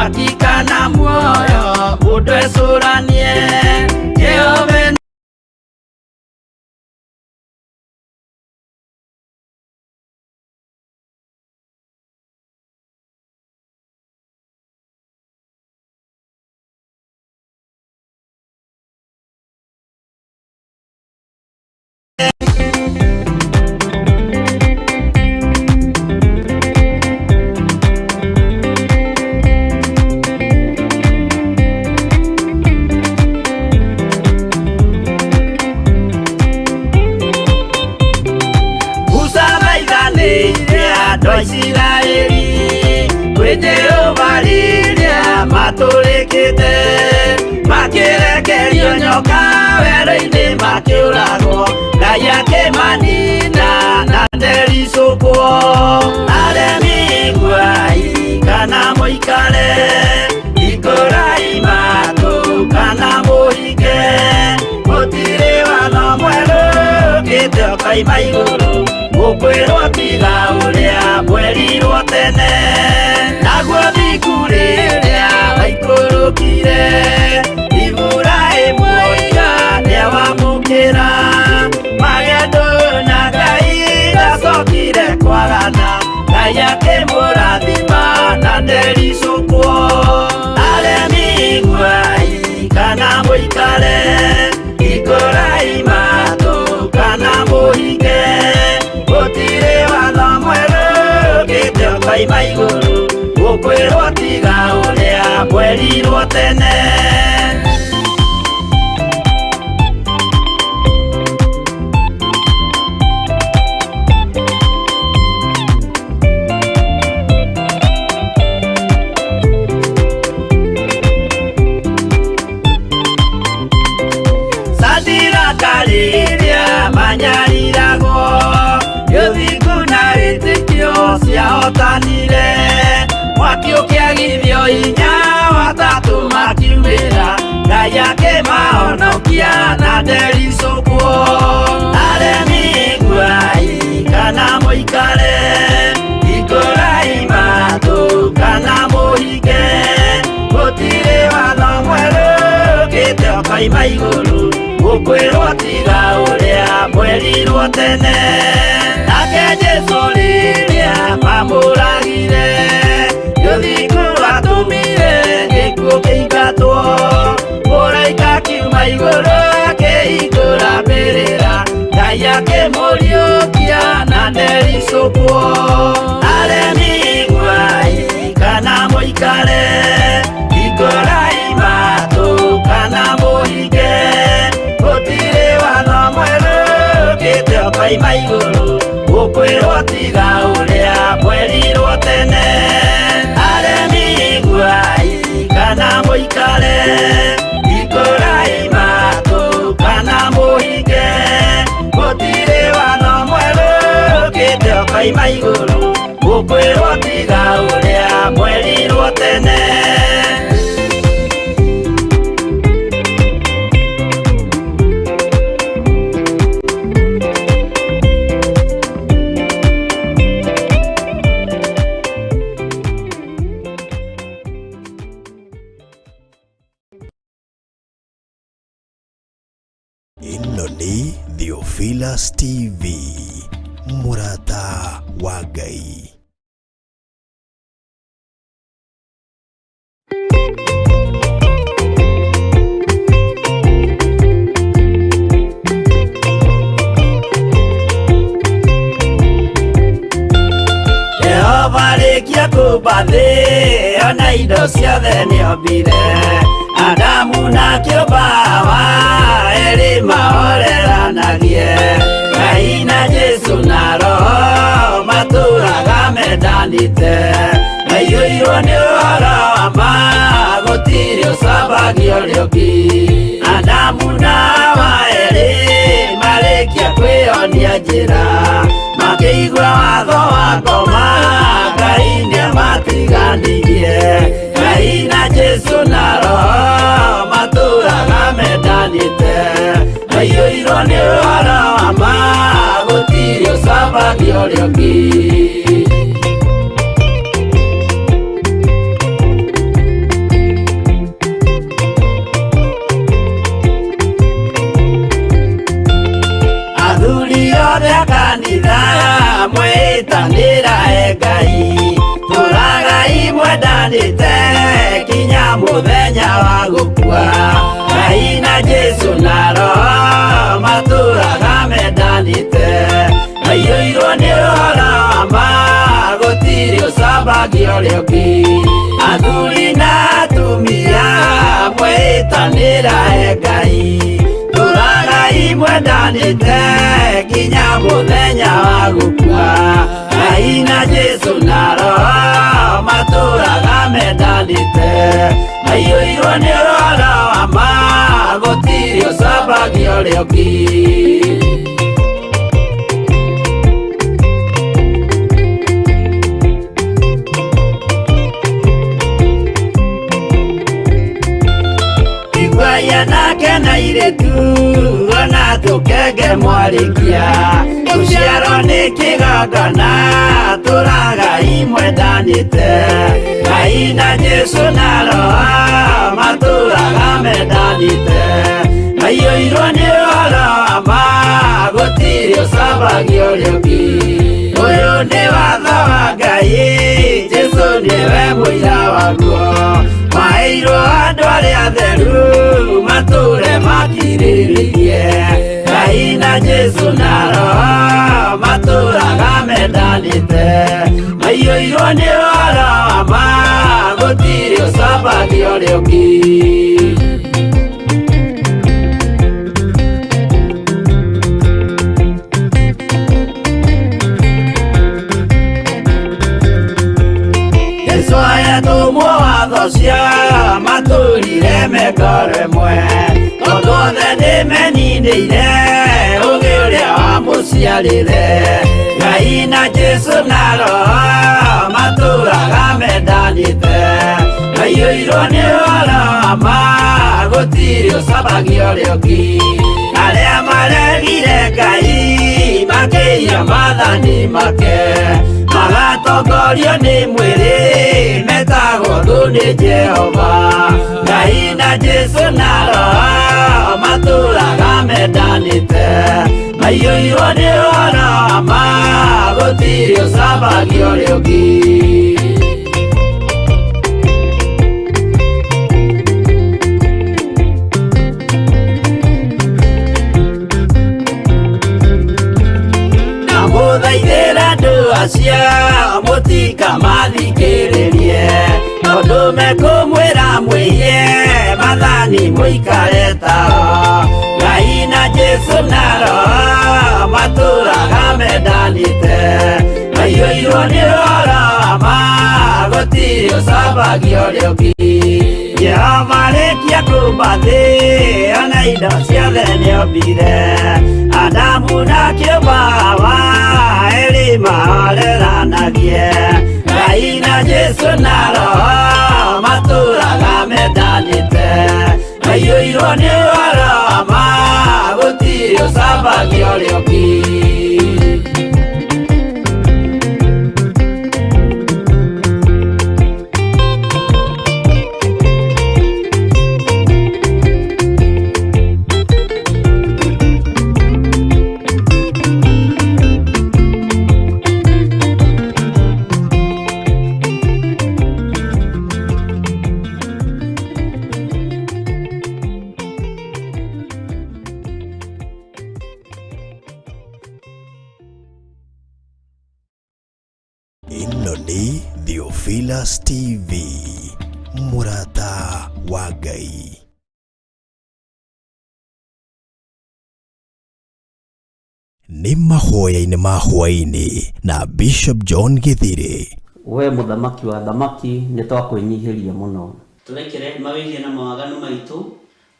mwakika na muoyo udwe suranie Jehova Israeli kwenye ubalilia matulikite makirekerio nyoka wero-ini makiurago Ngai akimanina na ndericũkwo aremi guai kana mũikare ikũrai matũ kana mũhinge gũtirĩ watho mwerũ ũkĩte ũkaima igũrũ Gukwirwo tiga uria mwerirwo tene Naguo thiku riria waikurukire Iburahĩmu nĩawamũkĩra magendo na Ngai ndacokire kwarana Ngai akĩmũrathima na ndericũkwo aremi guai kana mũikare ikũrai matũ kana mũhinge Gũtirĩ watho mwerũ ũkĩte ũkaima igũrũ Gukwĩrwo tiga ũrĩa mwerirwo tene Sadiraka rĩrĩa manyariragwo Yothiku na wĩtĩkio ciahotanire Mwaki ũkĩagithio hinya watatũ makiumĩra Ngai akĩmahonokia na ndericũkwo aremi guai kana mũikare ikũrai matũ kana mũhinge gũtirĩ watho mwerũ ũkĩte ũkaima igũrũ Gukwĩrwo tiga ũrĩa mwerirwo tene Nake Jesũ rĩrĩa mamũragire Yothiku atũmire gĩkuũ kĩingatwo Mũraika akiuma igũrũ akĩhingũra mbĩrĩra Ngai akĩmũriũkia na ndericũkwo aremi guai kana mũikare ikũrai matũ kana mũhinge Gũtirĩ watho mwerũ ũkĩte ũkaima igũrũ Gukwĩrwo tiga ũrĩa mwerirwo tene aremi guai kana mũikare ikũrai matũ kana mũhinge Gũtirĩ watho mwerũ ũkĩte ũkaima igũrũ Gukwĩrwo tiga ũrĩa mwerirwo tene Ĩno nĩ Theophilus TV, mũrata wa Ngai. Jehova rĩkia kũmba thĩ ona indo ciothe nĩombire Adamu na kĩũmba Hawa erĩ mahoreranagie Ngai na Jesũ na Roho matũraga mendanĩte Maiyũirwo nĩ ũhoro wa ma gũtirĩ ũcambagio ũrĩa ũngĩ Adamu na Hawa erĩ marĩkia kwĩyonia njĩra makĩigua watho wa ngoma Ngai nĩamatiganirie Ngai na Jesũ na Roho matũraga mendanĩte Maiyũirwo nĩ ũhoro wa ma gũtirĩ ũcambagio ũrĩa ũngĩ gũkua. Ngai na Jesu na Roho matũũraga mendanĩte, maiyũirwo nĩ ũhoro wa ma, gũtirĩ ũcambagia ũrĩa ũngĩ. Athuri na atumia mwĩtanĩra he Ngai, tũũragai mwendanĩte nginya mũthenya wa gũkua. Ngai na Jesu na Roho matũũraga mendanĩte, maiyũirwo nĩ ũhoro wa ma, gũtirĩ ũcambagia ũrĩa ũngĩ. Igwaya nake na iretu ona tũkenge mwarĩkia, tũciarwo nĩ kĩgongona tũũragai mwendanĩte. Ngai na Jesu na Roho matũũraga mendanĩte, maiyũirwo nĩ ũhoro wa ma, gũtirĩ ũcambagia ũrĩa ũngĩ. Ũyũ nĩ watho wa Ngai, Jesu nĩwe mũira waguo, maheirwo andũ arĩa atheru matũũre makirĩrĩirie. Ngai na Jesu na Roho matũũraga mendanĩte, maiyũirwo nĩ ũhoro wa ma, gũtirĩ ũcambagia ũrĩa ũngĩ. Jesu ayatũmwo watho cia matũũrire mekoro ĩmwe, tondũ othe nĩmeninĩire ũũgĩ ũrĩa wamũciarĩre. Ngai na Jesu na Roho matũũraga mendanĩte, maiyũirwo nĩ ũhoro wa ma, gũtirĩ ũcambagia ũrĩa ũngĩ. Arĩa maregire Ngai makĩiya maathani make, magatongorio nĩ mwĩrĩ metagwo thũ nĩ Jehova. Ngai na Jesu na Roho matũũraga mendanĩte, maiyũirwo nĩ ũhoro wa ma, gũtirĩ ũcambagia ũrĩa ũngĩ. Mũthaithĩra andũ acio mũtikamathikĩrĩrie, tondũ mekũmwĩra mwĩhie maathani mũikare tao. Ngai na Jesu na Roho matũũraga mendanĩte, maiyũirwo nĩ ũhoro wa ma, gũtirĩ ũcambagia ũrĩa ũngĩ. Jehova arĩkia kũmba thĩ ona indo ciothe nĩombire, Adamu na kĩũmba Hawa erĩ mahoreranagie. Ngai na Jesu na Roho matũũraga mendanĩte, maiyũirwo nĩ ũhoro wa ma, gũtirĩ ũcambagia ũrĩa ũngĩ. Ĩno nĩ Theophilus TV, mũrata wa Ngai. Nĩ mahoya-inĩ ma Hwa-ini na Bishop John Githiri. We mũthamaki wa thamaki nĩ twakwĩnyihĩria mũno. Tũrekere mawĩgie na mawaganu maitũ,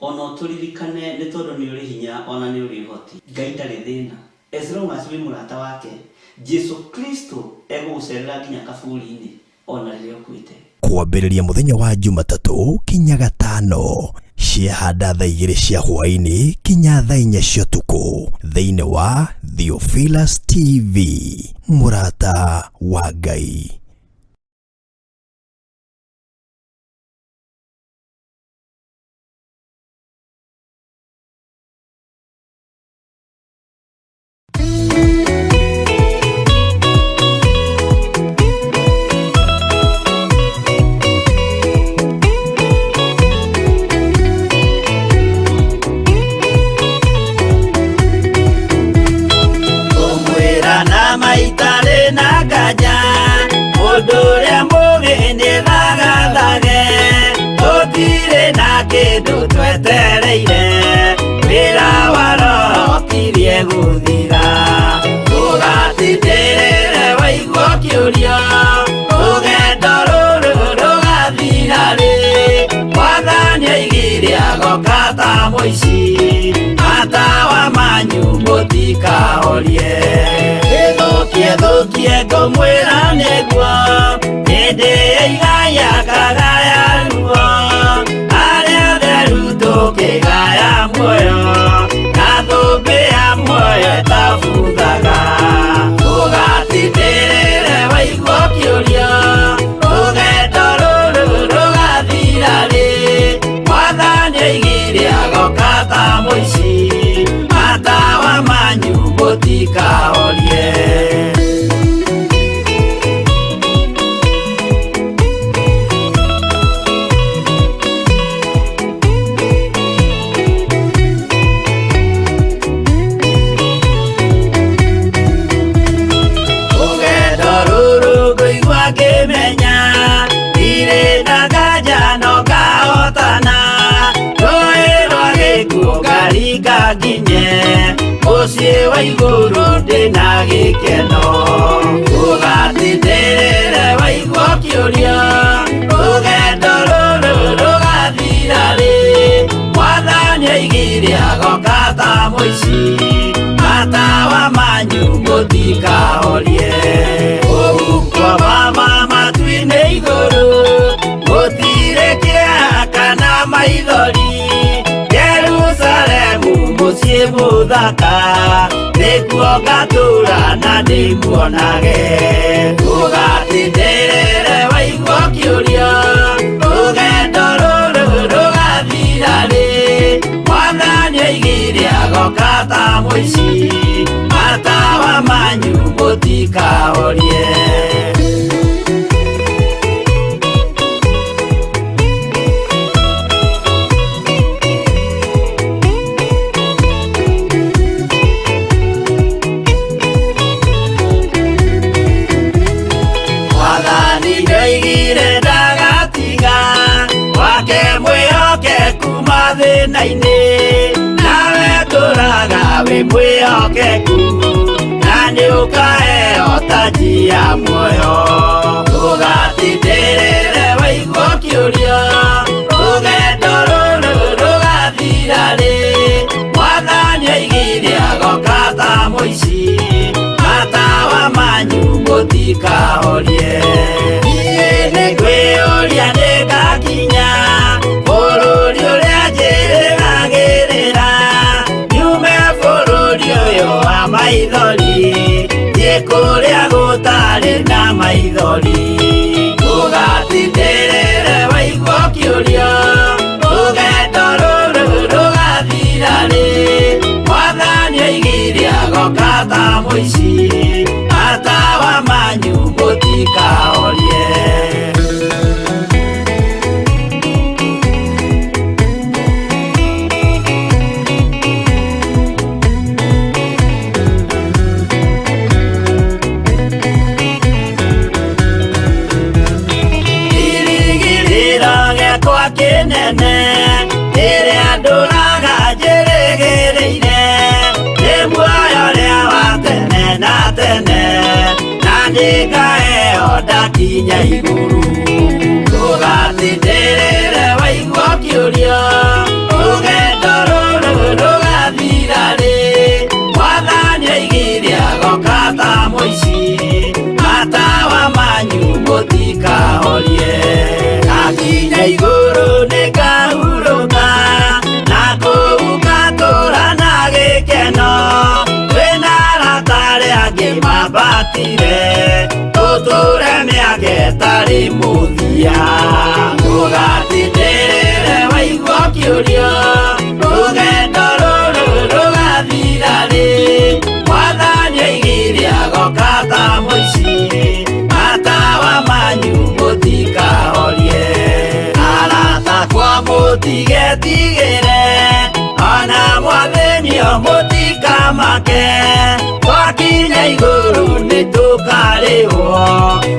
ona tũririkane nĩ tondũ nĩ ũrĩ hinya ona nĩ ũrĩ ũhoti. Ngai ndarĩ thĩna. As long as wĩ mũrata wake, Jesu Kristo egũgũcerera nginya kaburi-inĩ ona rĩrĩa ũkuĩte. Kwambĩrĩria mũthenya wa Jumatatũ kinya Gatano, ciahanda thaa 2 cia hwa-inĩ kinya thaa 4 cia ũtukũ, thĩinĩ wa Theophilus TV, mũrata wa Ngai. kĩndũ twetereire wĩra wa roho tirie gũthira ndũgatindĩrĩre waigua ũkĩũrio rũgendo rũrũ rũgathira rĩ Mwathani oigire agoka ta mũici matawa manyu mũtikahorie gĩthũkie ngũmwĩra nĩguo hĩndĩ ĩigaya kagaya ruo arĩa theru tũkĩgaya muoyo na thũmbĩ ya muoyo ĩtabuthaga ndũgatindĩrĩre waigua ũkĩũrio rũgendo rũrũ rũgathira rĩ Mwathani oigire agoka ta mũici matawa manyu mũtikahorie ngĩmenya irĩ na nganja no ngahotana rũĩ rwa gĩkuũ ngaringa nginye mũciĩ wa igũrũ ndĩna gĩkeno ndũgatindĩrĩre waigua ũkĩũrio rũgendo rũrũ rũgathira rĩ Mwathani oigire agoka ta mũici matawa manyu mũtikahorie matu-inĩ igũrũ gũtirĩ kĩeha kana maithori Jerusalemu mũciĩ mũthaka nĩkuo ngatũũra na ndĩmuonage ndũgatindĩrĩre waigua ũkĩũrio rũgendo rũrũ rũgathira rĩ Mwathani oigire agoka ta mũici matawa manyu mũtikahorie thĩna-inĩ nawe tũraga wĩ mwĩhokeku na nĩũkaheo taji ya muoyo ndũgatindĩrĩre waigua ũkĩũrio rũgendo rũrũ rũgathira rĩ Mwathani oigire agoka ta mũici matawa manyu mũtikahorie niĩ nĩngwĩyũria nĩngakinya bũrũri ũrĩa njĩrĩgagĩrĩra nyume bũrũri ũyũ wa maithori thiĩ kũrĩa gũtarĩ na maithori ndũgatindĩrĩre waigua ũkĩũrio rũgendo rũrũ rũgathira rĩ Mwathani oigire agoka ta mũici matawa manyu mũtikahorie kĩnene ĩrĩa ndũraga njĩrĩgĩrĩire nĩ muoyo ũrĩa wa tene na tene na nĩngaheo ndakinya igũrũ ndũgatindĩrĩre waigua ũkĩũrio rũgendo rũrũ rũgathira rĩ Mwathani oigire agoka ta mũici matawa manyu mũtikahorie ngakinya igũrũ nĩngahurũka na kũu ngatũũra na gĩkeno twĩna arata arĩa angĩ mambatire tũtũũre mĩaka ĩtarĩ mũthia ndũgatindĩrĩre waigua ũkĩũrio rũgendo rũrũ rũgathira rĩ Mwathani oigire agoka ta mũici matawa manyu mũtikahorie arata kwa mũtigetigĩre ona Mwathani mũtikamake twakinya igũrũ nĩtũkarĩhwo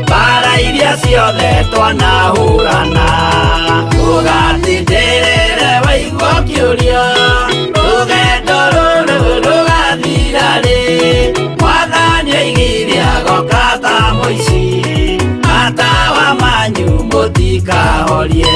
mbara iria ciothe twanahũrana ndũgatindĩrĩre kĩũria rũgendo rũrũ rũgathira rĩ Mwathani oigire agoka ta mũici matawa manyu mũtikahorie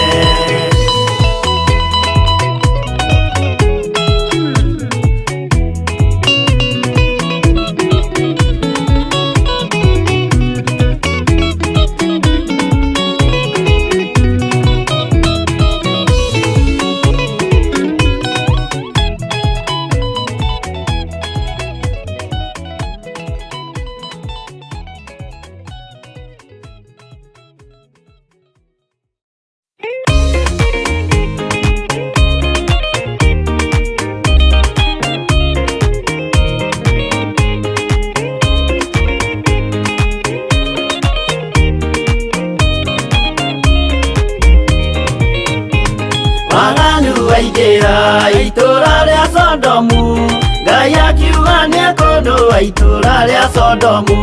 itũra rĩa Sodomu Ngai akiuga nĩekũndũa itũra rĩa Sodomu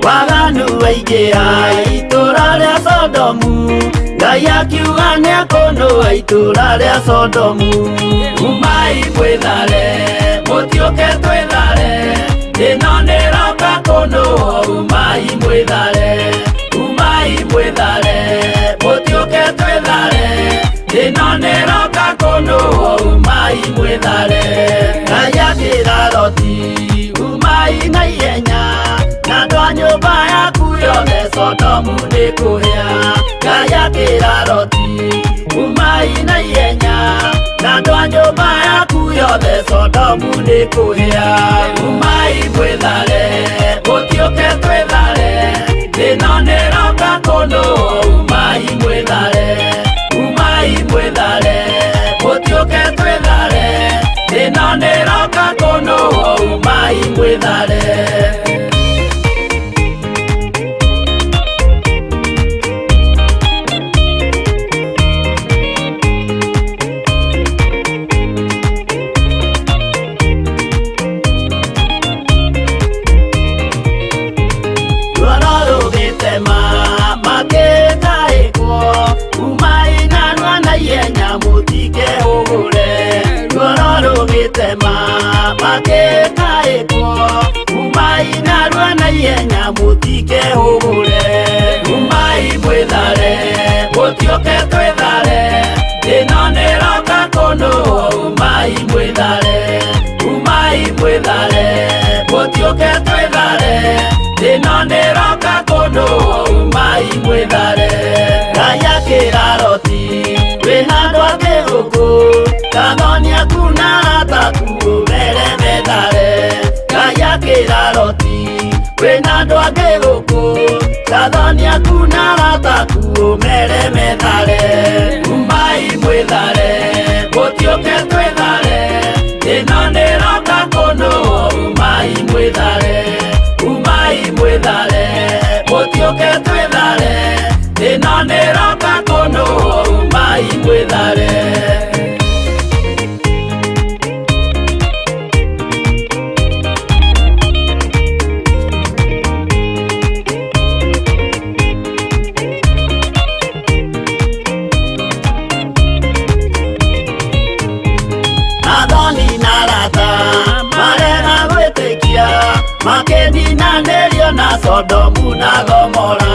waganu waingĩra itũra rĩa Sodomu Ngai akiuga nĩekũndũa itũra rĩa Sodomu umai mwĩthare mũtiũke twĩthare ĩno nĩroka kũndũa umai mwĩthare mũtiũke twĩthare ĩno nĩroka kũndũa umai mwĩthare Ngai akĩra Loti umai na ihenya na andũ a nyũmba yaku yothe Sodomu nĩkũhĩa Ngai akĩra Loti umai na ihenya na andũ a nyũmba yaku yothe Sodomu nĩkũhĩa umai mwĩthare mũtiũke twĩthare ĩno nĩroka kũndũa umai mwĩthare mũtiũke twĩthare ĩno nĩroka kũndũa umai mwĩthare umai mwĩthare mũtiũke twĩthare ĩno nĩroka kũndũa umai mwĩthare mũtiũke twĩthare ĩno nĩroka kũndũa umai mwĩthare Ngai akĩra Loti wĩna andũ angĩ gũkũ kathonia kuna ataku ũmere methare Ngai akĩra Loti wĩna andũ angĩ gũkũ kathonia kuna ataku ũmere methare umai mwĩthare mũtiũke twĩthare ĩno nĩroka kũndũa umai mwĩthare mũtiũke twĩthare ĩno nĩroka kũndũa umai mwĩthare makĩninanĩrio na Sodomu na Gomora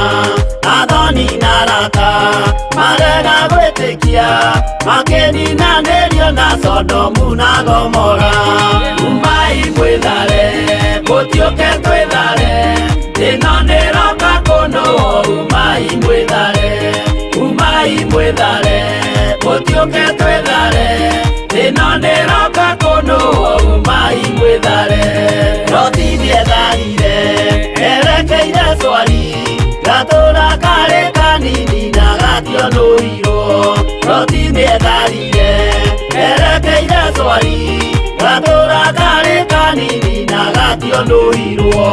athoni na arata marega gwĩtĩkia makĩninanĩrio na Sodomu na Gomora umai mwĩthare mũtiũke twĩthare ĩno nĩroka kũndũa umai mwĩthare mũtiũke twĩthare ĩno nĩroka kũndũa umai mwĩthare Loti nĩetharire erekeire Zoari gatũra karĩ kanini na gationũirwo Loti nĩetharire erekeire Zoari gatũra karĩ kanini na gationũirwo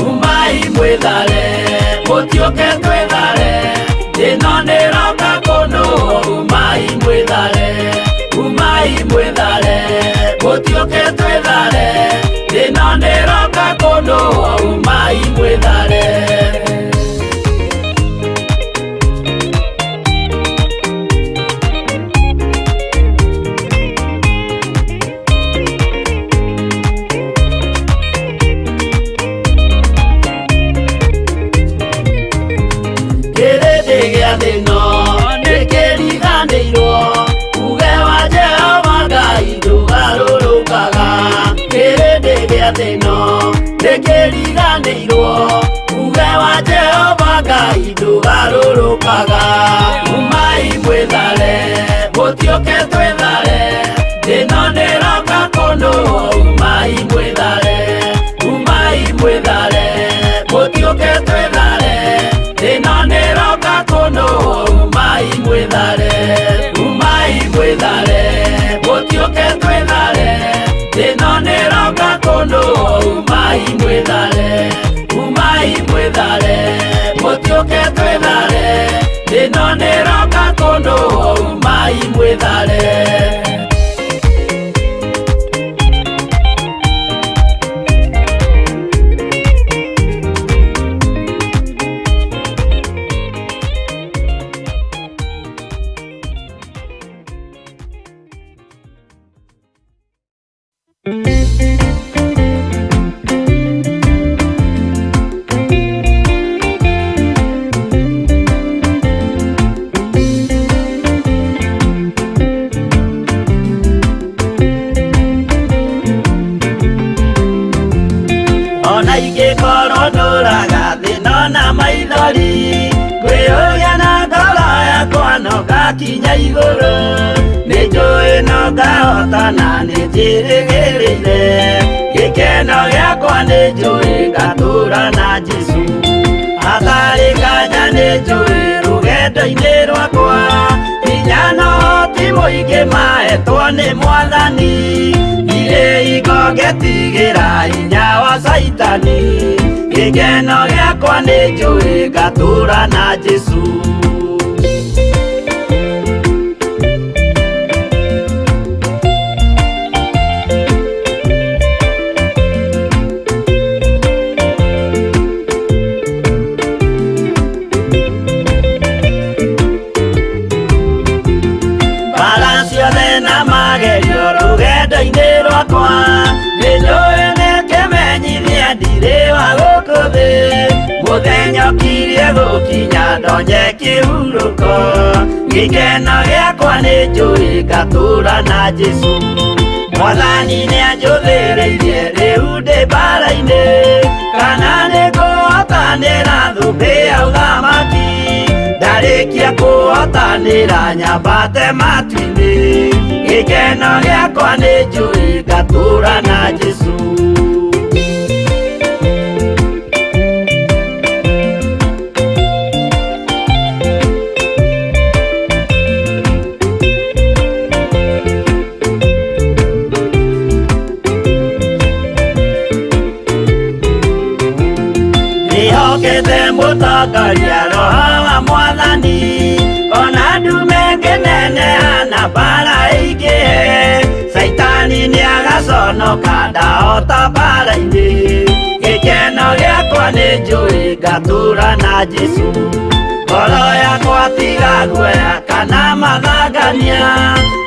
umai mwĩthare mũtiũke twĩthare ĩno nĩroka kũndũa umai mwĩthare mũtiũke twĩthare ĩno nĩroka kũndũa umai mwĩthare garũrũkaga. Umai mwĩthare, mũtioke twĩthare, thĩna nĩroka kũndũ. Umai mwĩthare, umai mwĩthare, mũtioke twĩthare, thĩna nĩroka kũndũ. Umai mwĩthare, umai mwĩthare, mũtioke twĩthare, thĩna nĩroka kũndũ. Umai mwĩthare, umai mwĩthare, mũtioke twĩthare, thĩna nĩroka kũndũ. Umai mwĩthare. Ona ingĩkorwo ndũraga thĩna na maithori, kwĩyũria na ngoro yakwa no ngakinya igũrũ. Nĩnjũĩ no ngahotana, nĩnjĩrĩgĩrĩire, gĩkeno gĩakwa nĩnjũĩ ngatũũra na Jesũ. Hatarĩ nganja nĩnjũĩ rũgendo-inĩ rwakwa, hinya na ũhoti mũingĩ mahetwo nĩ Mwathani. Irĩ hingo ngetigĩra hinya wa Saitani, gĩkeno gĩakwa nĩnjũĩ ngatũũra na Jesũ. Mbara ciothe na magerio rũgendo-inĩ rwakwa, nĩnjũĩ nĩkĩmenyithia ndirĩ wa gũkũ thĩ. Mũthenya ũkirie gũkinya ndonye kĩhurũko, gĩkeno gĩakwa nĩnjũĩ ngatũũra na Jesũ. Mwathani nĩanjũthĩrĩirie rĩu ndĩ mbara-inĩ, kana nĩngũhotanĩra thũmbĩ ya ũthamaki. Ndarĩkia kũhotanĩra nyambate matu-inĩ, gĩkeno gĩakwa nĩnjũĩ ngatũũra na Jesũ. Nĩhokete mũtongoria Roho wa Mwathani, ona ndume ngĩneneha na mbara ĩingĩhe. Saitani nĩagaconoka ndahota mbara-inĩ, gĩkeno gĩakwa nĩnjũĩ ngatũũra na Jesũ. Ngoro yakwa tiga guoya kana mathangania,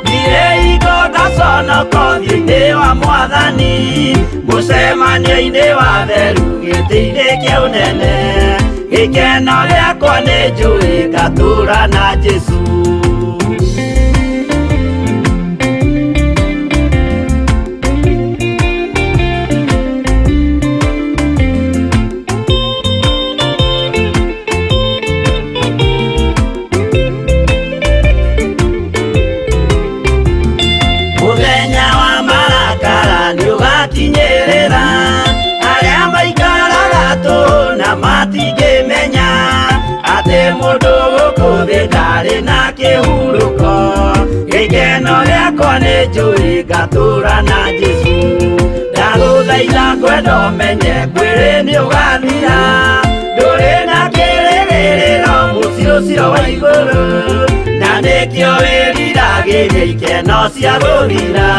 ndirĩ hingo ngaconoka ũthiũ-inĩ wa Mwathani. Mũcemanio-inĩ wa theru gĩtĩ-inĩ kĩa ũnene, gĩkeno gĩakwa nĩnjũĩ ngatũũra na Jesũ. Mũthenya wa marakara nĩũgakinyĩrĩra, arĩa maikaraga tũhũ na matingĩmenya atĩ mũndũ gũkũ thĩ ndarĩ na kĩhurũko. Gĩkeno gĩakwa nĩnjũĩ ngatũũra na Jesũ. Ndagũthaitha ngwenda ũmenye kwĩrĩ nĩũgathira, ndũrĩ na kĩrĩgĩrĩro mũciĩ ũcio wa igũrũ. Na nĩkĩo wĩriragĩria ikeno cia gũthira,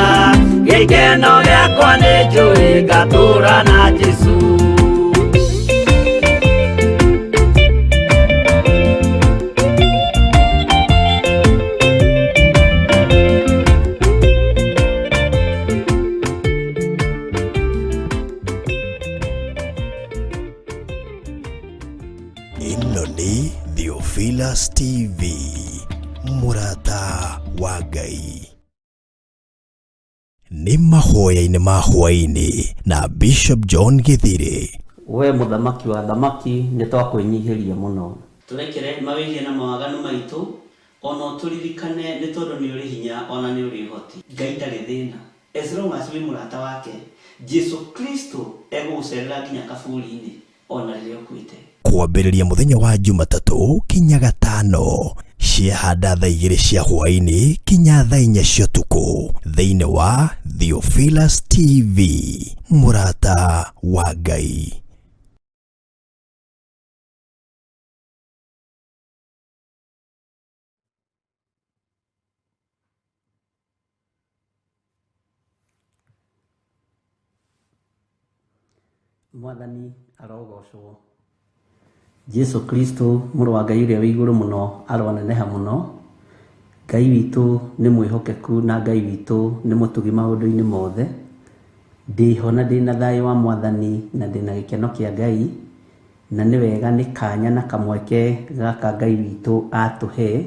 gĩkeno gĩakwa nĩnjũĩ ngatũũra na Jesũ. Ĩno nĩ Theophilus TV, mũrata wa Ngai. Nĩ mahoya-inĩ ma Hwa-ini na Bishop John Githiri. We mũthamaki wa thamaki nĩ twakwĩnyihĩria mũno. turekere mawĩgie na mawaganu maitũ ona turirikane nĩ tondũ nĩ ũrĩ hinya ona nĩ ũrĩ ũhoti. Ngai ndarĩ thĩna as long as wĩ mũrata wake. Jesu Kristo egũgũcerera nginya kaburi-inĩ ona rĩrĩa ũkuĩte. Kwambĩrĩria mũthenya wa Jumatatũ kinya Gatano, ciahanda thaa 2 cia hwa-ini kinya thaa 4 cia ũtukũ thĩinĩ wa Theophilus TV, mũrata wa Ngai. Mwathani arogocwo. Jesu Kristo mũrũ wa Ngai ũrĩa wĩ igũrũ mũno aroneneha mũno. Ngai witũ nĩ mwĩhokeku na Ngai witũ nĩ mũtugi maũndũ-inĩ mothe. Ndĩho na ndĩna thayũ wa Mwathani na ndĩna gĩkeno kĩa Ngai, na nĩ wega nĩ kanya na kamweke gaka Ngai witũ atũhe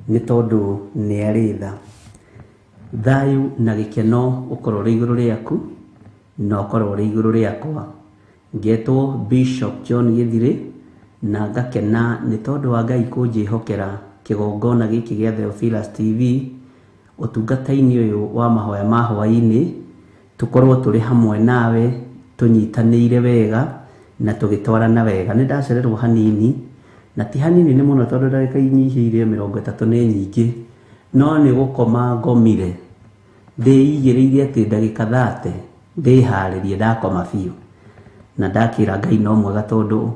nĩ tondũ nĩ arĩ tha. Thayũ na gĩkeno ũkorwo ũrĩ igũrũ rĩaku na ũkorwo ũrĩ igũrũ rĩakwa. Ngetwo Bishop John Githiri na ngakena nĩ tondũ wa Ngai kũnjĩhokera kĩgongona gĩkĩ gĩa Theophilus TV, ũtungata-inĩ ũyũ wa mahoya ma hwa-inĩ, tũkorwo tũrĩ hamwe nawe tũnyitanĩire wega na tũgĩtwarana wega. Nĩ ndacererwo hanini, na ti hanini nĩ mũno tondũ ndagĩka inyihĩire 30 nĩ nyingĩ, no nĩ gũkoma ngomire. Ndĩigĩrĩire atĩ ndagĩka 30 ndĩharĩrie ndakoma biũ, na ndakĩra Ngai no mwega tondũ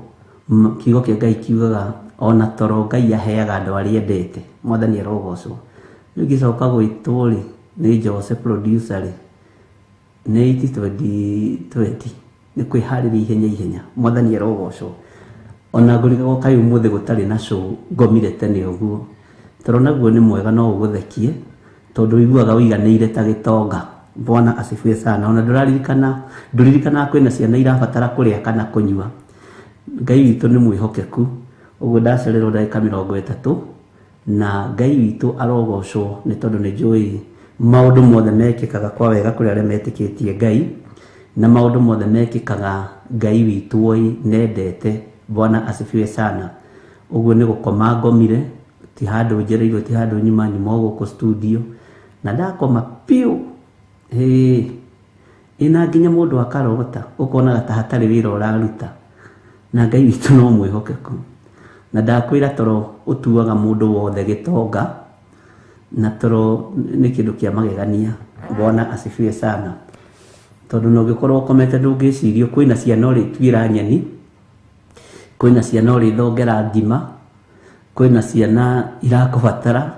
kiugo kĩa Ngai kiugaga ona toro Ngai aheaga andũ arĩa endete. Mwathani arogocwo. Rĩu ngĩcoka gwĩtwo rĩ nĩ Jose producer rĩ nĩ 2020 nĩ kwĩharĩria ihenya. Mwathani arogocwo. Ona ngũrigagwo kaĩ ũmũthĩ gũtarĩ na show ngomire tene ũguo. Toro naguo nĩ mwega no ũgũthekie tondũ wiguaga ũiganĩire ta gĩtonga. Bwana asifiwe sana. Ona ndũririkana kwĩna ciana irabatara kũrĩa kana kũnyua. Ngai witũ nĩ mwĩhokeku. Ũguo ndacererwo ndagĩka 30 na Ngai witũ arogocwo nĩ tondũ nĩ njũĩ maũndũ mothe mekĩkaga kwa wega kũrĩ arĩa metĩkĩtie Ngai, na maũndũ mothe mekĩkaga Ngai witũ oi nendete. Bwana asifiwe sana. Ũguo nĩ gũkoma ngomire, ti handũ njereirwo, ti handũ nyuma gũkũ studio, na ndakoma piũ. Ina nginya mũndũ akarogota ũkonaga ta hatarĩ wĩra ũraruta, na Ngai witũ no mwĩhokeku. Na ndakwĩra toro ũtuaga mũndũ wothe gĩtonga, na toro nĩ kĩndũ kĩa magegania. Bwana asifiwe sana. Tondũ no gĩkorwo komete ndũngĩcirio, kwĩna ciana ũrĩ tuĩra nyeni, kwĩna ciana ũrĩ thongera ngima, kwĩna ciana irakũbatara,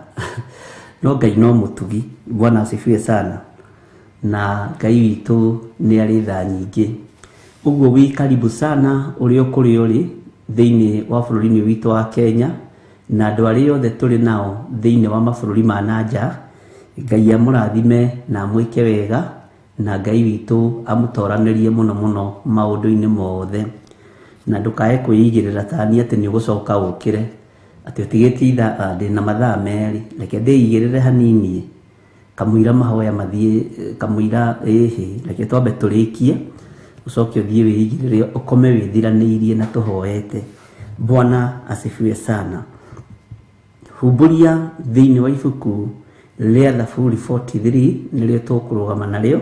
no Ngai no mũtugi. Bwana asifiwe sana. Na Ngai witũ nĩ arĩ tha nyingĩ. Ũguo wĩ karibu sana ũrĩ kũrĩ ũrĩ thĩinĩ wa bũrũri-inĩ witũ wa Kenya na andũ arĩa othe tũrĩ nao thĩinĩ wa mabũrũri ma nanja. Ngai amũrathime na amwĩke wega, na Ngai witũ amũtoranĩrie mũno mũno maũndũ-inĩ mothe. Na ndũkae kwĩigĩrĩra tani atĩ nĩ ũgũcoka ũkĩre atĩ ũtigĩtie ndĩna mathaa merĩ, reke ndĩigĩrĩre hanini kamũira mahoya mathiĩ, kamũira reke twambe tũrĩkie ucoke ũthiĩ wĩigĩrĩre ũkome wĩthiranĩirie na tũhoete. Bwana asifiwe sana. Humbũria thĩinĩ wa ibuku rĩa Thaburi 43 nĩrĩo tũkũrũgama narĩo,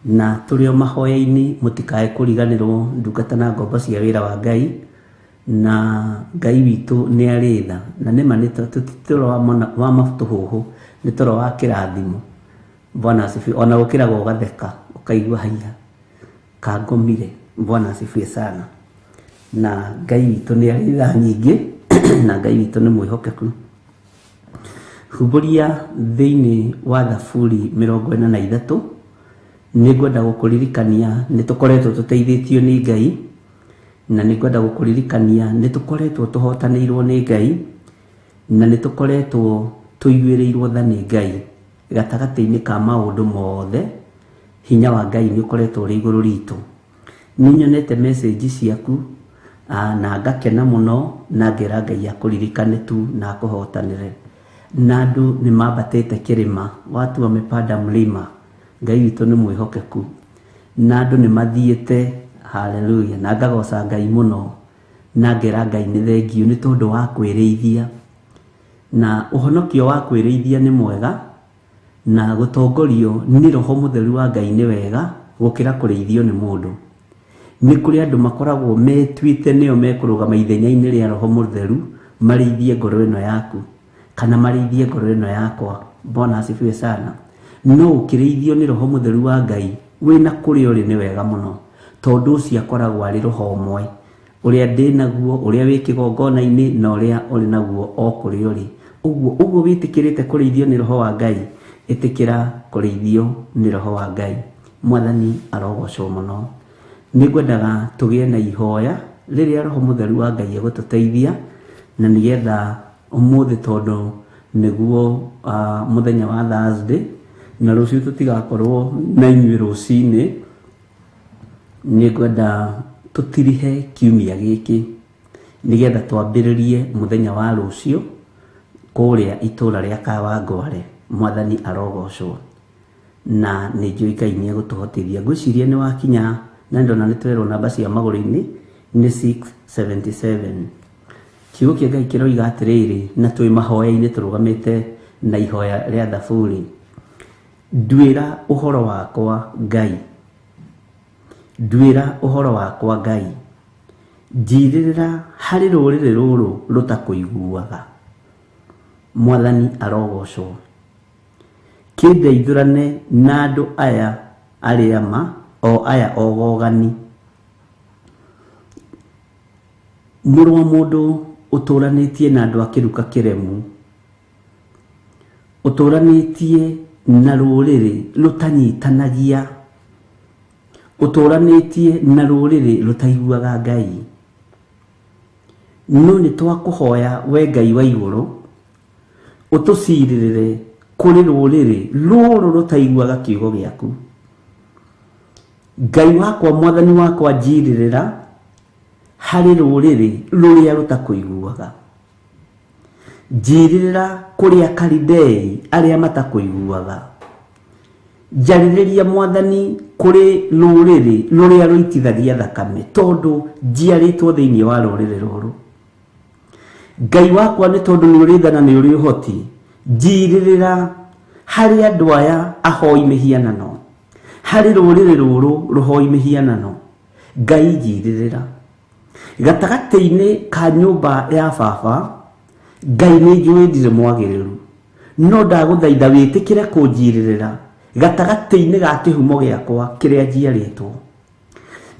na tũrĩo mahoya-inĩ mũtikae kũriganĩrwo ndungata na ngombo cia wĩra wa Ngai, na Ngai witũ nĩ arĩ tha, na nĩma nĩ tũtoro wa matũhũhũ, nĩ toro wa kĩrathimo. Bwana asifiwe. Ona ũkĩraga ũgatheka ũkaigua haiya kangomire. Bwana asifiwe sana. Na Ngai witũ nĩ arĩ tha nyingĩ na Ngai witũ nĩ mwĩhokeku. Humbũria thĩinĩ wa Thaburi 43 nĩ ngwenda gũkũririkania nĩ tũkoretwo tũteithĩtio nĩ Ngai, na nĩ ngwenda gũkũririkania nĩ tũkoretwo tũhotanĩirwo nĩ Ngai, na nĩ tũkoretwo tũiguĩrĩirwo tha nĩ Ngai. Gatagatĩ-inĩ ka maũndũ mothe hinya wa Ngai nĩ ũkoretwo ũrĩ igũrũ ritũ. Nĩ nyonete message ciaku na ngakena mũno, na ngera Ngai akũririkane tu na akũhotanĩre. Na andũ nĩ mambatĩte kĩrĩma, watu wamepanda mlima. Ngai witũ nĩ mwĩhokeku, na andũ nĩ mathiĩte, haleluya, na ngagoca Ngai mũno na ngera Ngai nĩ thengio nĩ tondũ wa kwĩrĩithia, na ũhonokio wa kwĩrĩithia nĩ mwega, na gũtongorio nĩ Roho Mũtheru wa Ngai nĩ wega gũkĩra kũrĩithio nĩ mũndũ. Nĩ kũrĩ andũ makoragwo metuĩte nĩo mekũrũgama ithenya-inĩ rĩa Roho Mũtheru marĩithie ngoro ĩno yaku kana marĩithie ngoro ĩno yakwa. Bwana asifiwe sana. No ũkĩrĩithio nĩ Roho Mũtheru wa Ngai wĩna kũrĩa ũrĩ nĩ wega mũno, tondũ ũcio akoragwo arĩ roho ũmwe, ũrĩa ndĩ naguo, ũrĩa wĩ kĩgongona-inĩ na ũrĩa ũrĩ naguo o kũrĩa ũrĩ. Ũguo wĩtĩkĩrĩte kũrĩithio nĩ Roho wa Ngai, ĩtĩkĩra kũrĩithio nĩ Roho wa Ngai. Mwathani arogocwo mũno. Nĩngwendaga tũgĩe na ihoya rĩrĩa Roho Mũtheru wa Ngai egũtũteithia, na nĩgetha ũmũthĩ tondũ nĩguo mũthenya wa Thursday, na rũciũ tũtigakorwo na inyuĩ rũci-inĩ, nĩngwenda tũtirihe kiumia gĩkĩ nĩgetha twambĩrĩrie mũthenya wa rũciũ kũrĩa itũũra rĩa Kawangware. Mwathani arogocwo, na nĩ njũĩ Ngai nĩ egũtũhotithia. Ngwĩciria nĩ wakinya, na ndona nĩ twerwo namba cia magũrũ-inĩ nĩ 677. Kiugo kĩa Ngai kĩroiga atĩrĩrĩ, na twĩ mahoya-inĩ tũrũgamĩte na ihoya rĩa thaburi: nduĩra ũhoro wakwa Ngai, nduĩra ũhoro wakwa Ngai, njirĩrĩra harĩ rũrĩrĩ rũrũ rũtakũiguaga. Mwathani arogocwo. Kĩndeithũrane na andũ aya arĩa ma o aya ogogani. Mũrũ wa mũndũ ũtũranĩtie na andũ a kĩruka kĩremu, ũtũranĩtie na rũrĩrĩ rũtanyitanagia, ũtũranĩtie na rũrĩrĩ rũtaiguaga Ngai. No nĩ twakũhoya we Ngai wa igũrũ, ũtũcirĩrĩre kũrĩ rũrĩrĩ rũrũ rũtaiguaga kiugo gĩaku. Ngai wakwa, Mwathani wakwa, njirĩrĩra harĩ rũrĩrĩ rũrĩa rũtakũiguaga. Njirĩrĩra kũrĩ Akalidei arĩa matakũiguaga. Njarĩrĩria Mwathani kũrĩ rũrĩrĩ rũrĩa rũitithagia thakame, tondũ njiarĩtwo thĩinĩ wa rũrĩrĩ rũrũ. Ngai wakwa, nĩ tondũ nĩ ũrĩ tha na nĩ ũrĩ ũhoti, njirĩrĩra harĩ andũ aya ahoi mĩhianano, harĩ rũrĩrĩ rũrũ rũhoi mĩhianano. Ngai njirĩrĩra gatagatĩ-inĩ ka nyũmba ya baba. Ngai nĩ njũĩ ndirĩ mwagĩrĩru, no ndagũthaitha wĩtĩkĩre kũnjirĩrĩra gatagatĩ-inĩ ga kĩhumo gĩakwa kĩrĩa njiarĩtwo.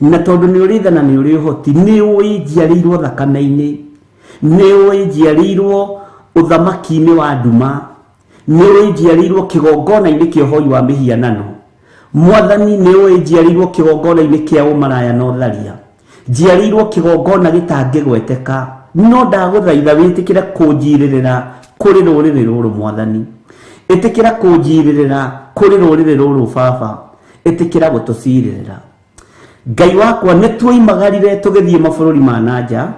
Na tondũ nĩ ũrĩ tha na nĩ ũrĩ ũhoti, nĩ ũĩ njiarĩirwo thakame-inĩ, nĩ ũĩ njiarĩirwo ũthamaki-inĩ wa nduma, nĩ ũĩ njiarĩirwo kĩgongona-inĩ kĩa ũhoi wa mĩhianano. Mwathani, nĩ ũĩ njiarĩirwo kĩgongona-inĩ kĩa ũmaraya na ũtharia, njiarĩirwo kĩgongona gĩtangĩgweteka. No ndagũthaitha wĩtĩkĩre kũnjirĩrĩra kũrĩ rũrĩrĩ rũrũ. Mwathani, ĩtĩkĩra kũnjirĩrĩra kũrĩ rũrĩrĩ rũrũ baba, ĩtĩkĩra gũtũcirĩrĩra. Ngai wakwa, nĩ tuoimagarire tũgĩthiĩ mabũrũri ma nanja,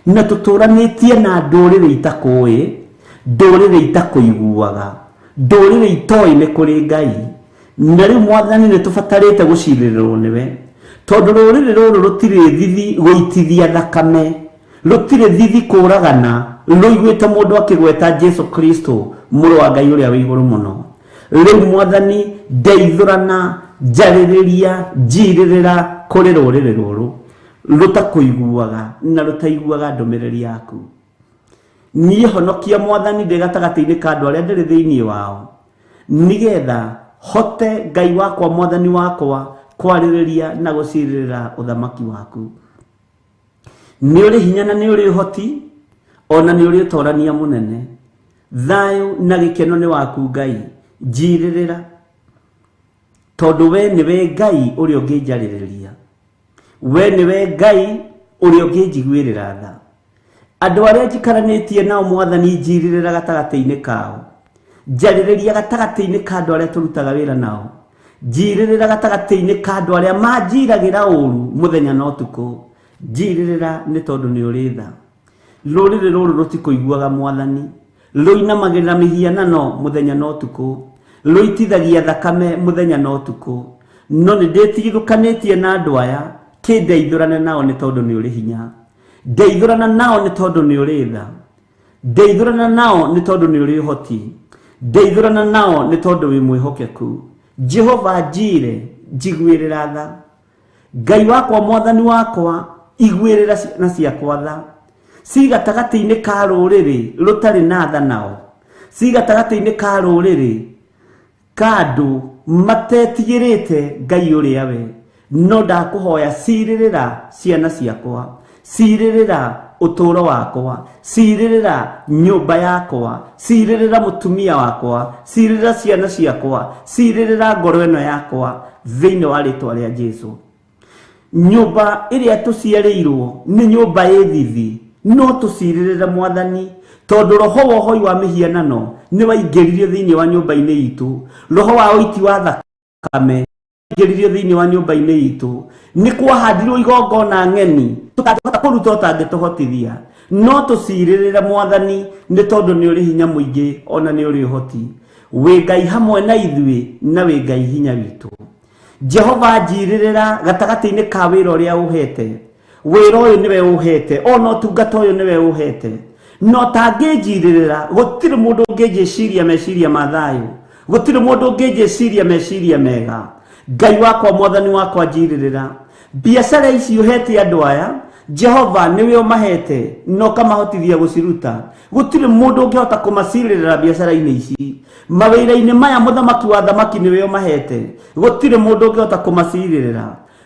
na tũtũranĩtie na ndũrĩrĩ itakũĩ, ndũrĩrĩ itakũiguaga, ndũrĩrĩ itoĩ nĩ kũrĩ Ngai. Na rĩu Mwathani, nĩ tũbatarĩte gũcirĩrĩrwo nĩwe, tondũ rũrĩrĩ rũrũ rũtirĩ thithi gũitithia thakame, rũtirĩ thithi kũragana, rũiguĩte mũndũ akĩgweta Jesu Kristo mũrũ wa Ngai ũrĩa wĩ igũrũ mũno. Rĩu Mwathani, ndeithũrana, njarĩrĩria, njirĩrĩra kũrĩ rũrĩrĩ rũrũ rũtakũiguaga na rũtaiguaga ndũmĩrĩri yaku. Niĩ honokia Mwathani ndĩ gatagatĩ-inĩ ka andũ arĩa ndĩrĩ thĩinĩ wao, nĩgetha hote Ngai wakwa, Mwathani wakwa, kwarĩrĩria na gũcirĩrĩra ũthamaki waku. Nĩ ũrĩ hinya na nĩ ũrĩ ũhoti, ona nĩ ũrĩ ũtorania mũnene. Thayũ na gĩkeno nĩ waku Ngai, njirĩrĩra, tondũ we nĩwe Ngai ũrĩa ũngĩnjarĩrĩria, we nĩwe Ngai ũrĩa ũngĩnjiguĩrĩra tha. Andũ arĩa njikaranĩtie nao Mwathani, njirĩrĩra gatagatĩ-inĩ kao, njarĩrĩria gatagatĩ-inĩ ka andũ arĩa tũrutaga wĩra nao, njirĩrĩra gatagatĩ-inĩ ka andũ arĩa manjiragĩra ũru mũthenya na ũtukũ. Njirĩrĩra nĩ tondũ nĩ ũrĩ tha. Rũrĩrĩ rũrũ rũtikũiguaga Mwathani, rũinamagĩrĩra mĩhianano mũthenya na ũtukũ, rũitithagia thakame mũthenya na ũtukũ. No nĩ ndĩtigithũkanĩtie na andũ aya, kĩndeithũrane nao nĩ tondũ nĩ ũrĩ hinya. ndeithũrana nao nĩ tondũ nĩ ũrĩ tha, ndeithũrana nao nĩ tondũ nĩ ũrĩ ũhoti, ndeithũrana nao nĩ tondũ wĩ mwĩhokeku. Jehova njire njiguĩrĩra tha, Ngai wakwa mwathani wakwa iguĩrĩra ciana ciakwa tha, ci gatagatĩ-inĩ ka rũrĩrĩ rũtarĩ na tha nao, ci gatagatĩ-inĩ ka rũrĩrĩ ka andũ matetigĩrĩte Ngai ũrĩa we. No ndakũhoya cirĩrĩra ciana ciakwa, cirĩrĩra ũtũũro wakwa, cirĩrĩra nyũmba yakwa, cirĩrĩra mũtumia wakwa, cirĩrĩra ciana ciakwa, cirĩrĩra ngoro ĩno yakwa thĩinĩ wa rĩtwa rĩa Jesũ. Nyũmba ĩrĩa tũciarĩirwo nĩ nyũmba ĩthithi, no tũcirĩrĩre Mwathani, tondũ roho wa ũhoi wa mĩhianano nĩ waingĩririo thĩinĩ wa nyũmba-inĩ itũ, roho wa ũiti wa thakame waingĩririo thĩinĩ wa nyũmba-inĩ itũ. Nĩ kwahandirwo igongona ng'eni tũtangĩhota kũruta ũtangĩtũhotithia, no tũcirĩrĩre Mwathani nĩ tondũ nĩ ũrĩ hinya mũingĩ ona nĩ ũrĩ ũhoti. Wĩ Ngai hamwe na ithuĩ na wĩ Ngai hinya witũ. Jehova njirĩrĩra gatagatĩ-inĩ ka wĩra ũrĩa ũhete, wĩra ũyũ nĩwe ũhete, ona ũtungata ũyũ nĩwe ũhete. No tangĩnjirĩrĩra gũtirĩ mũndũ ũngĩnjĩciria meciria ma thayũ, gũtirĩ mũndũ ũngĩnjĩciria meciria mega. Ngai wakwa mwathani wakwa njirĩrĩra biacara ici ũhete andũ aya, Jehova niwe ũmahete no kamahotithia gũciruta. Gũtirĩ mũndũ ũngĩhota kũmacirĩrĩra biacara-inĩ ici, mawĩra-inĩ maya mũthamaki wa thamaki niwe ũmahete, gũtirĩ mũndũ ũngĩhota kũmacirĩrĩra.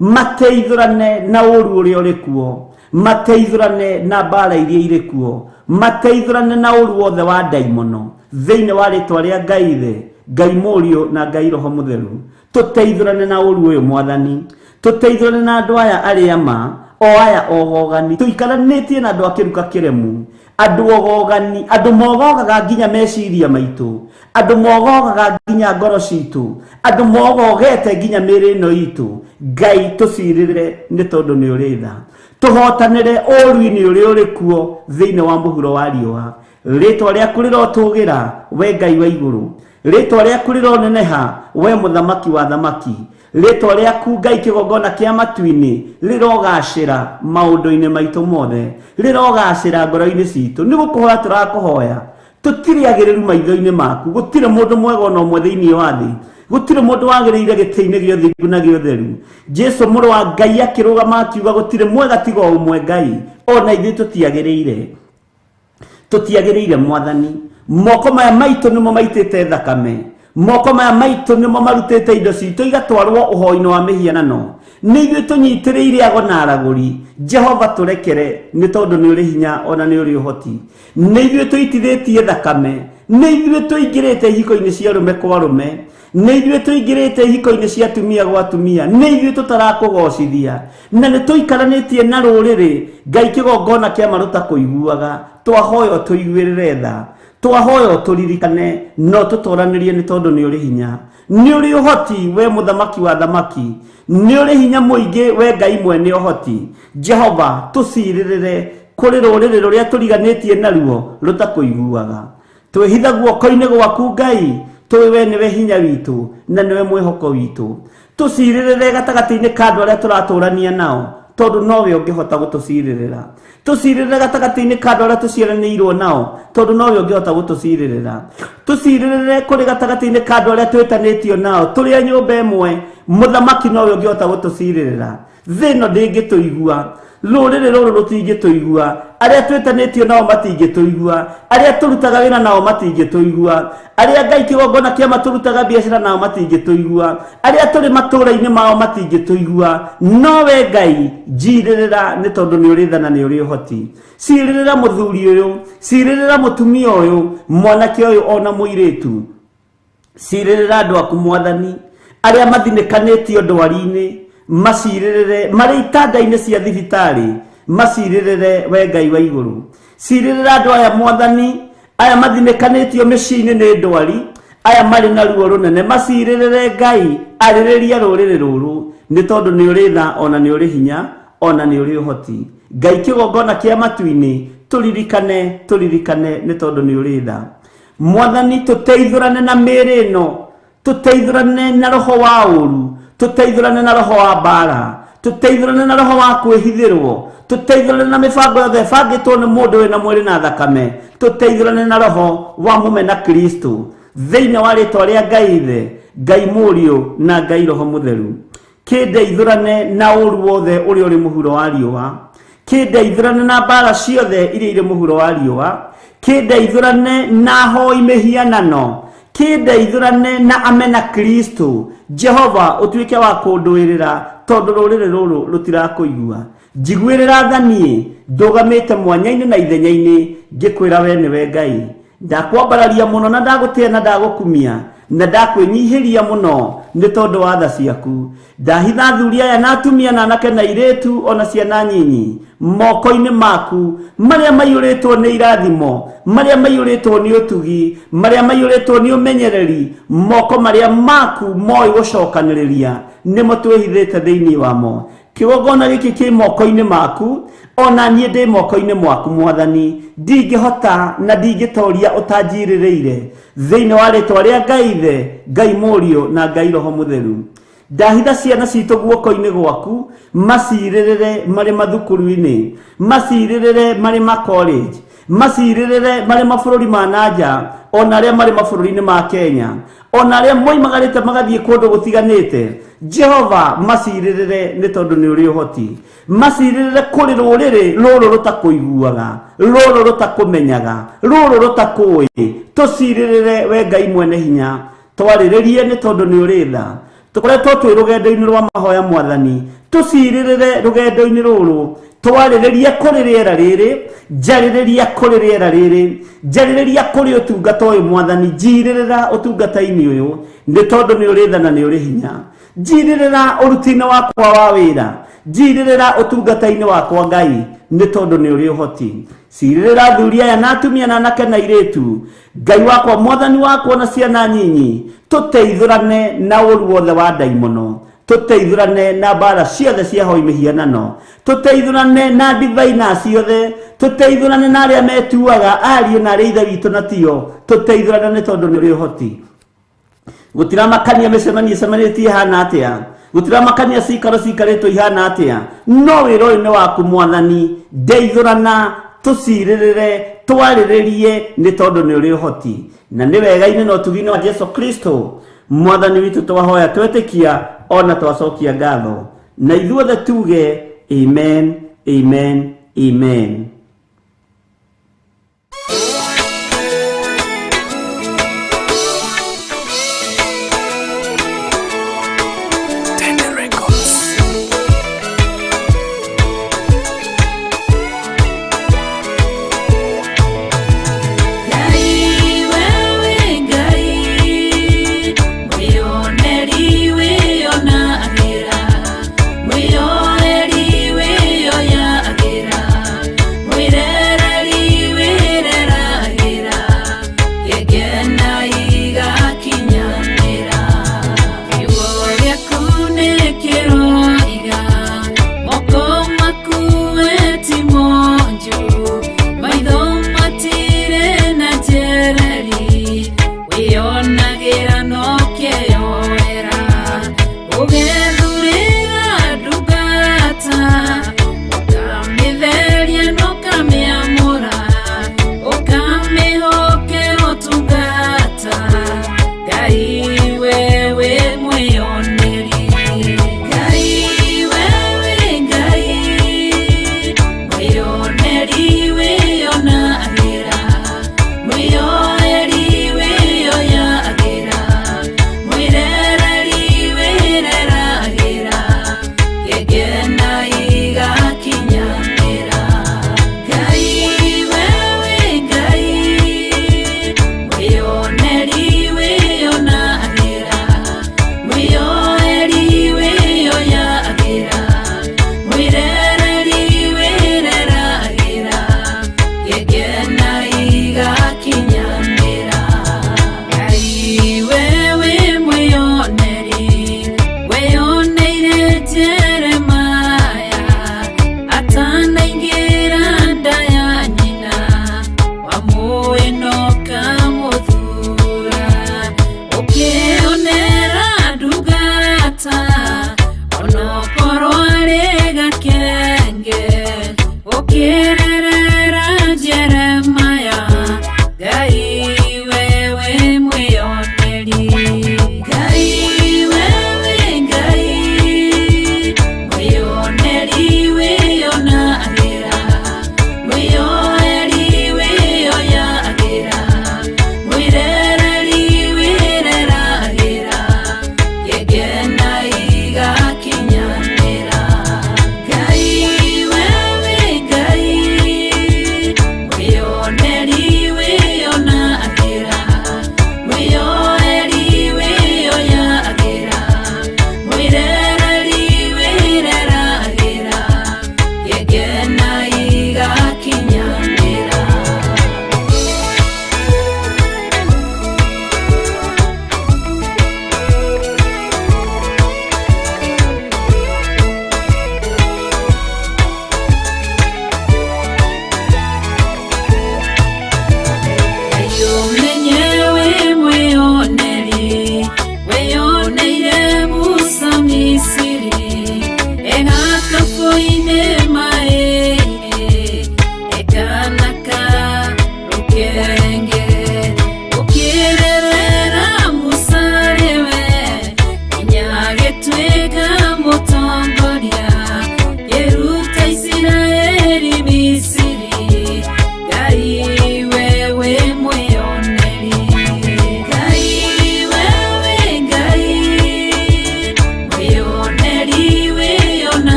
Mateithũrane na ũru ũrĩa ũrĩ kuo, mateithũrane na mbara iria irĩ kuo, mateithũrane na ũru wothe wa ndaimono thĩinĩ wa rĩtwa rĩa Ngai Ithe, Ngai Mũriũ na Ngai Roho Mũtheru. Tũteithũrane na ũru ũyũ Mwathani, tũteithũrane na andũ aya arĩa ma o aya ogogani, tũikaranĩtie na andũ akĩruka kĩremu, andũ ogogani, andũ mogogaga nginya meciria maitũ, andũ mogogaga nginya ngoro citũ, andũ mogogete nginya mĩĩrĩ ĩno itũ. Ngai tũcirĩrĩre nĩ tondũ nĩ ũrĩ tha, tũhotanĩre ũru-inĩ ũrĩa ũrĩ kuo thĩinĩ wa mũhuro wa riũa. Rĩtwa rĩaku rĩrotũgĩra we Ngai wa igũrũ, rĩtwa rĩaku rĩroneneha we mũthamaki wa thamaki, rĩtwa rĩaku Ngai kĩgongona kĩa matu-inĩ rĩrogacĩra maũndũ-inĩ maitũ mothe, rĩrogacĩra ngoro-inĩ citũ. Nĩ gũkũhoya tũrakũhoya, tũtirĩagĩrĩru maitho-inĩ maku, gũtirĩ mũndũ mwega ona ũmwe thĩinĩ wa thĩ, gũtirĩ mũndũ wagĩrĩire gĩtĩ-inĩ gĩa ũthingu na gĩa ũtheru. Jesũ mũrũ wa Ngai akĩrũgama akiuga gũtirĩ mwega tiga o ũmwe Ngai, ona ithuĩ tũtiagĩrĩire Mwathani. Moko maya maitũ nĩmo maitĩte thakame, moko maya maitũ nĩmo marutĩte indo citũ igatwarwo ũhoi-inĩ wa mĩhianano. Nĩ ithuĩ tũnyitĩrĩire ago na aragũri. Jehova tũrekere nĩ tondũ nĩ ũrĩ hinya ona nĩ ũrĩ ũhoti. Nĩ ithuĩ tũitithĩtie thakame, nĩ ithuĩ tũingĩrĩte ihiko-inĩ cia rũme kwa rũme, nĩ ithuĩ tũingĩrĩte ihiko-inĩ cia atumia gwa atumia, nĩ ithuĩ tũtarakũgocithia, na nĩ tũikaranĩtie na rũrĩrĩ Ngai kĩgongona kĩa maruta kũiguaga. Twahoya tũiguĩrĩre tha, twahoya tũririkane, no tũtoranĩrie nĩ tondũ nĩ ũrĩ hinya, nĩ ũrĩ ũhoti we mũthamaki wa thamaki, nĩ ũrĩ hinya mũingĩ we Ngai mwene ũhoti. Jehova tũcirĩrĩre kũrĩ rũrĩrĩ rũrĩa tũriganĩtie naruo rũtakũiguaga. Twĩhitha guoko-inĩ gwaku Ngai, tũĩ we nĩwe hinya witũ na nĩwe mwĩhoko witũ. Tũcirĩrĩre gatagatĩ-inĩ ka andũ arĩa tũratũrania nao, tondũ nowe ũngĩhota gũtũcirĩrĩra. Tũcirĩrĩre gatagatĩ-inĩ ka andũ arĩa tũciaranĩirwo nao, tondũ nowe ũngĩhota gũtũcirĩrĩra. Tũcirĩrĩre kũrĩ gatagatĩ-inĩ ka andũ arĩa twĩtanĩtio nao, tũrĩ a nyũmba ĩmwe, mũthamaki nowe ũngĩhota gũtũcirĩrĩra. Thĩ ĩno ndĩngĩtũigua, rũrĩrĩ rũrũ rũtingĩtũigua, arĩa twĩtanĩtio nao matingĩtũigua, arĩa tũrutaga wĩra nao matingĩtũigua, arĩa Ngai kĩgongona kĩa matũrutaga biacara nao matingĩtũigua, arĩa tũrĩ matũũra-inĩ mao matingĩtũigua. Nowe Ngai njirĩrĩra nĩ tondũ nĩ ũrĩ tha na nĩ ũrĩ ũhoti. Cirĩrĩra mũthuri ũyũ, cirĩrĩra mũtumia ũyũ, mwanake ũyũ ona mũirĩtu, cirĩrĩra andũ aku Mwathani arĩa mathinĩkanĩtio ndwari-inĩ, macirĩrĩre marĩ itanda-inĩ cia thibitarĩ, macirĩrĩre we Ngai wa igũrũ. Cirĩrĩra andũ aya Mwathani aya mathinĩkanĩtio mĩciĩ-inĩ nĩ ndwari, aya marĩ na ruo rũnene, macirĩrĩre Ngai, arĩrĩria rũrĩrĩ rũrũ nĩ tondũ nĩ ũrĩ tha ona nĩ ũrĩ hinya ona nĩ ũrĩ ũhoti. Ngai kĩgongona kĩa matu-inĩ, tũririkane nĩ tondũ nĩ ũrĩ tha. Mwathani tũteithũrane na mĩĩrĩ ĩno, tũteithũrane na roho wa ũru, tũteithũrane na roho wa mbara, tũteithũrane na roho wa kwĩhithĩrwo, tuteithurane na mibango yothe bangitwo ni mundu wina mwiri na thakame, tuteithurane na roho wa mumena Kristo thiini wa ritwa ria Ngai Ithe, Ngai Murio na Ngai Roho Mutheru. Kindeithurane na uru wothe uri uri muhuro wa riua, kindeithurane na mbara ciothe iria iri muhuro wa riua, kindeithurane na hoi mihianano, kindeithurane na amena Kristo. Jehova utuike wa kunduirira tondu rurire ruru rutirakuigua. Njiguirira thani ndugamite mwanya-ini na ithenya-ini ngikwira we niwe Ngai. Ndakwambararia muno na ndagutia na ndagukumia na ndakwinyihiria muno ni tondu wa tha ciaku. Ndahitha thuria aya na atumia na anake na iretu ona ciana nyinyi moko-ini maku maria maiyuritwo ni irathimo, maria maiyuritwo ni utugi, maria maiyuritwo ni umenyereri, moko maria maku moi gucokaniriria nimo twihithite thiini wamo. Kigongona giki ki moko-ini maku, ona nie ndi moko-ini mwaku Mwathani. Ndingihota na ndingitoria utanjiririire thiini wa ritwa ria Ngai Ithe, Ngai Murio na Ngai Roho Mutheru. Ndahitha ciana citu guoko-ini gwaku, maciririre mari mathukuru-ini, maciririre mari college, maciririre mari mabururi ma nanja, ona aria mari mabururi-ini ma Kenya, ona aria moimagarite magathie kundu gutiganite. Jehova maciririre ni tondu ni uri uhoti, maciririre kuri ruriri ruru rutakuiguaga, ruru rutakumenyaga, ruru rutakui. Tuciririre we Ngai mwene hinya, twariririe ni tondu ni uri tha. Tukoretwo twi rugendo-ini rwa mahoya Mwathani, tuciririre rugendo-ini ruru, twariririe kuri riera riri, njaririria kuri riera riri, njaririria kuri utungata uyu Mwathani. Njiririra utungata-ini uyu ni tondu ni uri tha na ni uri hinya. Njiririra urutini wakwa wa wira, njiririra utungata-ini wakwa Ngai ni tondu ni uri uhoti. Ciririra thuria aya na atumia na anake na iretu, Ngai wakwa Mwathani wakwa na ciana nyinyi, tuteithurane na uru wothe wa ndaimono, tuteithurane na mbara ciothe cia hoi mihianano, tuteithurane na ndivai na ciothe, tuteithurane na aria metuaga ariu na aria ithe witu na tio, tuteithurane ni tondu ni uri uhoti. Gutiramakania micemanio cemanitie hana atia, gutiramakania cikaro cikaritwo ihana atia, no wira uyu ni waku Mwathani. Ndeithurana, tuciririre, twariririe ni tondu ni uri uhoti, na ni wega-ini na utugi-ini wa Jesu Kristo Mwathani witu twahoya twetikia ona twacokia ngatho, na ithuothe tuge amen, amen, amen.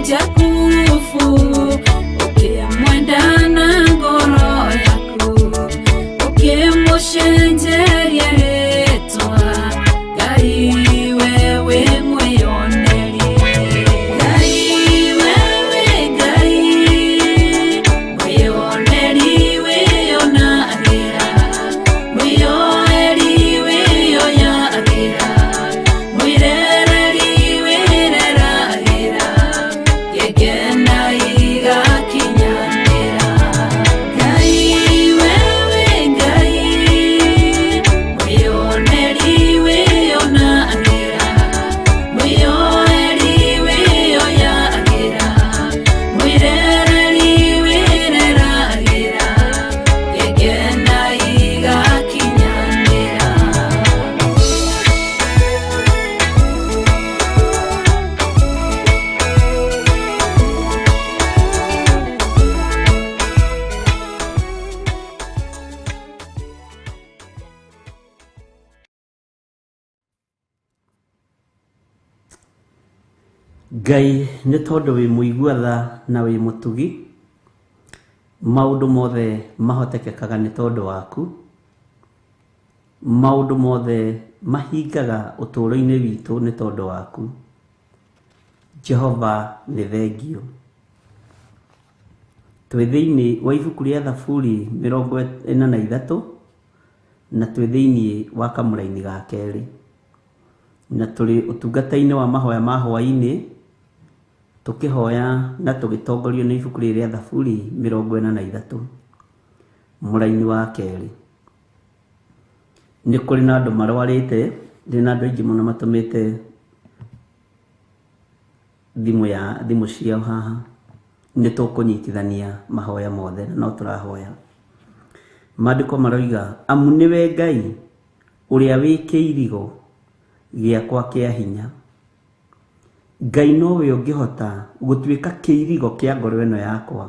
jakufu ukimwenda na ngoro yaku ukimushenjeria ritwa Ngai wewe mwiyoneri Ngai wewe Ngai mwiyoneri wiyonarira mwiyoneri wiyoyarira mwirereri wirerarira gegena igakinyanira Ngai wewe Ngai mwiyoneri wiyonarira mwiyoneri wiyoyarira mwirereri wirerarira gegena igakinyanira Ngai nĩ tondũ wĩ mũigua tha na wĩ mũtugi, maũndũ mothe mahotekekaga nĩ tondũ waku, maũndũ mothe mahingaga ũtũũro-inĩ witũ nĩ tondũ waku. Jehova nĩ thengio. Twĩ thĩinĩ wa ibuku rĩa Thaburi 43 na twĩ thĩinĩ wa kamũra-inĩ ga kerĩ, na tũrĩ ũtungata-inĩ wa mahoya ma Hwa-ini tũkĩhoya na tũgĩtongorio nĩ ibuku rĩa Thaburi 43 mũra-inĩ wa kerĩ. Nĩ kũrĩ na andũ marwarĩte, ndĩ na andũ aingĩ mũno matũmĩte thimũ ciao haha, nĩ tũkũnyitithania mahoya mothe no tũrahoya. Maandĩko maroiga amu nĩwe Ngai ũrĩa wĩ kĩirigo gĩakwa kĩa hinya. Ngai nowe ũngĩhota gũtuĩka kĩirigo kĩa ngoro ĩno yakwa.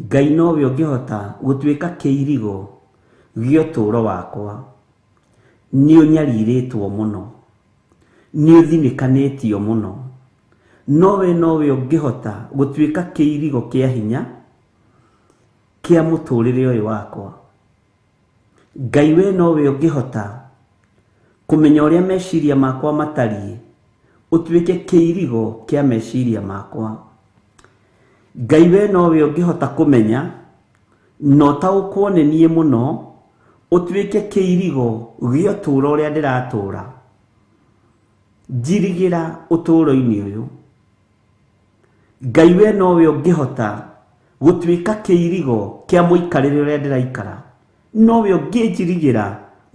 Ngai nowe ũngĩhota gũtuĩka kĩirigo gĩa ũtũũro wakwa. Nĩ ũnyarirĩtwo mũno, nĩ ũthinĩkanĩtio mũno, nowe ũngĩhota gũtuĩka kĩirigo kĩa hinya kĩa mũtũũrĩre ũyũ wakwa. Ngai we nowe ũngĩhota kũmenya ũrĩa meciria makwa matariĩ, ũtuĩke kĩirigo kĩa meciria makwa. Ngai we nowe ũngĩhota kũmenya na ũtaũkwo nĩ niĩ mũno, ũtuĩke kĩirigo gĩa ũtũũro ũrĩa ndĩratũũra. Njirigĩra ũtũũro-inĩ ũyũ. Ngai we nowe ũngĩhota gũtuĩka kĩirigo kĩa mũikarĩre ũrĩa ndĩraikara, nowe ũngĩnjirigĩra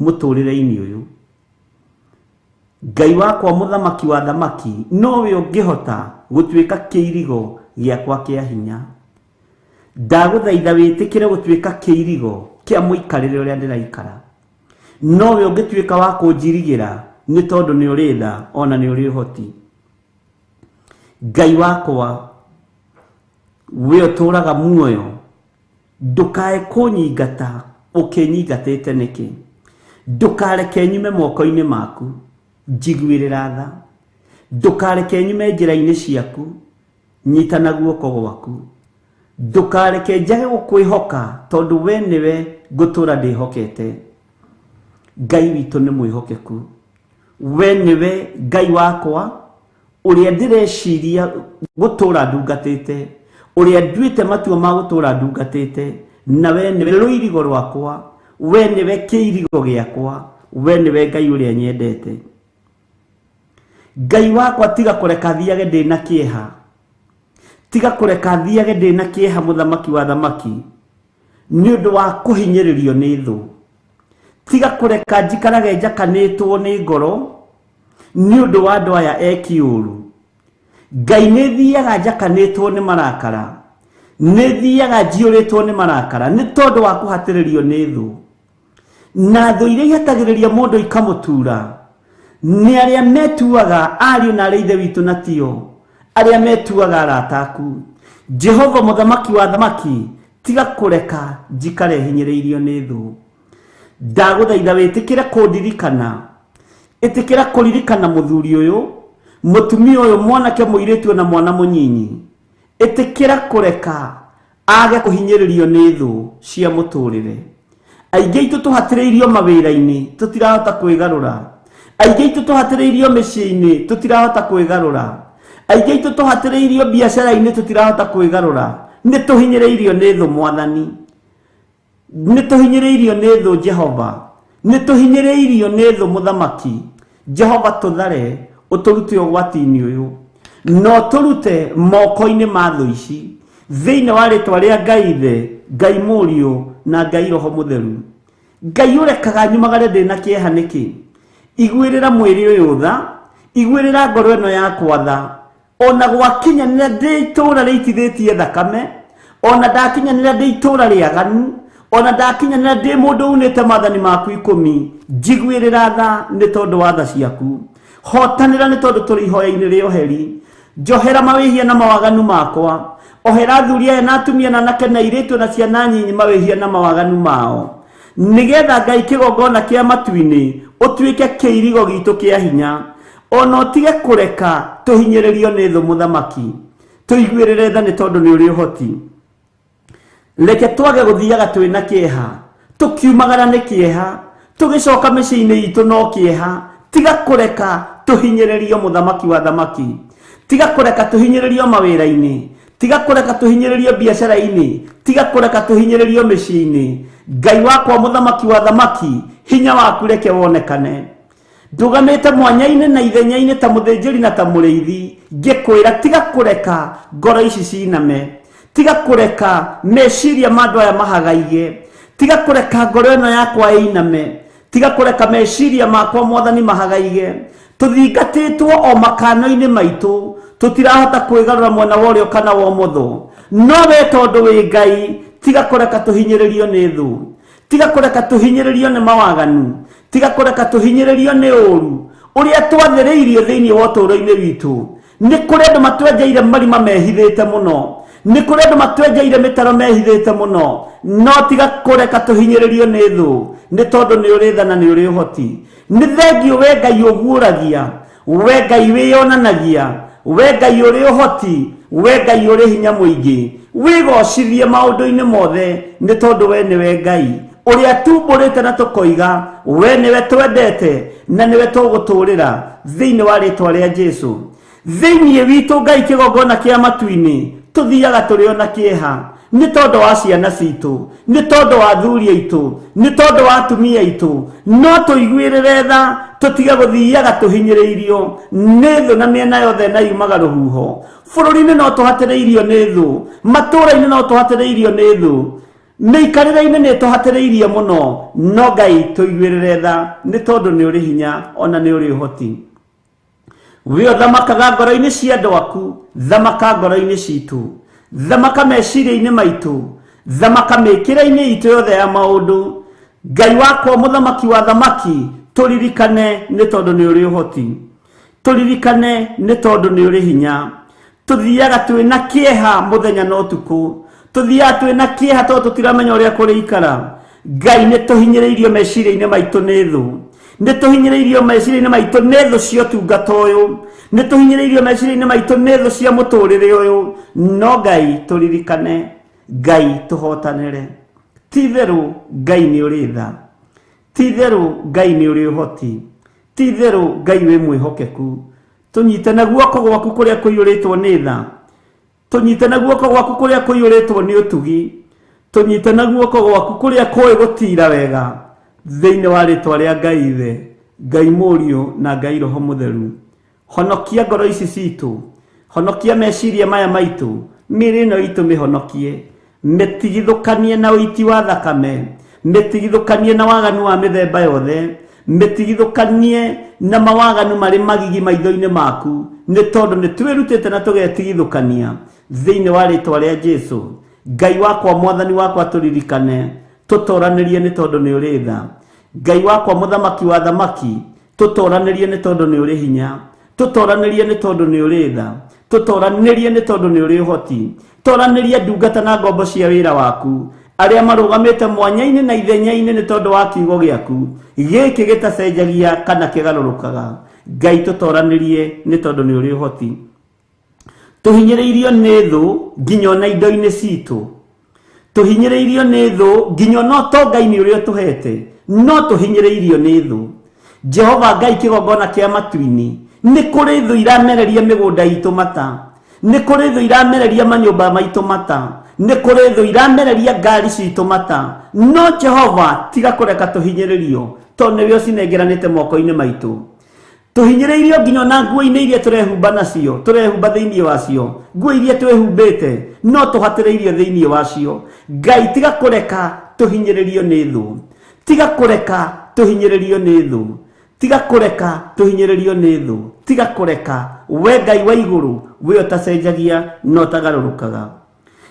mũtũũrĩre-inĩ ũyũ. Ngai wakwa mũthamaki wa thamaki, nowe ũngĩhota gũtuĩka kĩirigo gĩakwa kĩa hinya. Ndagũthaitha wĩtĩkĩre gũtuĩka kĩirigo kĩa mũikarĩre ũrĩa ndĩraikara. Nowe ũngĩtuĩka wa kũnjirigĩra nĩ tondũ nĩ ũrĩ tha ona nĩ ũrĩ ũhoti. Ngai wakwa we ũtũũraga muoyo, ndũkae kũnyingata ũkĩnyingatĩte nĩkĩ. Ndũkareke nyume moko-inĩ maku njiguĩrĩra tha. Ndũkareke nyume njĩra-inĩ ciaku nyitana guoko gwaku. Ndũkareke njage gũkwĩhoka tondũ we nĩwe ngũtũũra ndĩhokete. Ngai witũ nĩ mwĩhokeku. We nĩwe Ngai wakwa ũrĩa ndĩreciria gũtũũra ndungatĩte, ũrĩa nduĩte matua ma gũtũũra ndungatĩte, na we nĩwe rũirigo rwakwa, we nĩwe kĩirigo gĩakwa, we nĩwe Ngai ũrĩa nyendete. Ngai wakwa tiga kũreka thiage ndĩ na kĩeha, tiga kũreka thiage ndĩ na kĩeha mũthamaki wa thamaki, nĩ ũndũ wa kũhinyĩrĩrio nĩ thũ. Tiga kũreka njikarage njakanĩtwo nĩ ngoro nĩ ũndũ wa andũ aya eki ũũru. Ngai nĩ thiaga njakanĩtwo nĩ marakara, nĩ thiaga njiyũrĩtwo nĩ marakara nĩ tondũ wa kũhatĩrĩrio nĩ thũ. Na thũ iria ihatagĩrĩria mũndũ ikamũtura nĩ arĩa metuaga ariũ na arĩa ithe witũ na tio arĩa metuaga arata aku. Jehova mũthamaki wa thamaki, tiga kũreka njikare hinyĩrĩirio nĩ thũ. Ndagũthaitha wĩtĩkĩre kũndirikana, ĩtĩkĩra kũririkana mũthuri ũyũ, mutumia uyu mwanake muiritu na mwana munyinyi etikira kureka age kuhinyiririo ni thu cia muturire. Aingi itu tuhatiriirio mawira-ini tutirahota kwigarura. Aingi itu tuhatiriirio micii-ini tutirahota kwigarura. Aingi itu tuhatiriirio biacara-ini tutirahota kwigarura. Ni tuhinyiriirio ni thu Mwathani, ni tuhinyiriirio ni thu Jehova, ni tuhinyiriirio ni thu Muthamaki. Jehova tuthare uturute ugwati-ini uyu no turute moko-ini ma thu ici thiini wa ritwa ria Ngai Ithe, Ngai Murio na Ngai Roho Mutheru. Ngai urekaga nyumagare ndina kieha niki? Igwirira mwiri uyu tha, igwirira ngoro ino yakwa tha, ona gwakinyanira ndi itura riitithitie thakame, ona ndakinyanira ndi itura riaganu, ona ndakinyanira ndi mundu unite mathani maku 10, njigwirira tha ni tondu wa tha ciaku. Hotanira ni tondu turi ihoya-ini rioheri. Njohera mawihia na mawaganu makwa, ohera thuria na atumia na anake na airitu na ciana nyinyi mawihia na mawaganu mao, nigetha Ngai kigongona kia matu-ini utuike kiirigo gitu kia hinya, ona utige kureka tuhinyiririo ni thu Muthamaki. Tuigwirire tha ni tondu ni uri uhoti. Reke twage guthiaga twina kieha, tukiumagara ni kieha, tugicoka micii-ini itu no kieha. Tiga kureka tuhinyiririo Muthamaki wa thamaki. Tiga kureka tuhinyiririo mawira-ini, tiga kureka tuhinyiririo biacara-ini, tiga kureka tuhinyiririo micii-ini. Ngai wakwa Muthamaki wa thamaki, hinya waku reke wonekane. Ndugamite mwanya-ini na ithenya-ini ta muthinjiri na ta muriithi, ngikwira tiga kureka ngoro ici ciname, tiga kureka meciria ma andu aya mahagaige, tiga kureka ngoro ino yakwa iname, tiga kureka meciria makwa Mwathani mahagaige. Tuthingatitwo o makano-ini maitu, tutirahota kwigarura mwena wa urio kana wa umotho, no we tondu wi Ngai tiga kureka tuhinyiririo ni thu, tiga kureka tuhinyiririo ni mawaganu, tiga kureka tuhinyiririo ni uru uria twathiriirio thiini wa uturo-ini witu. Ni kuri andu matwenjeire marima mehithite muno, ni kuri andu matwenjeire mitaro mehithite muno, no tiga kureka tuhinyiririo ni thu ni tondu ni uri tha na ni uri uhoti. Ni thengio we Ngai uguuragia, we Ngai wiyonanagia, we Ngai uri uhoti, we Ngai uri hinya muingi. Wigocithie maundu-ini mothe ni tondu we niwe Ngai uria tumburite na tukoiga we niwe twendete na niwe tuguturira thiini wa ritwa ria Jesu. Thiini witu Ngai kigongona kia matu-ini tuthiaga turi ona kieha ni tondu wa ciana citu, ni tondu wa athuri aitu, ni tondu wa atumia aitu, no tuigwirire tha tutige guthiaga tuhinyiriirio ni thu na miena yothe na yumaga ruhuho. Bururi-ini no tuhatiriirio ni thu, matura-ini no tuhatiriirio ni thu, miikarire-ini ni tuhatiriirie muno, no Ngai tuigwirire tha ni tondu ni uri hinya ona ni uri uhoti. We thamakaga ngoro-ini cia andu aku, thamaka ngoro-ini citu, thamaka meciria-ini maitu, thamaka mikira-ini itu yothe ya maundu. Ngai wakwa Muthamaki wa thamaki, turirikane ni tondu ni uri uhoti, turirikane ni tondu ni uri hinya. Tuthiaga twina kieha muthenya na utuku, tuthiaga twina kieha tondu tutiramenya uria kuri ikara. Ngai ni tuhinyiriirio meciria-ini maitu ni thu, ni tuhinyiriirio meciria-ini maitu ni thu cia utungata uyu, ni tuhinyiriirio meciria-ini maitu ni thu cia muturire uyu. No Ngai turirikane, Ngai tuhotanire. Titheru Ngai ni uri tha, titheru Ngai ni uri uhoti, titheru Ngai wi mwihokeku. Tunyite na guoko gwaku kuria kuiyuritwo ni tha, tunyite na guoko gwaku kuria kuiyuritwo ni utugi, tunyite na guoko gwaku kuria kui gutira wega thiini wa ritwa ria Ngai Ithe, Ngai Murio na Ngai Roho Mutheru. Honokia ngoro ici citu, honokia meciria maya maitu, miri ino itu mihonokie, mitigithukanie na uiti wa thakame, mitigithukanie na waganu wa mithemba yothe, mitigithukanie na mawaganu mari magigi maitho-ini maku, ni tondu ni twirutite na tugetigithukania thiini wa ritwa ria Jesu. Ngai wakwa Mwathani wakwa turirikane, tutoranirie ni tondu ni uri tha. Ngai wakwa Muthamaki wa thamaki, tutoranirie ni tondu ni uri hinya, tutoranirie ni tondu ni uri tha, tutoranirie ni tondu ni uri uhoti, toranirie ndungata na ngombo cia wira waku aria marugamite mwanya-ini na ithenya-ini ni tondu wa kiugo giaku giki gitacenjagia kana kigarurukaga, Ngai tutoranirie ni tondu ni uri hoti tuhinyiriirio ni thu nginya na indo-ini citu tuhinyiriirio ni thu nginya no to Ngai ni uri tuhete no tuhinyiriirio ni thu Jehova Ngai kigongona kia matu-ini ni kuri thu iramereria migunda itu mata ni kuri thu iramereria manyumba maitu mata ni kuri thu iramereria ngari citu mata no Jehova tiga kureka tuhinyiriirio tondu niwe cinengeranite moko-ini maitu tuhinyiriirio nginya na nguo-ini iria turehumba nacio turehumba thiini wacio nguo iria twehumbite no tuhatiriirio thiini wacio Ngai tiga kureka tuhinyiriirio ni thu tiga kureka tuhinyiriirio ni thu tiga kureka tuhinyiriirio ni thu tiga kureka we Ngai wa iguru we utacenjagia no tagarurukaga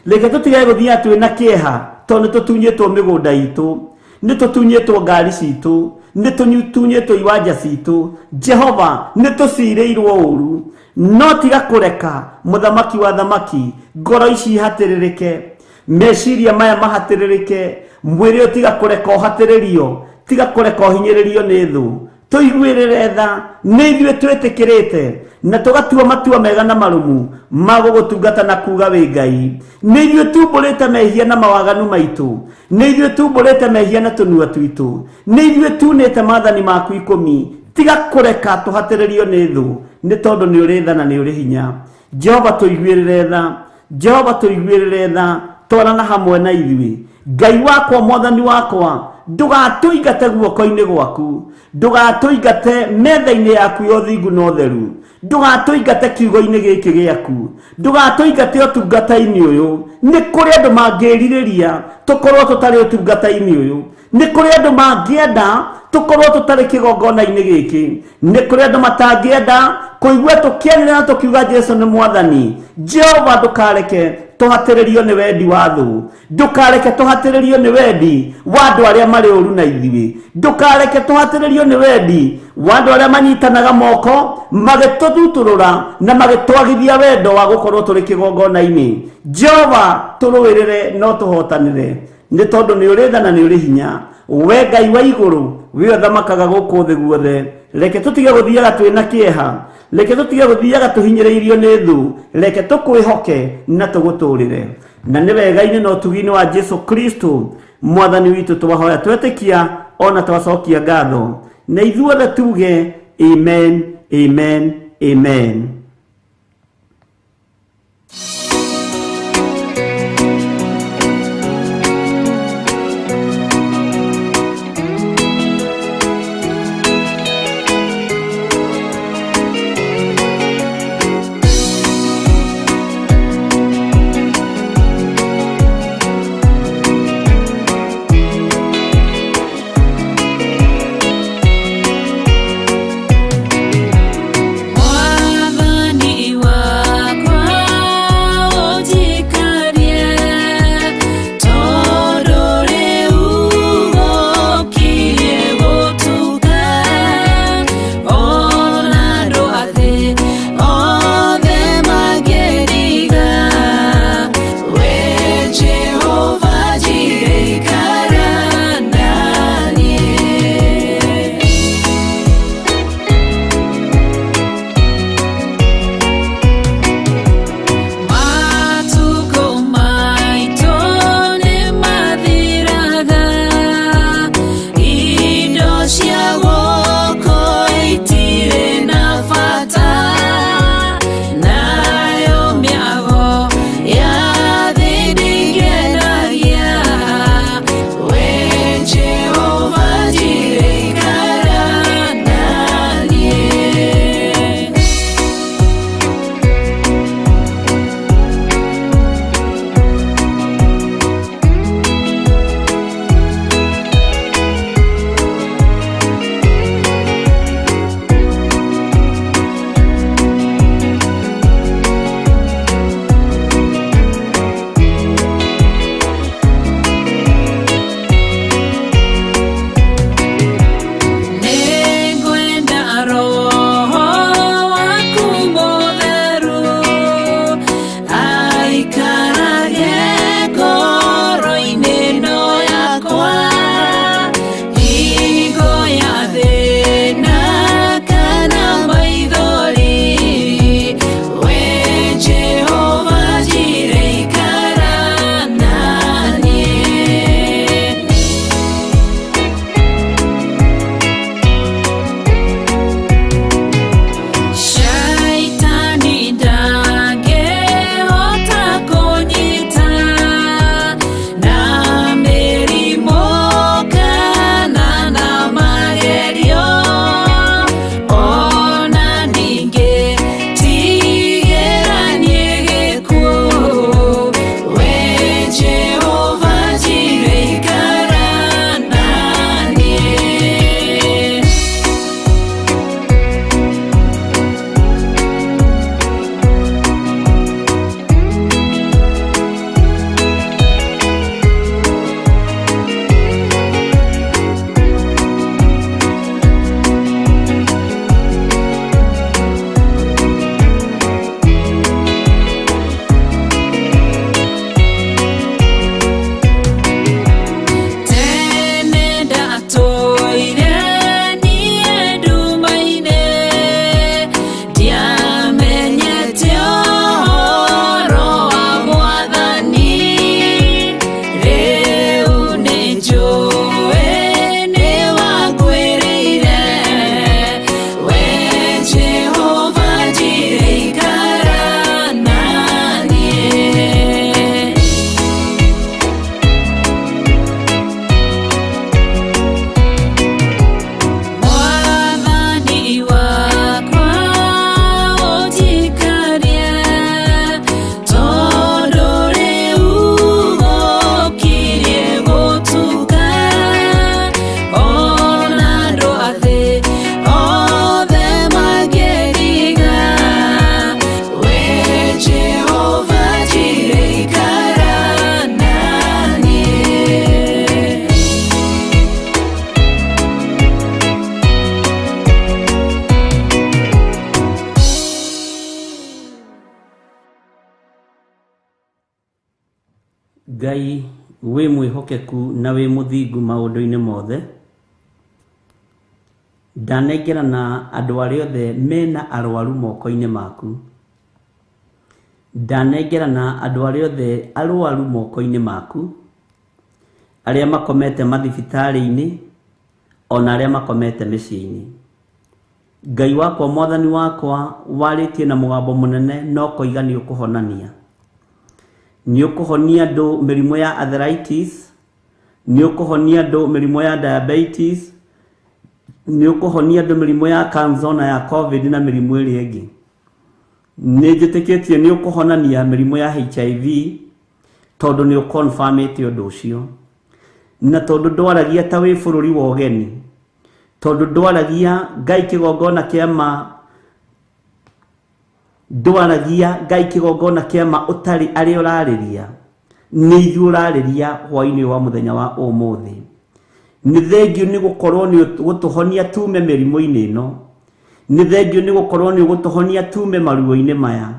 reke tutige guthia twina kieha tondu tutunyitwo migunda itu ni tutunyitwo ngari citu ni tunyutunyitwo iwanja citu Jehova ni tuciireirwo uru no tiga kureka muthamaki wa thamaki ngoro ici hatiririke meciria maya mahatiririke mwiri utiga kureka uhatiririo tiga kureka uhinyiririo ni thu tuiguirire tha ni ithuĩ twĩtĩkĩrĩte na tugatua matua mega na marumu magũgũtungata na kuga wĩ Ngai ni ithuĩ tumbũrĩte mehia na mawaganu maitu ni ithuĩ tumbũrĩte mehia na tũnua twitũ ni ithuĩ tunĩte maathani maku 10 tiga kureka tuhatĩrĩrio ni thu ni tondu ni ũrĩ tha na ni ũrĩ hinya Jehova tuiguĩrĩre tha Jehova tuiguĩrĩre tha twarana hamwe na ithuĩ Ngai wakwa mwathani wakwa ndugatuingate guoko-ini gwaku ndugatuingate metha-ini yaku ya uthingu na utheru ndugatuingate kiugo-ini giki giaku ndugatuingate utungata-ini uyu ni kuri andu mangiririria tukorwo tutari utungata-ini uyu ni kuri andu mangienda tukorwo tutari kigongona-ini giki ni kuri andu matangienda kuigua tukienera na tukiuga Jesu ni mwathani Jehova ndukareke tuhatiririo ni wendi wa thu ndukareke tuhatiririo ni wendi wa andu aria mari uru na ithuĩ ndukareke tuhatiririo ni wendi wa andu aria manyitanaga moko magĩtũthuturũra na magĩtwagithia wendo wa gũkorwo tũrĩ kĩgongona-inĩ Jehova tũrũĩrĩre no tũhotanĩre nĩ tondũ nĩ ũrĩ tha na nĩ ũrĩ hinya we Ngai wa igũrũ we ũthamakaga gũkũ thĩ guothe reke tũtige gũthiaga twĩna kĩeha reke tũtige gũthiaga tũhinyĩrĩirio nĩ thu reke tũkwĩhoke na tũgũtũrĩre na nĩ wega-inĩ na ũtugi-inĩ wa Jesu Kristo mwathani witũ twahoya twetĩkia ona twacokia ngatho na ithuothe tuge amen amen amen. Father Ngai wĩ mwĩhokeku na wĩ mũthingu maũndũ-inĩ mothe. Ndanengerana andũ arĩa othe mena arwaru moko-inĩ maku. Ndanengerana andũ arĩa othe arwaru moko-inĩ maku, arĩa makomete mathibitarĩ-inĩ ona arĩa makomete mĩciĩ-inĩ. Ngai wakwa mwathani wakwa warĩtie na mũgambo mũnene no koiga nĩ ũkũhonania. Nĩ ũkũhonia andũ mĩrimũ ya arthritis, nĩ ũkũhonia andũ mĩrimũ ya diabetes, nĩ ũkũhonia andũ mĩrimũ ya cancer na ya covid na mĩrimũ ĩrĩa ĩngĩ. Nĩ njĩtĩkĩtie nĩ ũkũhonania mĩrimũ ya HIV tondũ nĩ ũconfirmĩte ũndũ ũcio. Na tondũ ndwaragia ta wĩ bũrũri wa ũgeni, tondũ ndwaragia Ngai kĩgongona kĩama ũtarĩ arĩa ũrarĩria, nĩ ithuĩ ũrarĩria hwa-inĩ wa mũthenya wa ũmũthĩ. Nĩ thengiũ nĩ gũkorwo nĩ gũtũhonia tume mĩrimũ-inĩ ĩno. Nĩ thengiũ nĩ gũkorwo nĩ gũtũhonia tume maruo-inĩ maya.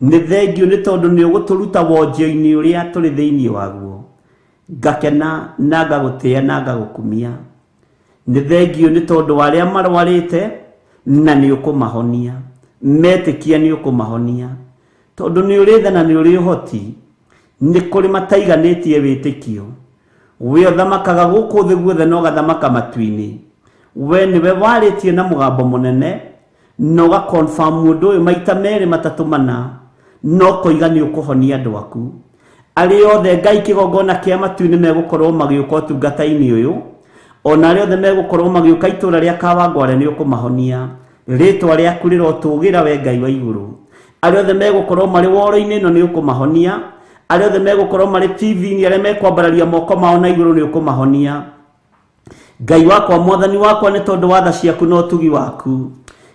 Nĩ thengiũ nĩ tondũ nĩ gũtũruta wonjo-inĩ ũrĩa tũrĩ thĩinĩ waguo. Ngakena na ngagũtĩĩa na ngagũkumia. Nĩ thengiũ nĩ tondũ arĩa marwarĩte na nĩ ũkũmahonia. Metĩkia nĩ ũkũmahonia. Tondũ nĩ ũrĩ tha na nĩ ũrĩ ũhoti. Nĩ kũrĩ mataiganĩtie wĩtĩkio. We ũthamakaga gũkũ thĩ guothe na ũgathamaka matu-inĩ. We nĩwe warĩtie na mũgambo mũnene na ũgaconfirm ũndũ ũyũ maita merĩ matatũ mana, no koiga nĩ ũkũhonia andũ aku. Arĩa othe Ngai kĩgongona kĩa matu-inĩ megũkorwo magĩũka ũtungata-inĩ ũyũ, ona arĩa othe megũkorwo magĩũka itũũra rĩa Kawangware nĩ ũkũmahonia. Rĩtwa rĩaku rĩrotũgĩra we Ngai wa igũrũ. Arĩa othe megũkorwo marĩ woro-inĩ ĩno nĩ ũkũmahonia. Arĩa othe megũkorwo marĩ TV-inĩ, arĩa mekwambararia moko mao na igũrũ nĩ ũkũmahonia. Ngai wakwa mwathani wakwa nĩ tondũ wa tha ciaku na ũtugi waku,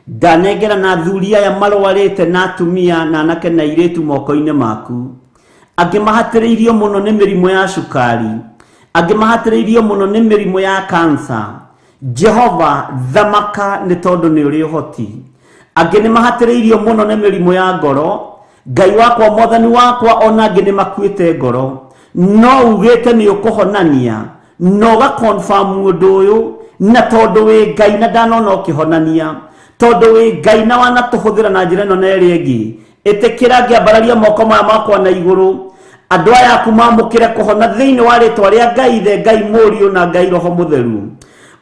ndanengera na athuri aya marwarĩte na atumia na anake na airĩtu moko-inĩ maku. Angĩ mahatĩrĩirio mũno nĩ mĩrimũ ya cukari, angĩ mahatĩrĩirio mũno nĩ mĩrimũ ya cancer. Jehova thamaka nĩ tondũ nĩ ũrĩ ũhoti. Angĩ nĩ mahatĩrĩirio mũno nĩ mĩrimũ ya ngoro. Ngai wakwa mwathani wakwa ona angĩ nĩ makuĩte ngoro, no ugĩte nĩ ũkũhonania no ũgaconfirm ũndũ ũyũ. Na tondũ wĩ Ngai na ndanona ũkĩhonania, tondũ wĩ Ngai na wanatũhũthĩra na njĩra ĩno na ĩrĩa ĩngĩ, ĩtĩkĩra ngĩambararia moko maya makwa na igũrũ, andũ aya aku mamũkĩre kũhona thĩinĩ wa rĩtwa rĩa Ngai Ithe, Ngai Mũriũ na Ngai Roho Mũtheru.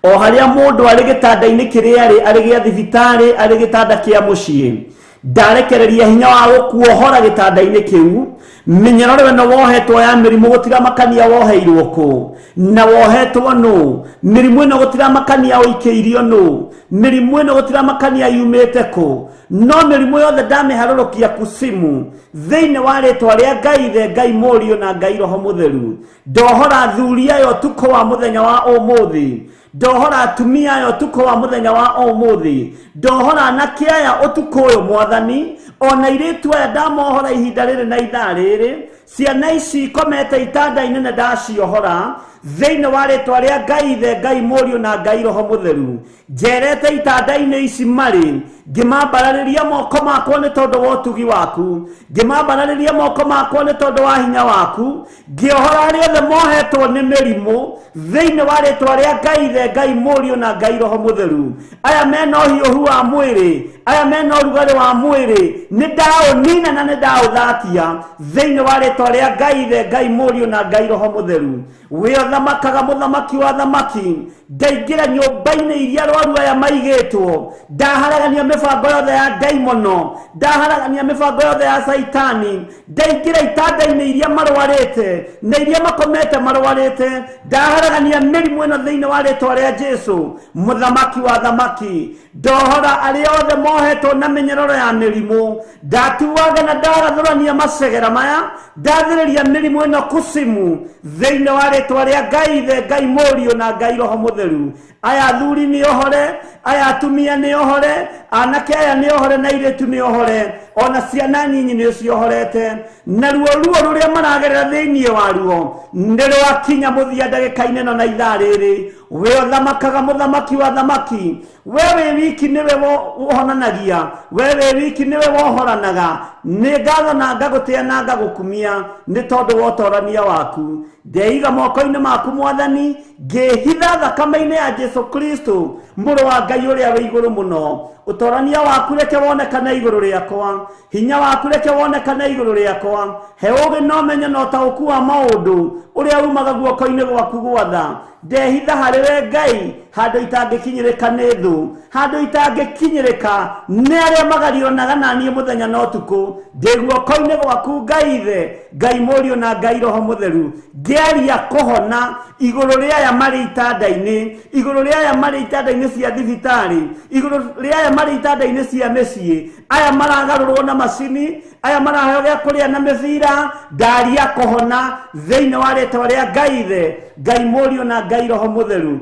O harĩa mũndũ arĩ gĩtanda-inĩ kĩrĩa arĩ gĩa thibitarĩ, arĩ gĩtanda kĩa mũciĩ, ndarekereria hinya wa gũkuohora gĩtanda-inĩ kĩu. Mĩnyororo ĩno wohetwo ya mĩrimũ gũtiramakania woheirwo kũ na wohetwo nũ. Mĩrimũ ĩno gũtiramakania ũikĩirio nũ. Mĩrimũ ĩno gũtiramakania yumĩte kũ. No mĩrimũ yothe ndamĩharũrũkia kusimu thĩinĩ wa rĩtwa rĩa Ngai Ithe, Ngai Mũriũ na Ngai Roho Mũtheru. Ndohora athuri aya ũtukũ wa mũthenya wa ũmũthĩ. Ndohora atumia aya ũtukũ wa mũthenya wa ũmũthĩ. Ndohora anake aya ũtukũ ũyũ mwathani. Ona airĩtu aya ndamohora ihinda rĩrĩ na ithaa rĩrĩ. Ciana ici ikomete itanda-inĩ na ndaciohora thĩinĩ wa rĩtwa rĩa Ngai Ithe, Ngai Mũriũ na Ngai Roho Mũtheru. Njerete itanda-inĩ ici marĩ, ngĩmambararĩria moko makwa nĩ tondũ wa ũtugi waku, ngĩmambararĩria moko makwa nĩ tondũ wa hinya waku, ngĩohora arĩa othe mohetwo nĩ mĩrimũ thĩinĩ wa rĩtwa rĩa Ngai Ithe, Ngai Mũriũ na Ngai Roho Mũtheru. Aya mena ũhiũhu wa mwĩrĩ, aya mena ũrugarĩ wa mwĩrĩ, nĩ ndaũnina na nĩ ndaũthatia thĩinĩ wa rĩtwa rĩa Ngai Ithe, Ngai Mũriũ na Ngai Roho Mũtheru. We ũthamakaga mũthamaki wa thamaki, ndaingĩra nyũmba-inĩ iria arwaru aya maigĩtwo, ndaharagania mĩbango yothe ya ndaimono, ndaharagania mĩbango yothe ya saitani, ndaingĩra itanda-inĩ iria marwarĩte na iria makomete marwarĩte, ndaharagania mĩrimũ ĩno thĩinĩ wa rĩtwa rĩa Jesu mũthamaki wa thamaki. Ndohora arĩa othe mohetwo na mĩnyororo ya mĩrimũ, ndatuaga na ndagathũrania macegera maya, ndathĩrĩria mĩrimũ ĩno kusimu thĩinĩ wa rĩtwa rĩa Ngai Ithe, Ngai Mũriũ na Ngai Roho Mũtheru. Aya athuri nĩ ohore, aya atumia nĩ ohore, anake aya nĩ ohore na airĩtu nĩ ohore, ona ciana nyinyi nĩ ciohorete. Na ruo rũrĩa maragerera thĩinĩ waruo nĩ rwakinya mũthia ndagĩka-inĩ ĩno na ithaa rĩrĩ. we othamakaga muthamaki wa thamaki, wewe wiki niwe wohonanagia, wewe wiki niwe wohoranaga, ni ngatho na ngagutia na ngagukumia ni tondu wa utorania waku. Ndeiga moko-ini maku Mwathani, ngihitha thakame-ini ya Jesu Kristo muru wa Ngai uria wi iguru muno. Utorania waku reke wonekana iguru riakwa, hinya waku reke wonekana iguru riakwa, he ugi no menyo no tauku wa maundu uria umaga guoko-ini gwaku gwatha. Ndehitha hari we Ngai handu itangikinyirika ni thu, handu itangikinyirika ni aria magarionaga na nie muthenya no tuku. Ndi guoko-ini gwaku Ngai Ithe, Ngai Murio na Ngai Roho Mutheru, ngiaria kuhona iguru ria aya mari itanda-ini, iguru ria aya mari itanda-ini cia thibitari, iguru ria aya mari itanda-ini cia micii, aya maragarurwo na macini, aya maraheo gia kuria na mithira. Ndaria kuhona thiini wa ritwa ria Ngai Ithe, Ngai Murio na Ngai Roho Mutheru.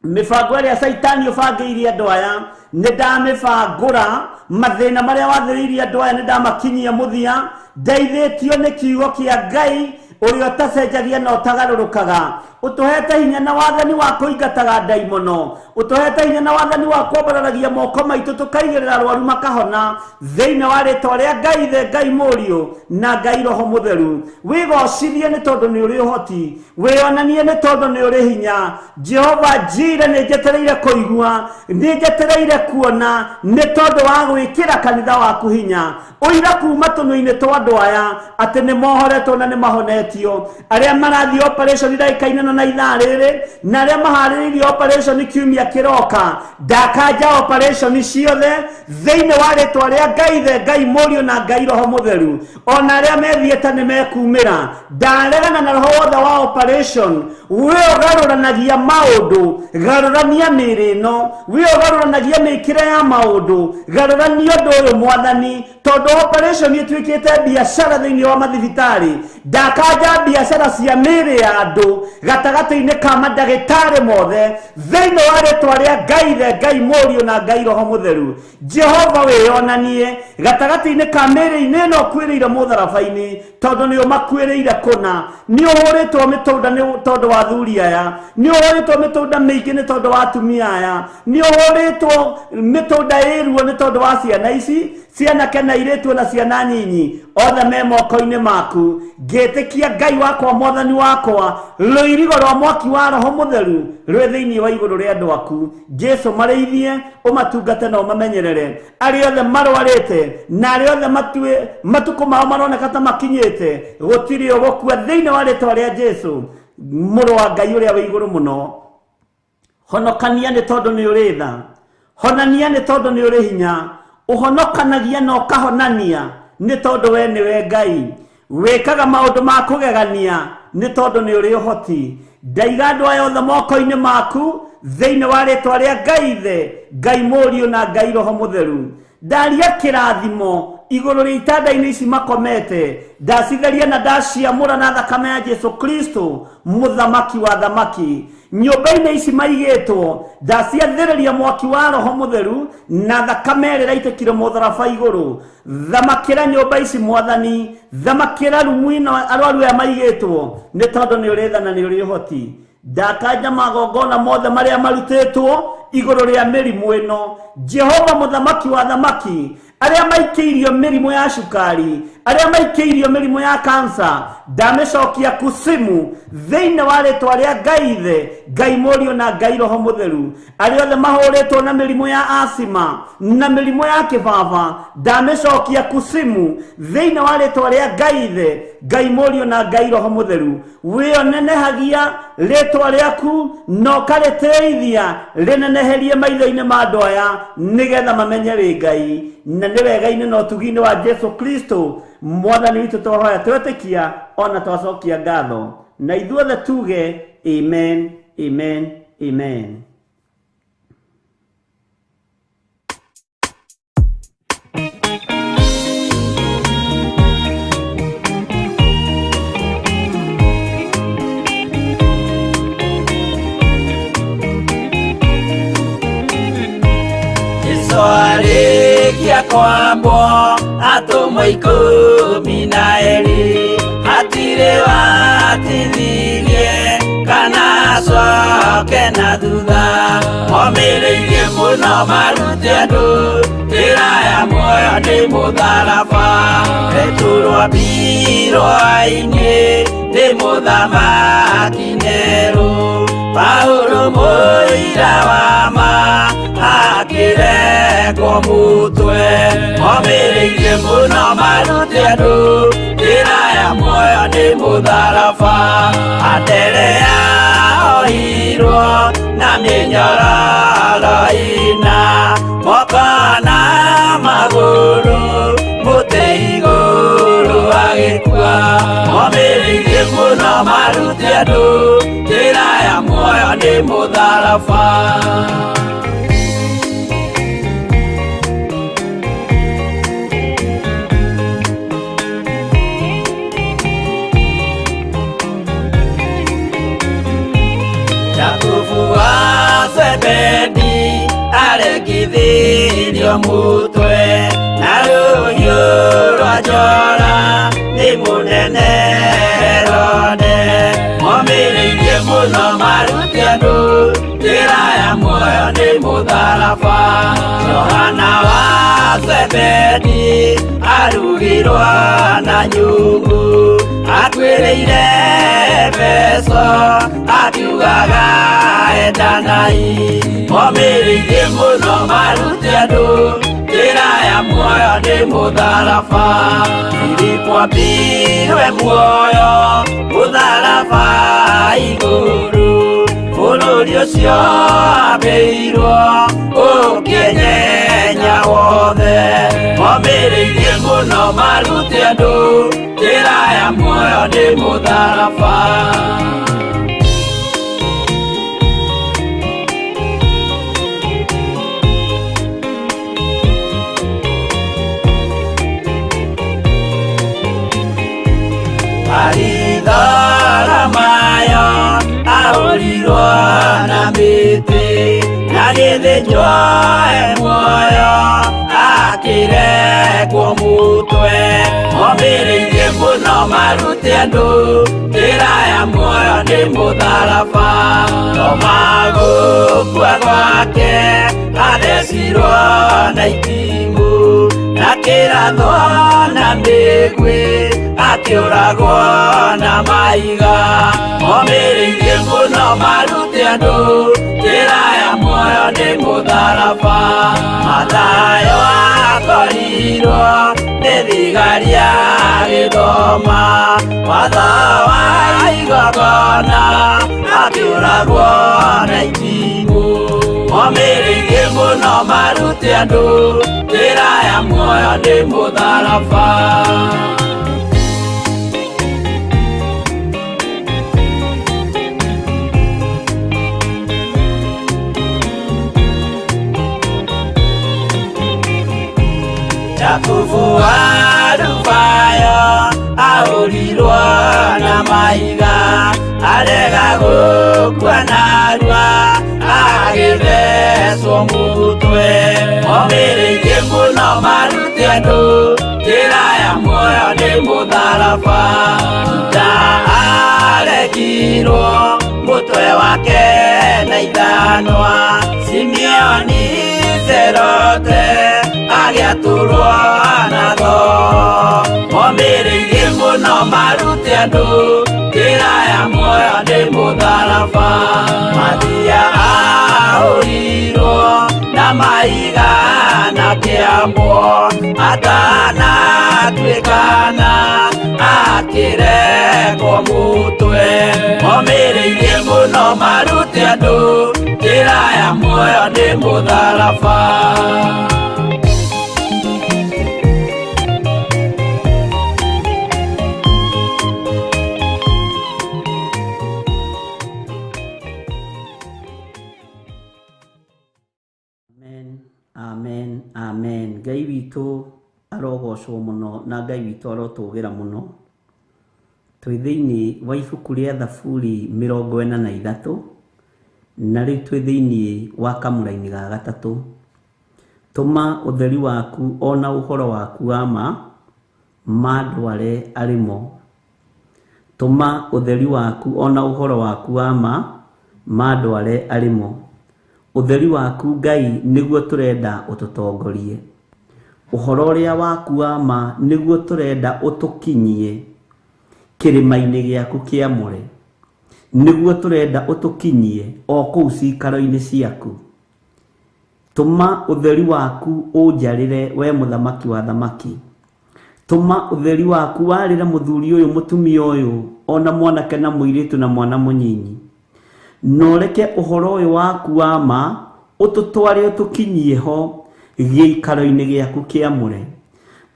Mibango ria Saitani ubangiirie andu aya ni ndamibangura, mathina maria wathiriirie andu aya ni ndamakinyia muthia. Ndeithitio ni kiugo kia Ngai uria utacenjagia na utagarurukaga. Utuhete hinya na wathani wa kuingataga ndaimono, utuhete hinya na wathani wa kuombararagia moko maitu tukaigirira arwaru makahona thiini wa ritwa ria Ngai Ithe, Ngai Murio na Ngai Roho Mutheru. Wigocithie ni tondu ni uri uhoti, wionanie ni tondu ni uri hinya. Jehova njire ni njetereire kuigua, ni njetereire kuona ni tondu wa gwikira kanitha waku hinya. Uira kuma tunu-ini twa andu aya ati ni mohoretwo na ni mahonetio, aria marathi operation ndaika-ini na ithaa riri, na aria mahaririirie operation kiumia kiroka. Ndakanja operation ciothe thiini wa ritwa ria Ngai Ithe, Ngai Murio na Ngai Roho Mutheru. Ona aria methiete ni mekumira. Ndaregana na roho wothe wa operation. We ugaruranagia maundu, garurania miri ino, we ugaruranagia mikire ya maundu, garurania undu uyu Mwathani, tondu operation ituikite biashara thiini wa mathibitari. Ndakanja biashara cia miri ya andu gatagati-ini ka madagitari mothe thiini wa ritwa ria Ngai Ithe, Ngai Murio na Ngai Roho Mutheru. Jehova wionanie gatagati-ini ka miri-ini ino kwiriire mutharaba-ini, tondu ni umakwiriire kuna. Ni uhuritwo mitunda ni tondu wa thuri aya, ni uhuritwo mitunda miingi ni tondu wa atumia aya, ni uhuritwo mitunda iruo ni tondu wa ciana ici, ciana kana iretwo na ciana nyinyi. Othe me moko-ini maku, ngitikia Ngai wakwa Mwathani wakwa, ruirigo rwa mwaki wa Roho Mutheru rwi thiini wa iguru ria andu aku. Jesu marithie, umatungate na umamenyerere. Aria othe marwarite na aria othe matuku mao maroneka ta makinyite, gutiri ugukua thiini wa ritwa ria Jesu muru wa Ngai uria wi iguru muno. Honokania ni tondu ni uri tha, honania ni tondu ni uri hinya, uhonokanagia na ukahonania ni tondu we niwe Ngai. Wikaga maundu ma kugegania ni tondu ni uri uhoti. Ndaiga andu aya othe moko-ini maku thiini wa ritwa ria Ngai Ithe, Ngai Murio na Ngai Roho Mutheru. Ndaria kirathimo iguru ria itanda-ini ici makomete, ndacitheria na ndaciamura na thakame ya Jesu Kristo muthamaki wa thamaki. Nyumba-ini ici maigitwo ndaciathiriria mwaki wa Roho Mutheru na thakame ĩrĩa ĩraitĩkire mũtharaba iguru. Thamakĩra nyumba ici Mwathani, thamakĩra rumu ĩno arwaru aya maigitwo nĩ tondu nĩ ũrĩ tha na nĩ ũrĩ ũhoti. Ndakanja magongona mothe marĩa marutĩtwo iguru ria mĩrimũ ĩno. Jehova muthamaki wa thamaki, aria maikĩirio mĩrimũ ya cukari, aria maikĩirio mĩrimũ ya kansa, ndamĩcokia kusimu thiini wa ritwa ria Ngai Ithe, Ngai Murio na Ngai Roho Mutheru. Aria othe mahuritwo na mĩrimũ ya asima na mĩrimũ ya kĩbaba, ndamĩcokia kusimu thiini wa ritwa ria Ngai Ithe, Ngai Murio na Ngai Roho Mutheru. Wĩonenehagia ritwa riaku no karĩtĩithia rĩneneherie maitho-ini ma andu aya nigetha mamenye wĩ Ngai, na nĩ wega-ini na ũtugi-ini wa Jesu Kristo Mwathani witũ twahoya twetĩkia ona twacokia ngatho, na ithuothe tuge amen, amen, amen. Arĩkia kwambwo atũmwo 12 hatirĩ watithirie kana acoke na thutha momereirie muno marute andu njira ya muoyo ni mutharaba returwo Hwa-ini ni muthamaki neru Paulo muira wa ma akirekwo mutwe momereirie muno marute andu njira ya muoyo ni mutharaba aterea oirwo na minyororo ina moko na maguru mute iguru agikua momereirie muno marute andu njira ya muoyo ni mutharaba Sebedi ale Githiri mutwe na ruyu rwa njora ni munene Herode momereirie muno marute andu njira ya muoyo ni mutharaba Yohana wa Sebedi arugirwa na nyungu atwireire Efeso akiugaga endanai momereirie muno marute andu njira ya muoyo ni mutharaba Filipo ambirwe muoyo mutharaba iguru bũrũri ũcio ambĩirwo ũkĩnyenya wothe momereirie muno marute andu njira ya muoyo ni mutharaba Aridara mayo aurirwo na miti na gĩthĩnjwo muoyo akirekwo mutwe momereirie muno marute andu njira ya muoyo ni mutharaba tomagũkua gwake athecirwo na itimũ na kĩratho na mĩguĩ akiũragwo na maiga momereirie muno marute andu njira ya muoyo ni mutharaba Mathayo akorirwo ni thigari agĩthoma watho wa igongona akiũragwo na itimũ momereirie muno marute andu njira ya muoyo ni mutharaba Yakubu arubayo aurirwo na maiga arega gũkua narua agĩthecwo mutwe momereirie muno marute andu njira ya muoyo ni mutharaba Juda aregirwo mutwe wake na ithanwa Simeoni Zelote agĩatũrwo na tho momereirie muno marute andu njira ya muoyo ni mutharaba Mathia aurirwo na maiga na kĩambo atanatuĩkana akĩrekwo mutwe momereirie muno marute andu njira ya muoyo ni mutharaba Amen, amen. Ngai witũ arogocwo muno na Ngai witũ arotũgĩra muno. Twĩ thĩinĩ wa ibuku rĩa Thaburi 43 na rĩu twĩ thĩinĩ wa kamũra-inĩ ga gatatũ. Tũma ũtheri waku ona ũhoro waku wa ma ndware arĩmo. Tũma ũtheri waku ona ũhoro waku wa ma mandware arimo. Utheri waku Ngai niguo turenda ututongorie. Uhoro uria waku wa ma niguo turenda utukinyie kirima-ini giaku kiamure. Niguo turenda utukinyie o kuu cikaro-ini ciaku. Tuma utheri waku unjarire we muthamaki wa thamaki. Tuma utheri waku warire muthuri uyu mutumia uyu ona mwanake na muiritu na mwana munyinyi. Noreke uhoro uyu waku wa ma ututware utukinyie ho giikaro-ini giaku kiamure.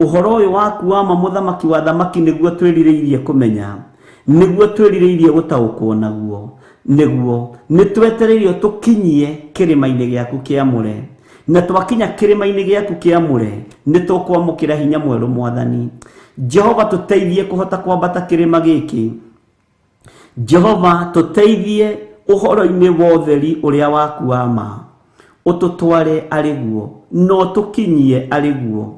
Uhoro uyu waku wa ma muthamaki wa thamaki niguo twiririirie kumenya, niguo twiririirie gutaukwo naguo, niguo nitwetereirio tukinyie kirima-ini giaku kiamure. Na twakinya kirima-ini giaku kiamure nitukwamukira hinya mweru Mwathani. Jehova tuteithie kuhota kwambata kirima giki. Jehova tuteithie uhoro-ini wa utheri uria waku wa ma ututware ariguo no tukinyie ariguo.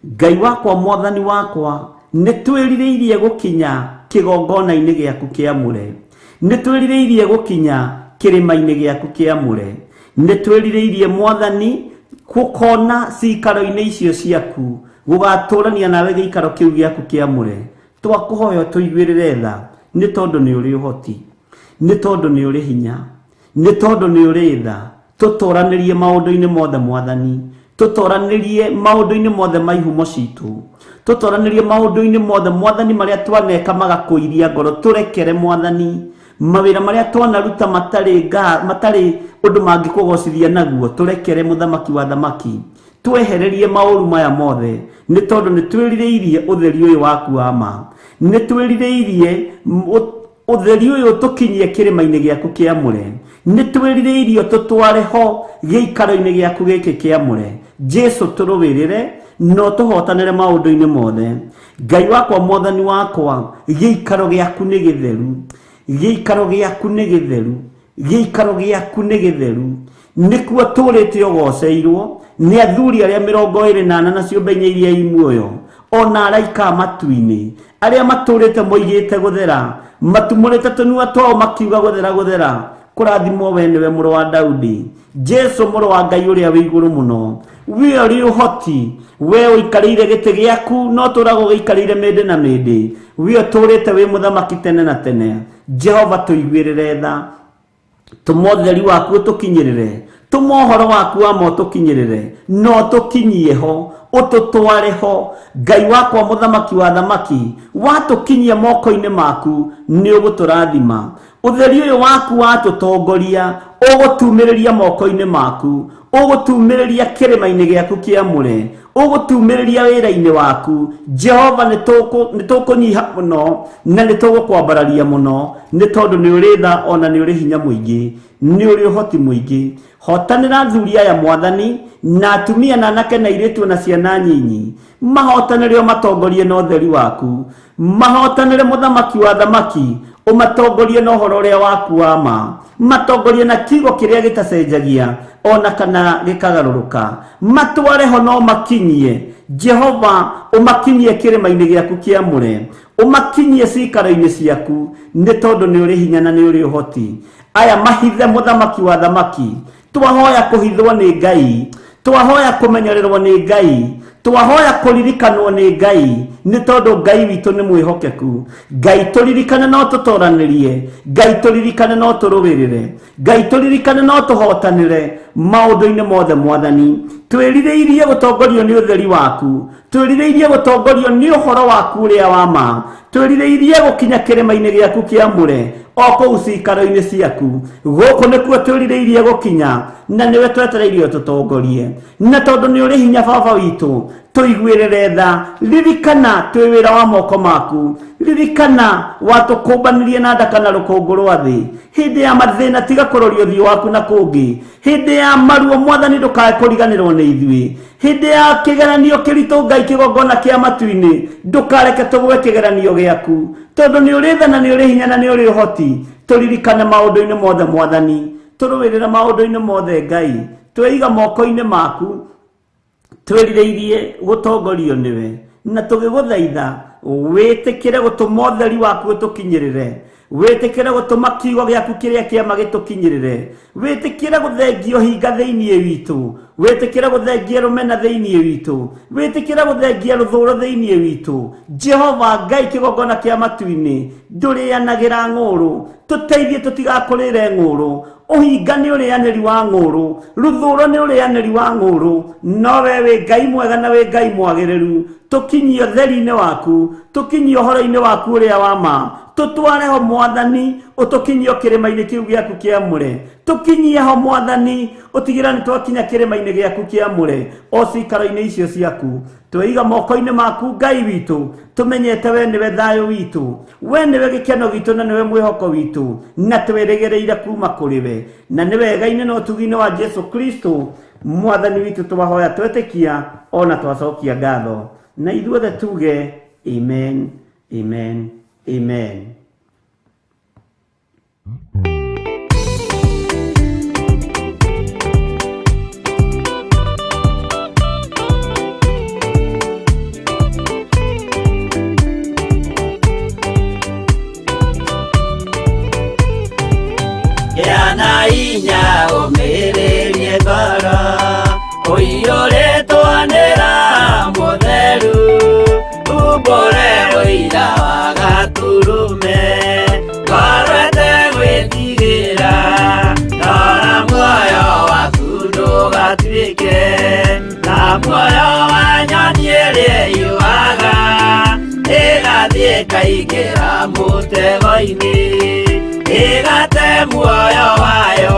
Ngai wakwa Mwathani wakwa nitwiririirie gukinya kigongona-ini giaku kiamure. Nitwiririirie gukinya kirima-ini giaku kiamure. Nitwiririirie Mwathani gukona cikaro-ini icio ciaku gugaturania nawe giikaro kiu giaku kiamure. Twakuhoya tuiguirire tha ni tondu ni uri uhoti, ni tondu ni uri hinya, ni tondu ni uri tha. Tutoranirie maundu-ini mothe Mwathani, tutoranirie maundu-ini mothe maihumo citu, tutoranirie maundu-ini mothe Mwathani maria twaneka magakuiria ngoro. Turekere Mwathani mawira maria twanaruta matari undu mangikugocithia naguo. Turekere muthamaki wa thamaki, twehererie mauru maya mothe ni tondu nitwiririirie utheri uyu waku wa ma. Nitwiririirie utheri uyu tukinyie kirima-ini giaku kiamure. Nitwiririirie tutware ho giikaro-ini giaku giki kiamure. Jesu turuwirire no tuhotanire maundu-ini mothe. Ngai wakwa Mwathani wakwa giikaro giaku ni githeru, giikaro giaku ni githeru, giikaro giaku ni githeru. Nikuo turite ugoceirwo ni athuri aria 24 na ciumbe iria imuoyo ona araika matu-ini aria maturite moigite guthera, matumurite tunua twao makiuga guthera. Kurathimwo we niwe muru wa Daudi, Jesu muru wa Ngai uria wi iguru muno. We uri uhoti, we uikarire giti giaku no turago giikarire mende na mende. We turite we muthamaki tene na tene. Jehova tuiguirire tha, tumotheri waku tukinyirire, tumohoro waku wa mo tukinyirire, no tukinyie ho ututware ho. Ngai wakwa muthamaki wa thamaki watukinyia moko-ini maku ni uguturathima. Utheri uyu waku watutongoria ugutumiriria moko-ini maku, ugutumiriria kirima-ini giaku kiamure, ugutumiriria wira-ini waku. Jehova nitukunyiha muno na nitugukwambararia muno ni tondu ni uri tha ona ni uri hinya muingi, ni uri uhoti muingi. Hotanira athuri aya Mwathani na atumia na anake na iritu na ciana nyinyi, mahotanire matongorie na utheri waku, mahotanire muthamaki wa thamaki umatongorie na uhoro uria waku wa ma, matongorie na kigo kiria gitacenjagia ona kana gikagaruruka. Matware ho no makinyie Jehova, umakinyie kirima-ini giaku kiamure, umakinyie cikaro-ini ciaku ni tondu ni uri hinya na ni uri uhoti. Aya mahithe muthamaki wa thamaki, twahoya kuhithwo ni Ngai, twahoya kumenyererwo ni Ngai, twahoya kuririkanwo ni Ngai ni tondu Ngai witu ni mwihokeku. Ngai turirikane no tutoranirie, Ngai turirikane no turuwirire, Ngai turirikane no tuhotanire maundu-ini mothe Mwathani. Twiririirie gutongorio ni utheri waku, twiririirie gutongorio ni uhoro waku uria wa ma, twiririirie gukinya kirima-ini giaku kiamure o kuu cikaro-ini ciaku. Guku nikuo twiririirie gukinya na niwe twetereirio tutongorie. Na tondu ni uri hinya Baba witu, tuiguirire tha. Ririkana twi wira wa moko maku, ririkana watukumbanirie na ndaka na rukungu rwa thi. Hindi ya mathina tiga kurorio thio waku na kungi, hindi ya maruo Mwathani ndukae kuriganirwo ni ithui, hindi ya kigeranio kiritu Ngai kigongona kia matu-ini ndukareke tugwe kigeranio giaku, tondu ni uri tha na ni uri hinya na ni uri uhoti. Turirikane maundu-ini mothe Mwathani, turuwirire maundu-ini mothe Ngai, tweiga moko-ini maku, twiririirie gutongorio niwe na tugiguthaitha witikire gutuma utheri waku tukinyirire. Witikire gutuma kiugo giaku kiria kiama gitukinyirire. Witikire guthengio hinga thiini witu. Witikire guthengia rumena thiini witu. Witikire guthengia ruthuro thiini witu. Jehova Ngai kigongona kia matu-ini ndurianagira ng'uru. Tuteithie tutigakurire ng'uru. Uhinga ni urianiri wa ng'uru. Ruthuro ni urianiri wa ng'uru. No we Ngai mwega na we Ngai mwagiriru. Tukinyio theri-ini waku. Tukinyio horo-ini waku uria wa ma. Tutware ho Mwathani utukinyio kirima-ini kiu giaku kiamure. Tukinyie ho Mwathani utigira ni twakinya kirima-ini giaku kiamure. O cikaro-ini icio ciaku twiga moko-ini maku Ngai witu. Tumenyete we niwe thayo witu. We niwe gikeno gitu na niwe mwihoko witu. Na twirigireire kuma kuri we. Na niwe wega-ini no tugi-ini wa Jesu Kristo Mwathani witu twahoya twetikia ona twacokia ngatho. Na ithuothe tuge amen, amen, amen. Yana inya umirerie ngoro uiyuritwo nira mutheru ubore uira wa gaturume ngorwete gwitigira nora muoyo waku ndugatuike na muoyo wa nyoni ĩrĩa yuaga ĩgathiĩ ĩkaingĩra mũtego-inĩ ĩgate muoyo wayo.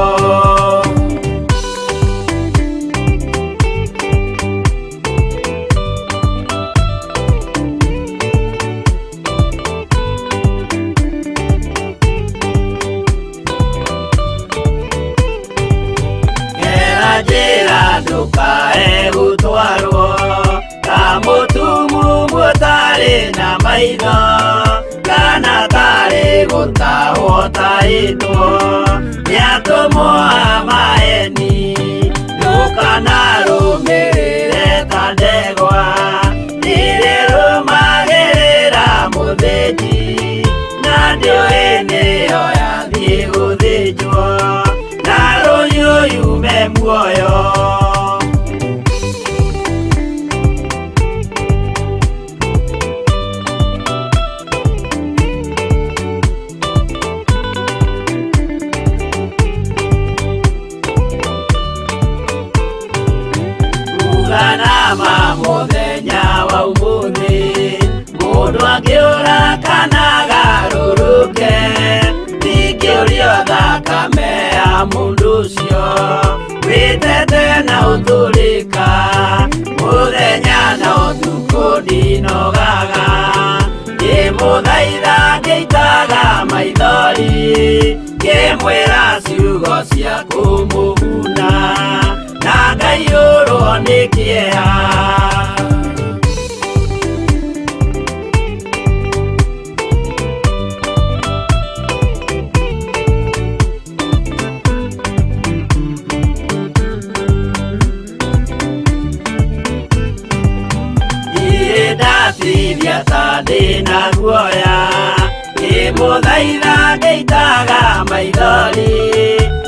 Njĩra ndũkae gũtwarwo ta mũtumu mũtarĩ na maitho kana tarĩ gũtahwo tahĩtwo nĩ atũmwo a maeni. Ndũkanarũmĩrĩre ta ndegwa ĩrĩrũmagĩrĩra mũthĩnji na ndĩũĩ nĩyo yathiĩ gũthĩnjwo na rũhiũ yume muoyo. Uganama mũthenya wa ũmũthĩ mũndũ angĩũra kana agarũrũke ndingĩũrio thakame ya mũndũ ũcio wĩtete na ũtũrĩka mũthenya na ũtukũ ndinogaga ngĩmũthaitha ngĩitaga maithori ngĩmwĩra ciugo cia kũmũguna na ngaiyũrwo nĩ kĩeha. Ndatithia ta ndĩna guoya ngĩmũthaitha ngĩitaga maithori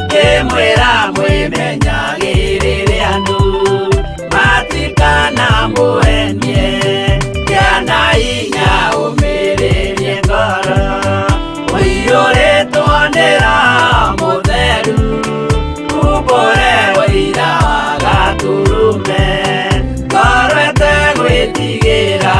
ngĩmwĩra mwĩmenyagĩrĩre andũ matikana mũhenie kĩana hinya ũmĩrĩrie ngoro ũiyũrĩtwo nĩra mũtheru umbũre ũira wa gatũrũme ngorwete gwĩtigĩra.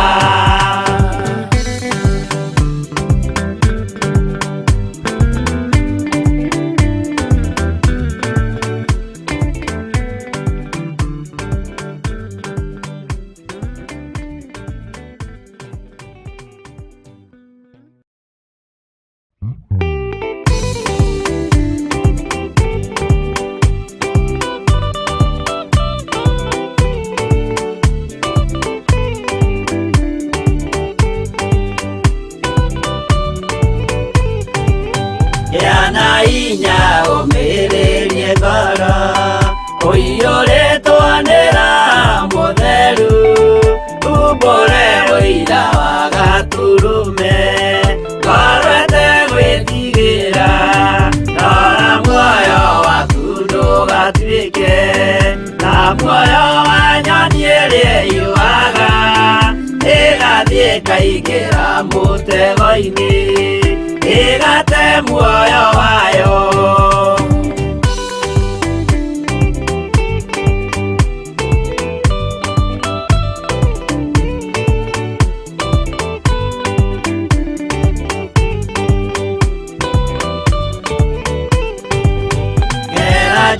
Yana inya ũmĩrĩrie ngoro ũiyũrĩtwo nĩra mũtheru umbũre ũira wa gatũrũme ngorwete gwĩtigĩra. ĩkaingĩra mũtego-inĩ ĩgate muoyo wayo.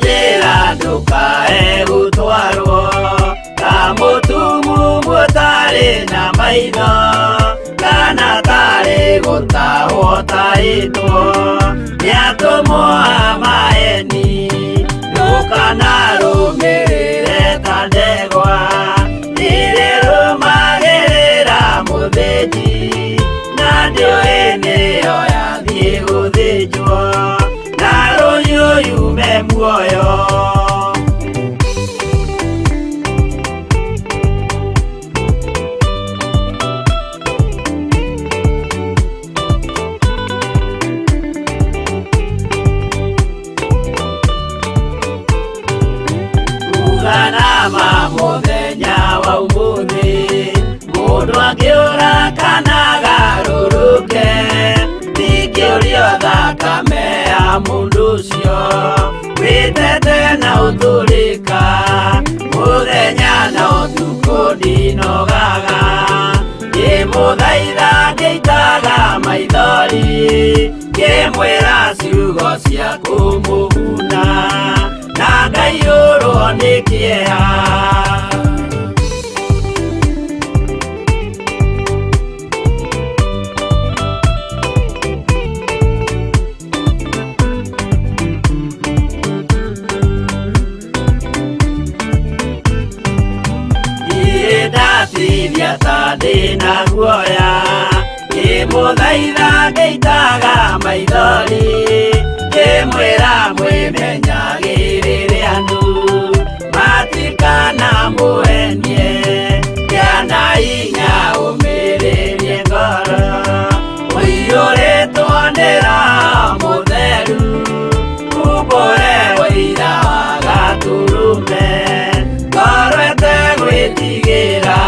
Njĩra ndũkae gũtwarwo ta mũtumu mũtarĩ na maitho kana tarĩ gũtahwo taĩtwo nĩ atũmwo a maeni. Ndũkanarũmĩrĩre ta ndegwa ĩrĩrũmagĩrĩra mũthĩnji na ndĩũĩ nĩyo yathiĩ gũthĩnjwo na rũhiũ yume muoyo. Uganama mũthenya wa ũmũthĩ mũndũ angĩũra kana garũrũke ndingĩũrio thakame ya mũndũ ũcio wĩtete na ũtũrĩka mũthenya na ũtukũ ndinogaga ngĩmũthaitha ngĩitaga maithori ngĩmwĩra ciugo cia kũmũguna na ngaiyũrwo nĩ kĩeha. Ndatinia ta ndĩna guoya ngĩmũthaitha ngĩitaga maithori ngĩmwĩra mwĩmenyagĩrĩre andũ matikanamũhenie kĩana hinya ũmĩrĩrie ngoro ũiyũrĩtwo nĩ Roho Mũtheru umbũre ũira wa gatũrũme ngoro ĩtegwĩtigĩra.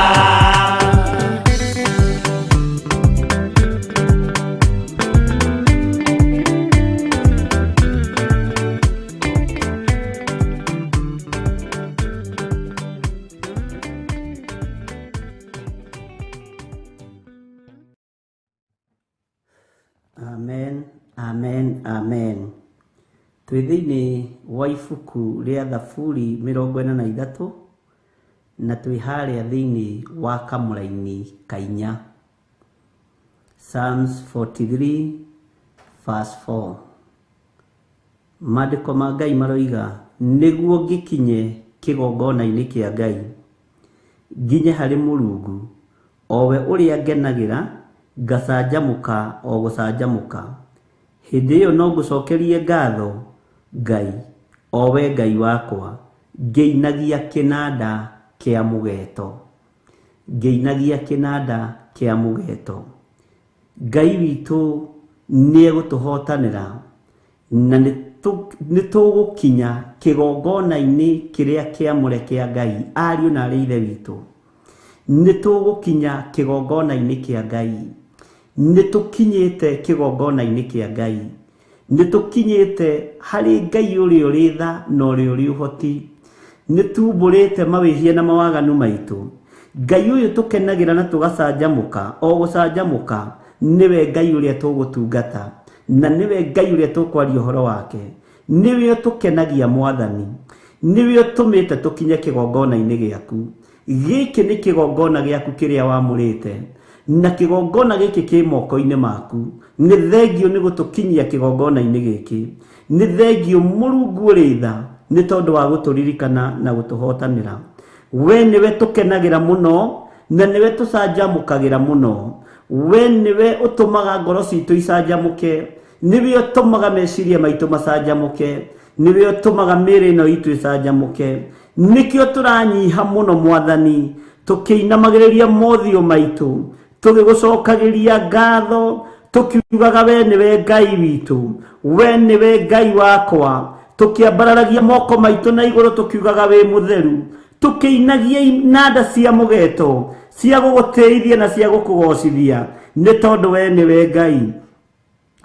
Amen, amen, amen. Twĩ thĩinĩ wa ibuku rĩa Thaburi 43 na twĩ harĩa thĩinĩ wa kamũra-inĩ kainya. Psalms 43 verse 4. Maandĩko ma Ngai maroiga nĩguo ngĩkinye kĩgongona-inĩ kĩa Ngai nginye harĩ Mũrungu o we ũrĩa ngenagĩra ngacanjamũka o gũcanjamũka. Hĩndĩ ĩyo no ngũcokerie ngatho Ngai o we Ngai wakwa ngĩinagia kĩnanda kĩa mũgeeto. Ngĩinagia kĩnanda kĩa mũgeeto. Ngai witũ nĩegũtũhotanĩra na nĩtũgũkinya kĩgongona-inĩ kĩrĩa kĩamũre kĩa Ngai. Ariũ na aarĩ a Ithe witũ, nĩtũgũkinya kĩgongona-inĩ kĩa Ngai. Nĩtũkinyĩte kĩgongona-inĩ kĩa Ngai. Nĩtũkinyĩte harĩ Ngai ũrĩa ũrĩ tha na ũrĩa ũrĩ ũhoti. Nĩtumbũrĩte mawĩhia na mawaganu maitũ. Ngai ũyũ tũkenagĩra na tũgacanjamũka o gũcanjamũka nĩwe Ngai ũrĩa tũgũtungata na nĩwe Ngai ũrĩa tũkwaria ũhoro wake. Nĩwe tũkenagia Mwathani. Nĩwe ũtũmĩte tũkinye kĩgongona-inĩ gĩaku. Gĩkĩ nĩ kĩgongona gĩaku kĩrĩa wamũrĩte na kĩgongona gĩkĩ kĩ moko-inĩ maku. Nĩ thengio nĩ gũtũkinyia kĩgongona-inĩ gĩkĩ. Nĩ thengio Mũrungu ũrĩ tha nĩ tondũ wa gũtũririkana na gũtũhotanĩra. We nĩwe tũkenagĩra mũno na nĩwe tũcanjamũkagĩra mũno. We nĩwe ũtũmaga ngoro citũ icanjamũke. Nĩwe ũtũmaga meciria maitũ macanjamũke. Nĩwe ũtũmaga mĩĩrĩ ĩno itũ ĩcanjamũke. Nĩkĩo tũranyiha mũno Mwathani tũkĩinamagĩrĩria mothiũ maitũ tũgĩgũcokagĩria ngatho tũkiugaga we nĩwe Ngai witũ. We nĩwe Ngai wakwa. Tũkĩambararagia moko maitũ na igũrũ tũkiugaga we mũtheru. Tũkĩinagia inanda cia mũgeeto cia guguteithia na cia gukugocithia ni tondu we niwe Ngai,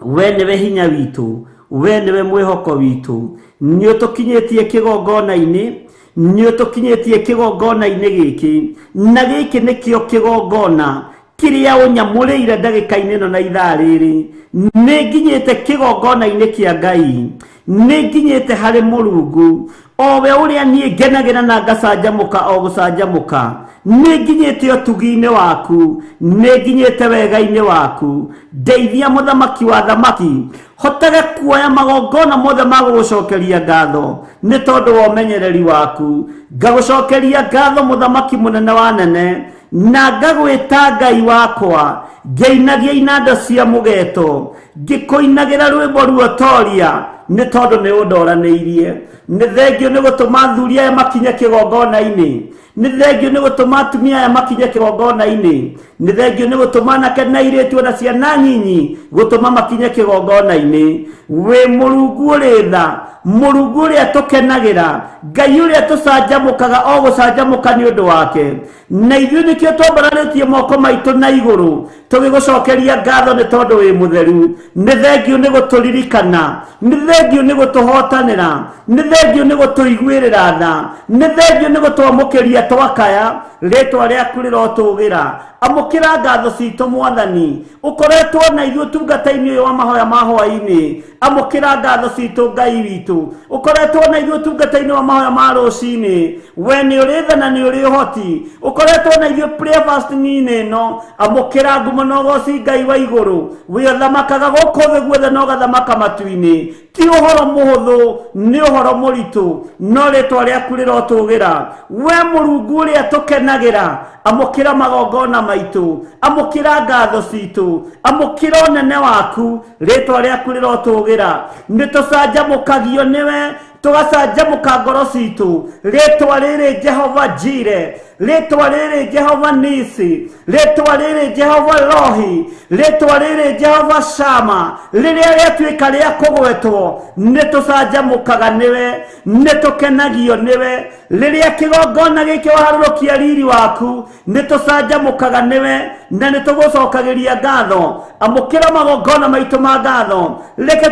we niwe hinya witu, we niwe mwihoko witu. Ni utukinyitie kigongona-ini, ni utukinyitie kigongona-ini giki, na giki nikio kigongona kiria unyamurire ndagika-ini no na ithaa riri. Ni nginyite kigongona-ini kia Ngai, ni nginyite hari Murungu o we uria nie ngenagira na ngacanjamuka o gucanjamuka. Ni nginyite utugi-ini waku, ni nginyite wega-ini waku. Ndeithia muthamaki wa thamaki, hotage kuoya magongona mothe ma gugucokeria ngatho ni tondu wa umenyereri waku. Ngagucokeria ngatho muthamaki munene wa nene, na ngagwita Ngai wakwa, ngeinagia inanda cia mugeto, ngikuinagira rwimbo ruotoria ni tondu ni undoraniirie. Ni thengio ni gutuma thuri aya makinye kigongona-ini, ni thengio ni gutuma atumia aya makinye kigongona-ini, ni thengio ni gutuma nake na iritu na ciana nyinyi gutuma makinye kigongona-ini. We Murungu uri tha, Murungu uria tukenagira, Ngai uria tucanjamukaga o gucanjamuka ni undu wake. Na ithuĩ nikio twambararĩtie moko maitu na iguru tugigucokeria ngatho ni tondu wi mutheru. Ni thengio ni guturirikana, ni thengio ni gutuhotanira, ni thengio ni gutuiguirira tha, ni thengio ni gutwamukiria twakaya. Ritwa riaku rirotugira, amukira ngatho citu Mwathani. Ukoretwo na ithuĩ tungata-ini uyu wa mahoya ma Hwa-ini, amukira ngatho citu Ngai witu. Ukoretwo na ithuĩ tungata-ini wa mahoya ma ruci-ini, we ni uri tha na ni uri uhoti. Ukoretwo na ithuĩ breakfast-ini ino, amukira ngumo na ugoci Ngai wa iguru. We uthamakaga guku thĩ guothe na ugathamaka matu-ini. Ti uhoro muhuthu, ni uhoro muritu, no ritwa riaku rirotugira. We Murungu uria tukenagira, amukira magongona maitu, amukira ngatho citu, amukira unene waku. Ritwa riaku rirotugira, ni tucanjamukagio niwe, tugacanjamuka ngoro citu. Ritwa riri Jehova Jire, ritwa riri Jehova Nisi, ritwa riri Jehova Rohi, ritwa riri Jehova Shama. Riria riatuika ria kugwetwo, ni tucanjamukaga niwe, ni tukenagio niwe. Riria kigongona giki waharurukia riri waku, ni tucanjamukaga niwe, na ni tugucokagiria ngatho. Amukira magongona maitu ma ngatho, reke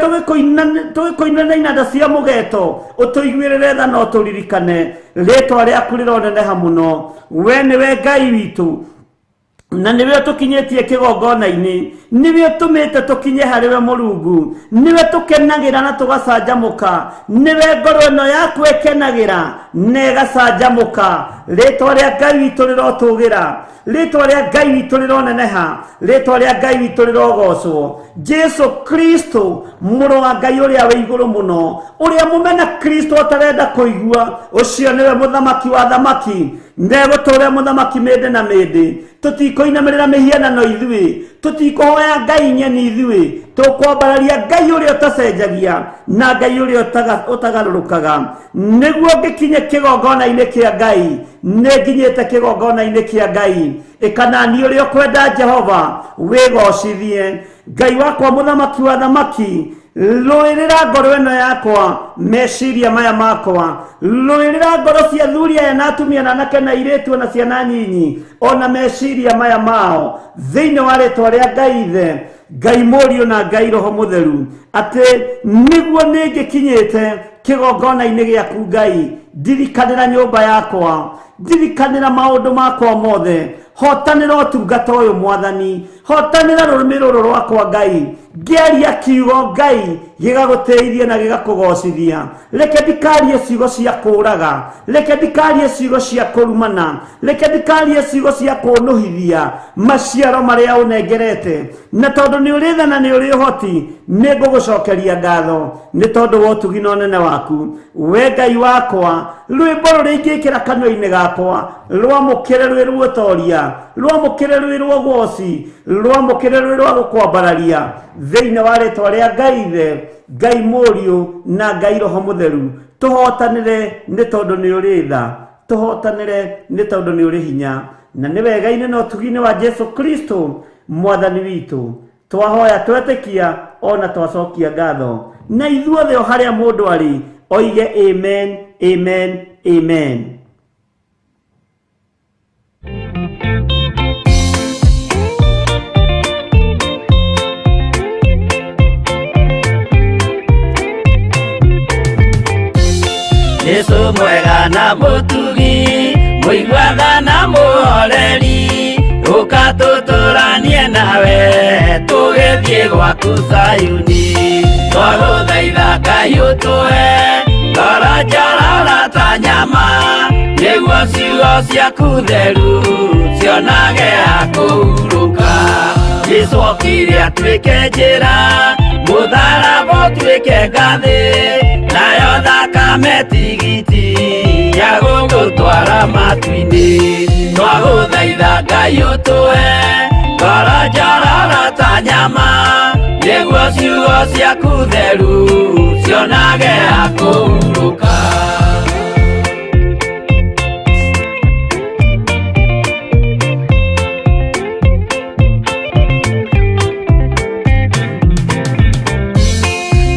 tugikuinana inanda cia mugeto, utuiguirire tha no turirikane. Ritwa riaku rironeneha muno. We niwe Ngai witu, na niwe tukinyetie kigongona-ini, niwe tumite tukinye hariwe Murungu, niwe tukenagira na tugacanjamuka, niwe ngoro ino yaku ikenagira na igacanjamuka. Ritwa ria Ngai witu rirotugira, ritwa ria Ngai witu rironeneha, ritwa ria Ngai witu rirogocwo. Jesu Kristo muru wa Ngai uria wi iguru muno, uria mumena Kristo atarenda kuigua, ucio niwe muthamaki wa thamaki, neguturia muthamaki mende na mende. Tutikoinamirira mihianano ithui, tutikohoya Ngai nyeni ithui, tukwambararia Ngai uria utacenjagia na Ngai uria utagarurukaga. Niguo ngikinye kigongona-ini kia Ngai, ni nginyite kigongona-ini kia Ngai. Ikana ni uria kwenda Jehova wigocithie. Ngai wakwa muthamaki wa thamaki, luirira ngoro ino yakwa, meciria maya makwa, luirira ngoro cia thuri aya na atumia na anake na iritu na ciana nyinyi, ona meciria maya mao, thiini wa ritwa ria Ngai Ithe, Ngai Mũriũ na Ngai Roho Mũtheru, ati niguo ningikinyite kigongona-ini giaku Ngai. Ndirikanira nyumba yakwa, ndirikanira maundu makwa mothe, hotanira utungata uyu Mwathani, hotanira rurimi ruru rwakwa Ngai, ngiaria kiugo Ngai gigaguteithia na gigakugocithia. Reke ndikarie ciugo cia kuraga, reke ndikarie ciugo cia kurumana, reke ndikarie ciugo cia kunuhithia maciaro maria unengerete. Na tondu ni uri tha na ni uri uhoti, ni ngugucokeria ngatho ni tondu wa utugi na unene waku. We Ngai wakwa, rwimbo ruringikira kanua-ini gakwa, rwamukire rwi ruotoria, rwamukire rwi rwa ugoci, rwamukire rwi rwa gukwambararia, thiini wa ritwa ria Ngai Ithe, Ngai Mũriũ na Ngai Roho Mũtheru. Tuhotanire ni tondu ni uri tha, tuhotanire ni tondu ni uri hinya, na ni wega-ini na utugi-ini wa Jesu Kristo Mwathani witu. Twahoya twetikia ona twacokia ngatho, na ithuothe o haria mundu ari oige amen, amen, amen. Jesu mwega na mutugi, muigua na muhoreri, ukatuturanie nawe tugithie gwaku Sayuni. Twaguthaitha Ngai utũhe ngoro njororo ta nyama, nĩguo ciugo ciaku theru cionage ha kũhurũka. Jesũ okire atuĩke njĩra, mũtharaba ũtuĩke ngathĩ, nayo thakame tigiti ya gũgũtwara matu-inĩ. Twagũthaitha Ngai ũtũhe ngoro njororo ta nyama, nĩguo ciugo ciaku theru cionage ha kũhurũka.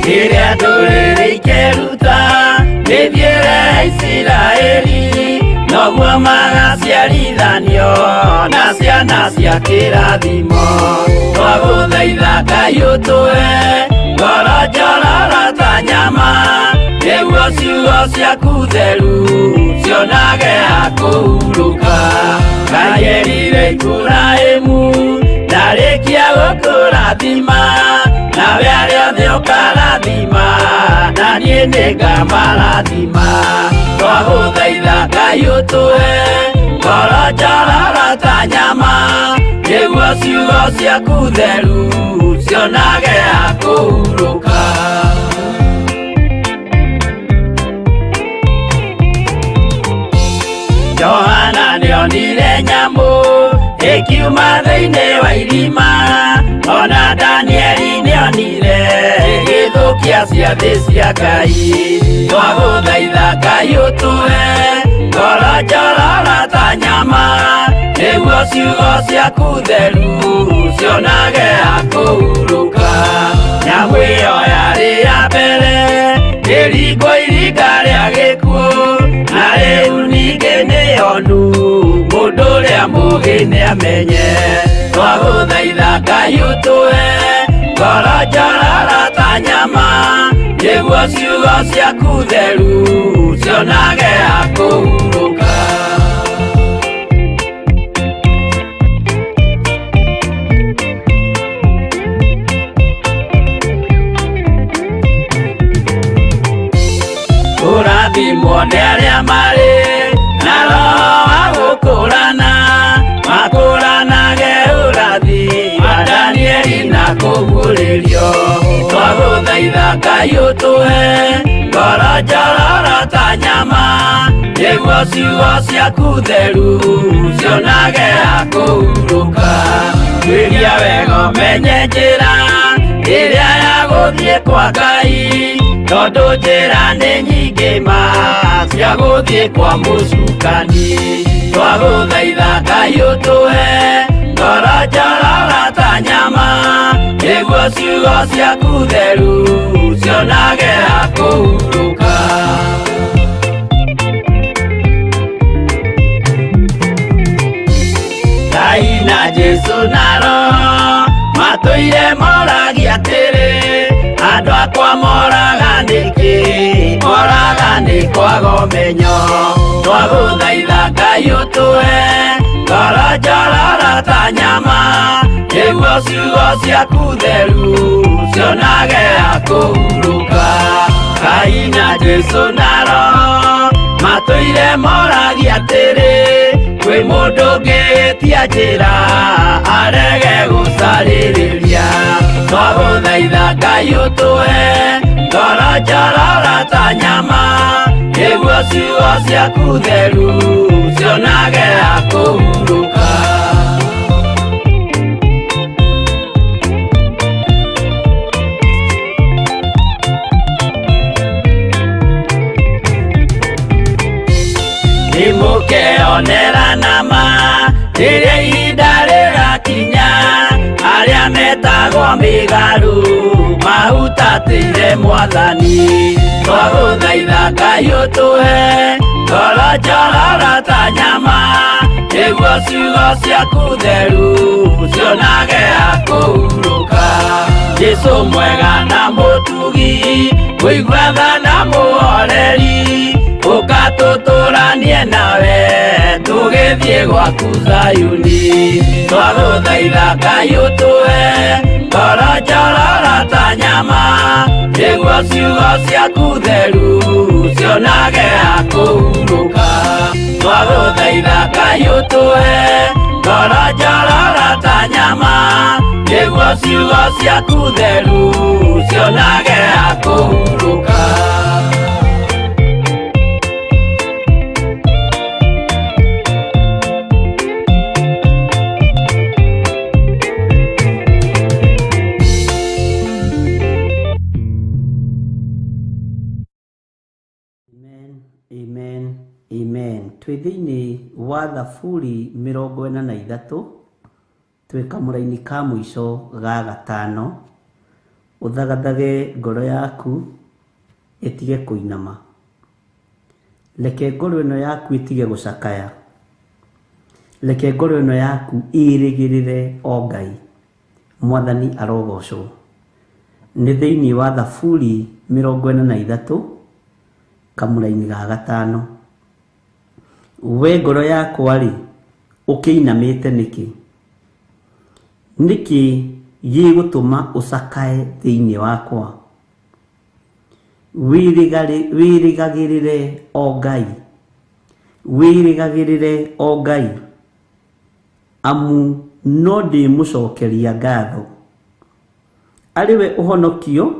Rĩrĩa ndũrĩrĩ ikeruta mĩthiĩre Isiraeli, noguo magaciarithanio na ciana cia kĩrathimo. Twagũthaitha Ngai ũtũhe ngoro njororo ta nyama, nĩguo ciugo ciaku theru cionage ha kũhurũka. Ngai erire Iburahĩmu ndarĩkia gũkũrathima, nawe arĩa othe ũkarathima, na niĩ nĩngamarathima. Twagũthaitha Ngai ũtũhe ngoro njororo ta nyama, nĩguo ciugo ciaku theru cionage ha kũhurũka. Johana nĩonire nyamũ ĩkiuma thĩinĩ wa irima, ona Danieli nĩonire igĩthũkia ciathĩ cia Ngai. Twagũthaitha Ngai ũtũhe ngoro njororo ta nyama, nĩguo ciugo ciaku theru cionage ha kũhurũka. Nyamũ ĩyo yarĩ ya mbere ĩringwo iringa rĩa gĩkuũ, na rĩu ningĩ nĩyonu mũndũ ũrĩa mũũgĩ nĩamenye. Twagũthaitha Ngai ũtũhe ngoro njororo ta nyama, nĩguo ciugo ciaku theru cionage ha kũhurũka. Kũrathimwo nĩ arĩa marĩ na roho wa gũkũrana, makũranage ũrathi wa Danieli na kũguũrĩrio. Twagũthaitha Ngai ũtũhe ngoro njororo ta nyama, nĩguo ciugo ciaku theru cionage ha kũhurũka. Twĩria wega ũmenye njĩra ĩrĩa ya gũthiĩ kwa Ngai, tondũ njĩra nĩ nyingĩ ma cia gũthiĩ kwa mũcukani. Twagũthaitha Ngai ũtũhe ngoro njororo ta nyama, nĩguo ciugo ciaku theru cionage ha kũhurũka. Ngai na Jesũ na Roho matũire moragia atĩrĩ, andũ akwa moraga nĩkĩ, moraga nĩ kwaga ũmenyo. Twagũthaitha Ngai ũtũhe ngoro njororo ta nyama, nĩguo ciugo ciaku theru cionage ha kũhurũka. Ngai na Jesũ na Roho matũire moragia atĩrĩ, kwĩ mũndũ ũngĩtia njĩra arege gũcarĩrĩria. Twagũthaitha Ngai ũtũhe ngoro njororo ta nyama, nĩguo ciugo ciaku theru cionage ha kũhurũka. Nĩmũkeonera nama rĩrĩa ihinda rĩgakinya, arĩa metagwo mĩgarũ mahutatĩire Mwathani. Twagũthaitha Ngai ũtũhe ngoro njororo ta nyama, nĩguo ciugo ciaku theru cionage ha kũhurũka. Jesũ mwega na mũtugi, mũigua tha na mũhoreri, tutũranie nawe tũgĩthiĩ gwaku Zayuni twagũthaitha Ngai ũtũhe ngoro njororo ta nyama nĩguo ciugo ciaku theru cionage ha kũhurũka twagũthaitha Ngai ũtũhe ngoro njororo ta nyama nĩguo ciugo ciaku theru cionage ha kũhurũka. Amen, amen. Twĩ thĩinĩ wa Thaburi 43 twĩ kamũraini ka mũico ga gatano. Ũthagathage ngoro yaku ĩtige kũinama, reke ngoro ĩno yaku ĩtige gũcakaya, reke ngoro ĩno yaku ĩrĩgĩrĩre o Ngai. Mwathani arogocwo. Nĩ thĩinĩ wa Thaburi 43 kamũraini ga gatano. We ngoro yakwa rĩ ũkĩinamĩte nĩkĩ? Nĩkĩ gĩgũtũma ũcakae thĩinĩ wakwa? Wĩrĩgagĩrĩre o Ngai, wĩrĩgagĩrĩre o Ngai, amu no ndĩmũcokeria ngatho. Arĩwe ũhonokio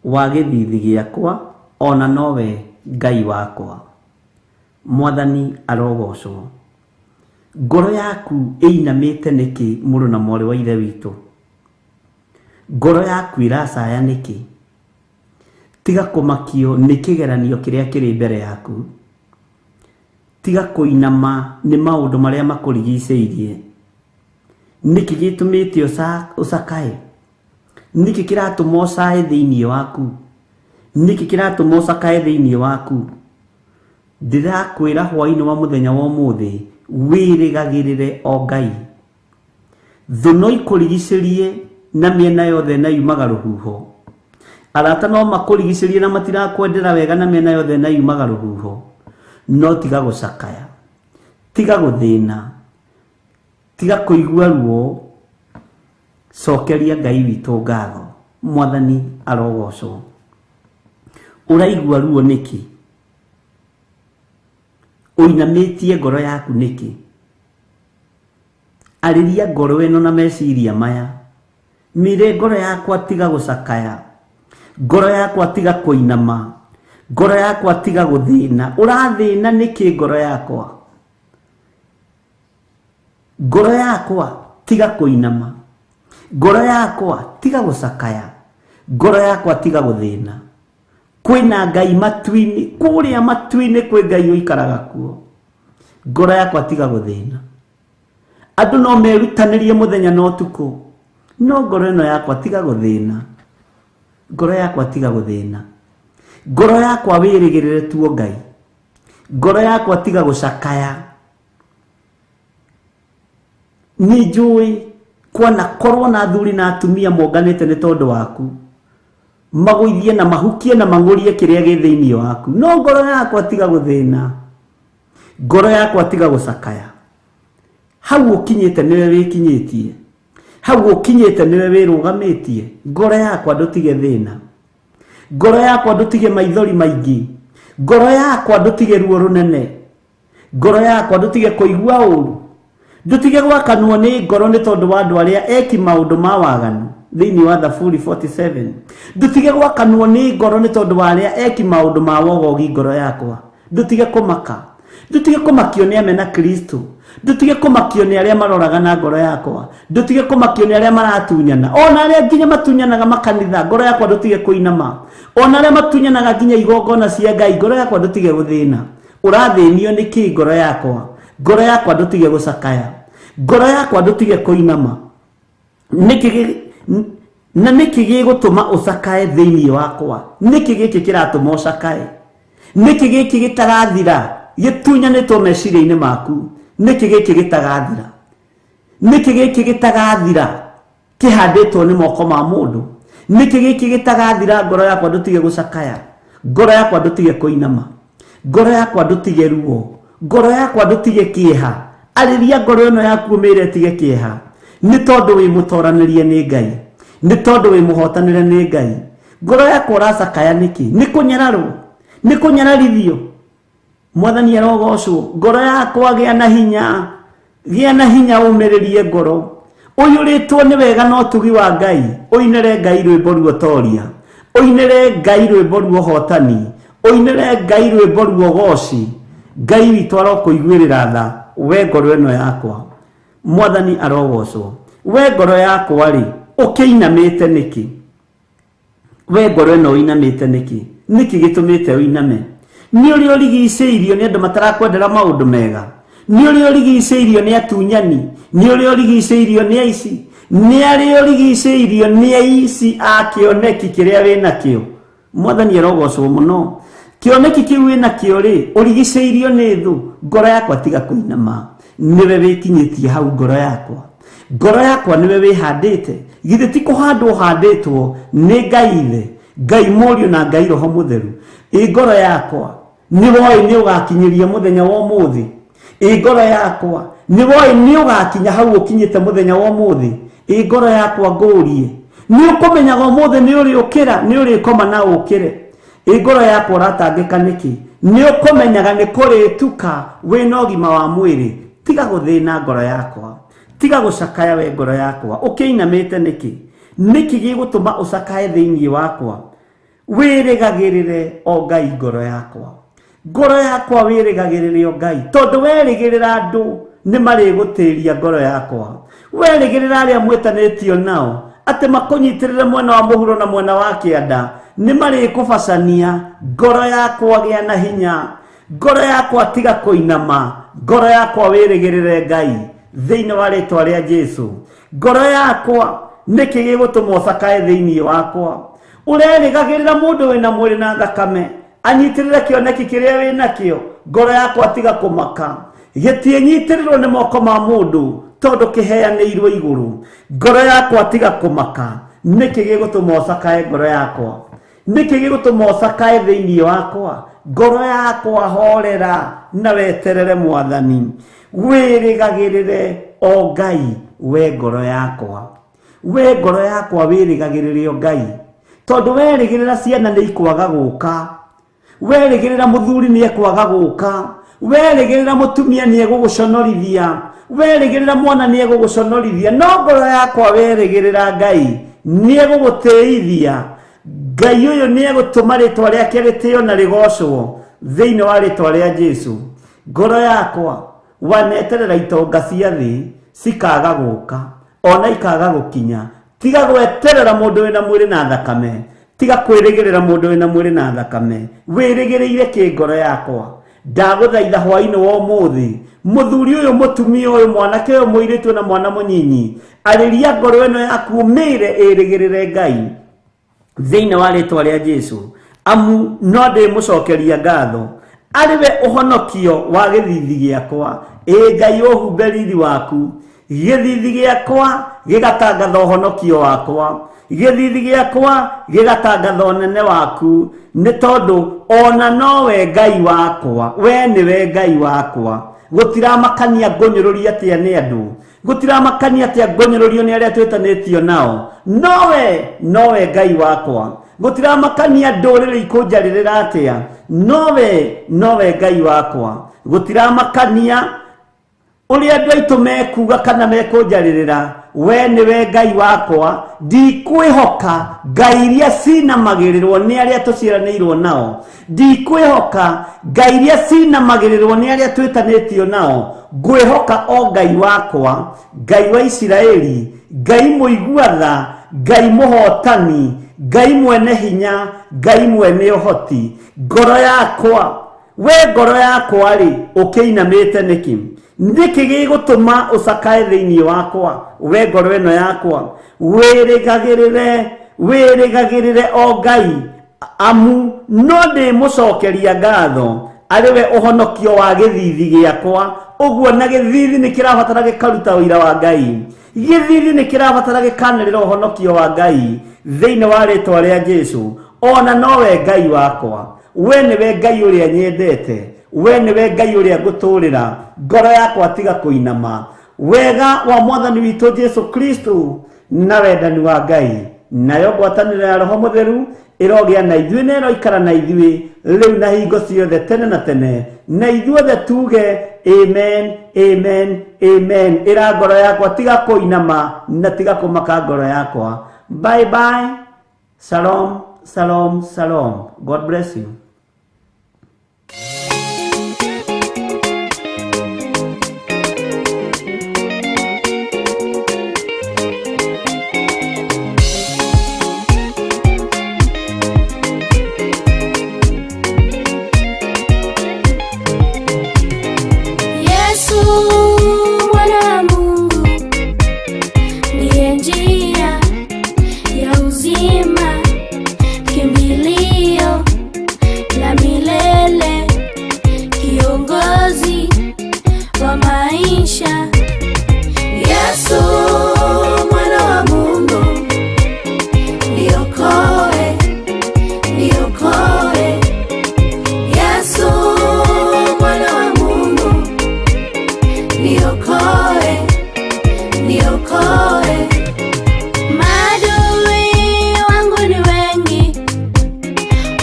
wa gĩthithi gĩakwa, ona nowe Ngai wakwa. Mwathani arogocwo. Ngoro yaku ĩinamĩte nĩkĩ mũrũ na mwarĩ wa ithe witũ? Ngoro yaku ĩracaya nĩkĩ? Tiga kũmakio nĩ kĩgeranio kĩrĩa kĩrĩ mbere yaku. Tiga kũinama nĩ maũndũ marĩa makũrigicĩirie. Nĩkĩ gĩtũmĩte ũcakae? Nĩkĩ kĩratũma ũcae thĩinĩ waku? Nĩkĩ kĩratũma ũcakae thĩinĩ waku? Ndĩrakwĩra hwa-inĩ wa mũthenya wa ũmũthĩ, wĩrĩgagĩrĩre o Ngai. Thũ no ikũrigicĩrie na mĩena yothe na yumaga rũhuho. Arata no makũrigicĩrie na matirakwendera wega na mĩena yothe na yumaga rũhuho. No tiga gũcakaya, tiga gũthĩna, tiga kũigua ruo, cokeria Ngai witũ ngatho. Mwathani arogocwo. Ũraigua ruo nĩkĩ? Ũinamĩtie ngoro yaku nĩkĩ? Arĩria ngoro ĩno na meciria maya. Mĩre ngoro yakwa tiga gũcakaya, ngoro yakwa tiga kũinama, ngoro yakwa tiga gũthĩna. Ũrathĩna nĩkĩ ngoro yakwa? Ngoro yakwa tiga kũinama, ngoro yakwa tiga gũcakaya, ngoro yakwa tiga gũthĩna. Kwĩna Ngai matu-inĩ, kũrĩa matu-inĩ kwĩ Ngai ũikaraga kuo. Ngoro yakwa tiga gũthĩna. Andũ no merutanĩrie mũthenya na ũtukũ, no ngoro ĩno yakwa tiga gũthĩna. Ngoro yakwa tiga gũthĩna. Ngoro yakwa wĩrĩgĩrĩre tuo Ngai. Ngoro yakwa tiga gũcakaya. Nĩ njũĩ kwana korwo na athuri na atumia monganĩte nĩ tondũ waku, magũithie na mahukie na mang'ũrie kĩrĩa gĩ thĩinĩ waku. No ngoro yakwa tiga gũthĩna. Ngoro yakwa tiga gũcakaya. Hau ũkinyĩte nĩwe wĩkinyĩtie. Hau ũkinyĩte nĩwe wĩrũgamĩtie. Ngoro yakwa ndũtige thĩna. Ngoro yakwa ndũtige maithori maingĩ. Ngoro yakwa ndũtige ruo rũnene. Ngoro yakwa ndũtige kũigua ũũru. Ndũtige gwakanwo nĩ ngoro nĩ tondũ wa andũ arĩa eki maũndũ ma waganu. Thĩinĩ wa Thaburi 47. Ndũtige gwakanwo nĩ ngoro nĩ tondũ wa arĩa eki maũndũ ma wogogi. Ngoro yakwa ndũtige kũmaka. Ndũtige kũmakio nĩ amena Kristo. Ndũtige kũmakio nĩ arĩa maroraga na ngoro yakwa. Ndũtige kũmakio nĩ arĩa maratunyana. Ona arĩa nginya matunyanaga makanitha. Ngoro yakwa ndũtige kũinama. Ona arĩa matunyanaga nginya igongona cia Ngai. Ngoro yakwa ndũtige gũthĩna. Ũrathĩnio nĩkĩ ngoro yakwa? Ngoro yakwa ndũtige gũcakaya. Ngoro yakwa ndũtige kũinama. Na nĩkĩ gĩgũtũma ũcakae thĩinĩ wakwa? Nĩkĩ gĩkĩ kĩratũma ũcakae? Nĩkĩ gĩkĩ gĩtagathira gĩtunyanĩtwo meciria-inĩ maku? Nĩkĩ gĩkĩ gĩtagathira? Nĩkĩ gĩkĩ gĩtagathira kĩhandĩtwo nĩ moko ma mũndũ? Nĩkĩ gĩkĩ gĩtagathira? Ngoro yakwa ndũtige gũcakaya. Ngoro yakwa ndũtige kũinama. ngoro yakwa ndutige ruo, ngoro yakwa ndutige kieha, ariria ngoro ino yaku umire tige kieha, ni tondu wi mutoranirie ni Ngai, ni tondu wi muhotanire ni Ngai. Ngoro yakwa uracakaya niki? Ni kunyararu, ni kunyararithio. Mwathani arogocwo, ngoro yakwa gia na hinya umiririe ngoro. Uyuritwo ni wega no tugi wa Ngai, uinere Ngai rwimbo ruotoria, uinere Ngai rwimbo ruohotani, uinere Ngai rwimbo ruogoci. Ngai witu arokuiguirira tha, we ngoro ino yakwa. Mwathani arogocwo, we ngoro yakwa ri ukiinamite niki? We ngoro ino uinamite niki? Niki gitumite uiname? Ni uri urigiceirio ni andu matarakwendera maundu mega, ni uri urigiceirio ni atunyani, ni uri urigiceirio ni aici, ni ari urigiceirio ni aici akioneki kiria wina kio. Mwathani arogocwo muno. Kioneki kiu wina kio ri urigiceirio ni thu, ngoro yakwa tiga kuinama. Niwe wikinyitie hau ngoro yakwa. Ngoro yakwa niwe wihandite. Githe ti kuhandwo handitwo ni Ngai ithe, Ngai Mũriũ na Ngai Roho Mũtheru. Ngoro yakwa ni woi ni ugakinyiria muthenya wa umuthi. Ngoro yakwa ni woi ni ugakinya hau ukinyite muthenya wa umuthi. Ngoro yakwa ngurie, ni ukumenyaga umuthi ni uri ukira, ni uri koma na ukire. Ngoro yakwa uratangika niki? Ni ukumenyaga ni kurituka wina ũgima wa mwĩrĩ. Tiga guthina ngoro yakwa, tiga gucakaya we ngoro yakwa. Ukiinamite niki? Niki gigutuma ucakaye thiini wakwa? Wirigagirire o Ngai ngoro yakwa. Ngoro yakwa wirigagirire o Ngai, tondu werigirira andu ni marigutiria ngoro yakwa. Werigirira aria mwitanitio nao ati makunyitirire mwena wa muhuro na mwena wa kianda ni marikubacania. Ngoro yakwa gia na hinya, ngoro yakwa tiga kuinama, ngoro yakwa wirigirire Ngai thiini wa ritwa ria Jesu. Ngoro yakwa niki gigutuma ucakaye thiini wakwa? Urerigagirira mundu wina mwiri na thakame anyitirire kioneki kiria wina kio. Ngoro yakwa tiga kumaka, gitienyitiriro ni moko ma mundu tondu kiheanirwo iguru. Ngoro yakwa tiga kumaka, niki gigutuma ucakaye ngoro yakwa? Niki gigutuma ucakaye thiini wakwa? Ngoro yakwa horera na weterere Mwathani. Wirigagirire o Ngai we ngoro yakwa, we ngoro yakwa wirigagirire o Ngai. Tondu werigirira ciana ni ikwaga guka, werigirira muthuri ni ekwaga guka, werigirira mutumia ni eguguconorithia, werigirira mwana ni eguguconorithia, no ngoro yakwa werigirira Ngai ni egugutiithia. Ngai uyu ni egutuma ritwa riake ritio na rigocwo thiini wa ritwa ria Jesu. Ngoro yakwa waneterera itonga cia thi cikaga guka, ona ikaga gukinya. Tiga gweterera mundu wina mwiri na thakame, tiga kwirigirira mundu wina mwiri na thakame. Wirigiriire ki ngoro yakwa? Ndaguthaitha hwa-ini wa umuthi, muthuri uyu, mutumia uyu, mwanake uyu, muiritu na mwana munyinyi, ariria ngoro ino yaku umire irigirire Ngai thiini wa ritwa ria Jesu. Amu no ndimucokeria ngatho, ariwe uhonokio wa githithi giakwa. Ngai uhumbe rithi waku, githithi giakwa gigatangatha uhonokio wakwa, githithi giakwa gigatangatha unene waku, ni tondu ona nowe Ngai wakwa, we niwe Ngai wakwa. Gutiramakania ngonyururia atia ni andu, gutiramakania atia ngonyururio ni aria twitanitio nao. Nowe Ngai wakwa. Gutiramakania ndurire ikunjaririra atia, nowe Ngai wakwa. Gutiramakania uria andu aitu mekuga kana mekunjaririra, we niwe Ngai wakwa. Ndikwihoka ngai iria cinamagirirwo ni aria tuciaranirwo nao, ndikwihoka ngai iria cinamagirirwo ni aria twitanitio nao. Ngwihoka o Ngai wakwa, Ngai wa Isiraeli, Ngai muiguatha, Ngai muhotani, Ngai mwene hinya, Ngai mwene uhoti. Ngoro yakwa, we ngoro yakwa ri ukiinamite niki? Niki gigutuma ucakae thiini wakwa? We ngoro ino yakwa wirigagirire o Ngai, amu no ndimucokeria ngatho ariwe uhonokio wa githithi giakwa. Uguo na githithi ni kirabatara gikaruta wira wa Ngai, githithi ni kirabatara gikanirira uhonokio wa Ngai thiini wa ritwa ria Jesu. Ona nowe Ngai wakwa, we niwe Ngai uria nyendete, we niwe Ngai uria nguturira, ngoro yakwa tiga kuinama. Wega wa mwathani witũ Jesu Kristo na wendani wa Ngai nayo ngwatanĩro ya Roho Mũtheru ĩrogĩa na ithuĩ na ĩroikara na ithuĩ rĩu na hingo ciothe tene na tene, na ithuothe tuge amen, amen, amen. Ĩra ngoro yakwa tiga kũinama na tiga kũmaka ngoro yakwa. Bye bye. Shalom, shalom, shalom. God bless you.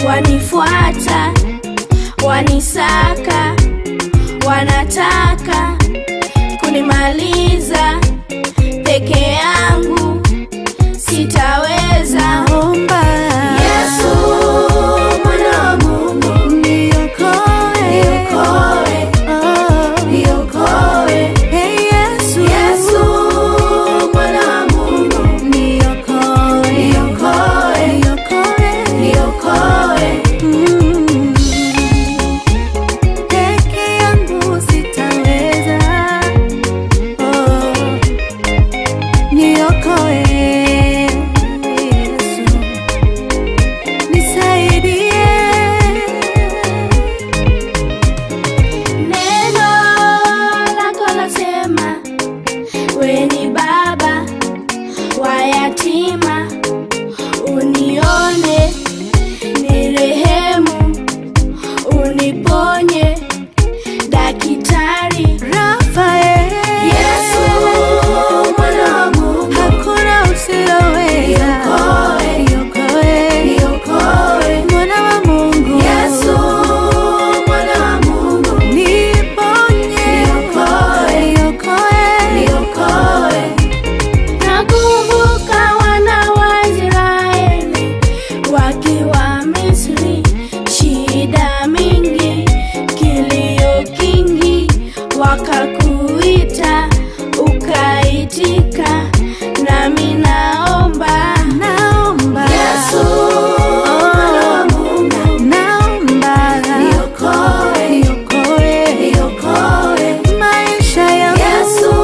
Wanifuata, wanisaka, wanataka kunimaliza peke yangu, sitaweza. Omba Yesu mwana wa Mungu, niokoe, niokoe, niokoe. Hey Yesu, Yesu mwana wa Mungu, niokoe, niokoe, niokoe, niokoe. Peke yangu sitaweza. Niokoe Yesu, nisaidie. Neno lako lasema wewe ni baba wa yatima, unione, nirehemu, uniponye, Daktari Rafael. Yesu mwana wa Mungu, hakuna usiloweza. Niokoe, niokoe, niokoe, mwana wa Mungu. Yesu mwana wa Mungu, niponye, niokoe, niokoe, niokoe. Nakumbuka wana wa Israeli wakiwa Misri, shida mingi, kilio kingi, wakakuita ukaitika, nami naomba, naomba Yesu mwana wa Mungu, naomba niokoe, niokoe, niokoe maisha yangu. Yesu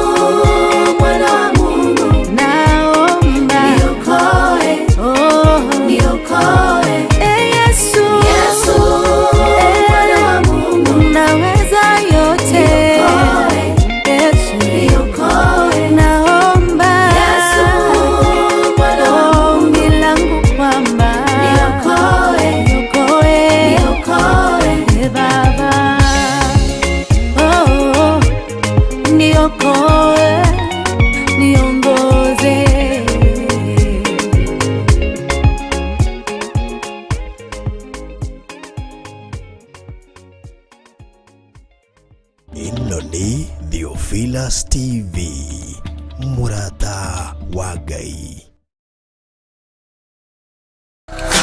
mwana wa Mungu, naomba niokoe, niokoe. Yesu, Yesu mwana wa Mungu, naweza yote. Yesu, niokoe, naomba Yesu mwana wa Mungu, ombi langu kwamba niokoe, niokoe, niokoe Baba, niokoe, niongoze. Ino ni Theophilus TV, murata wa Ngai.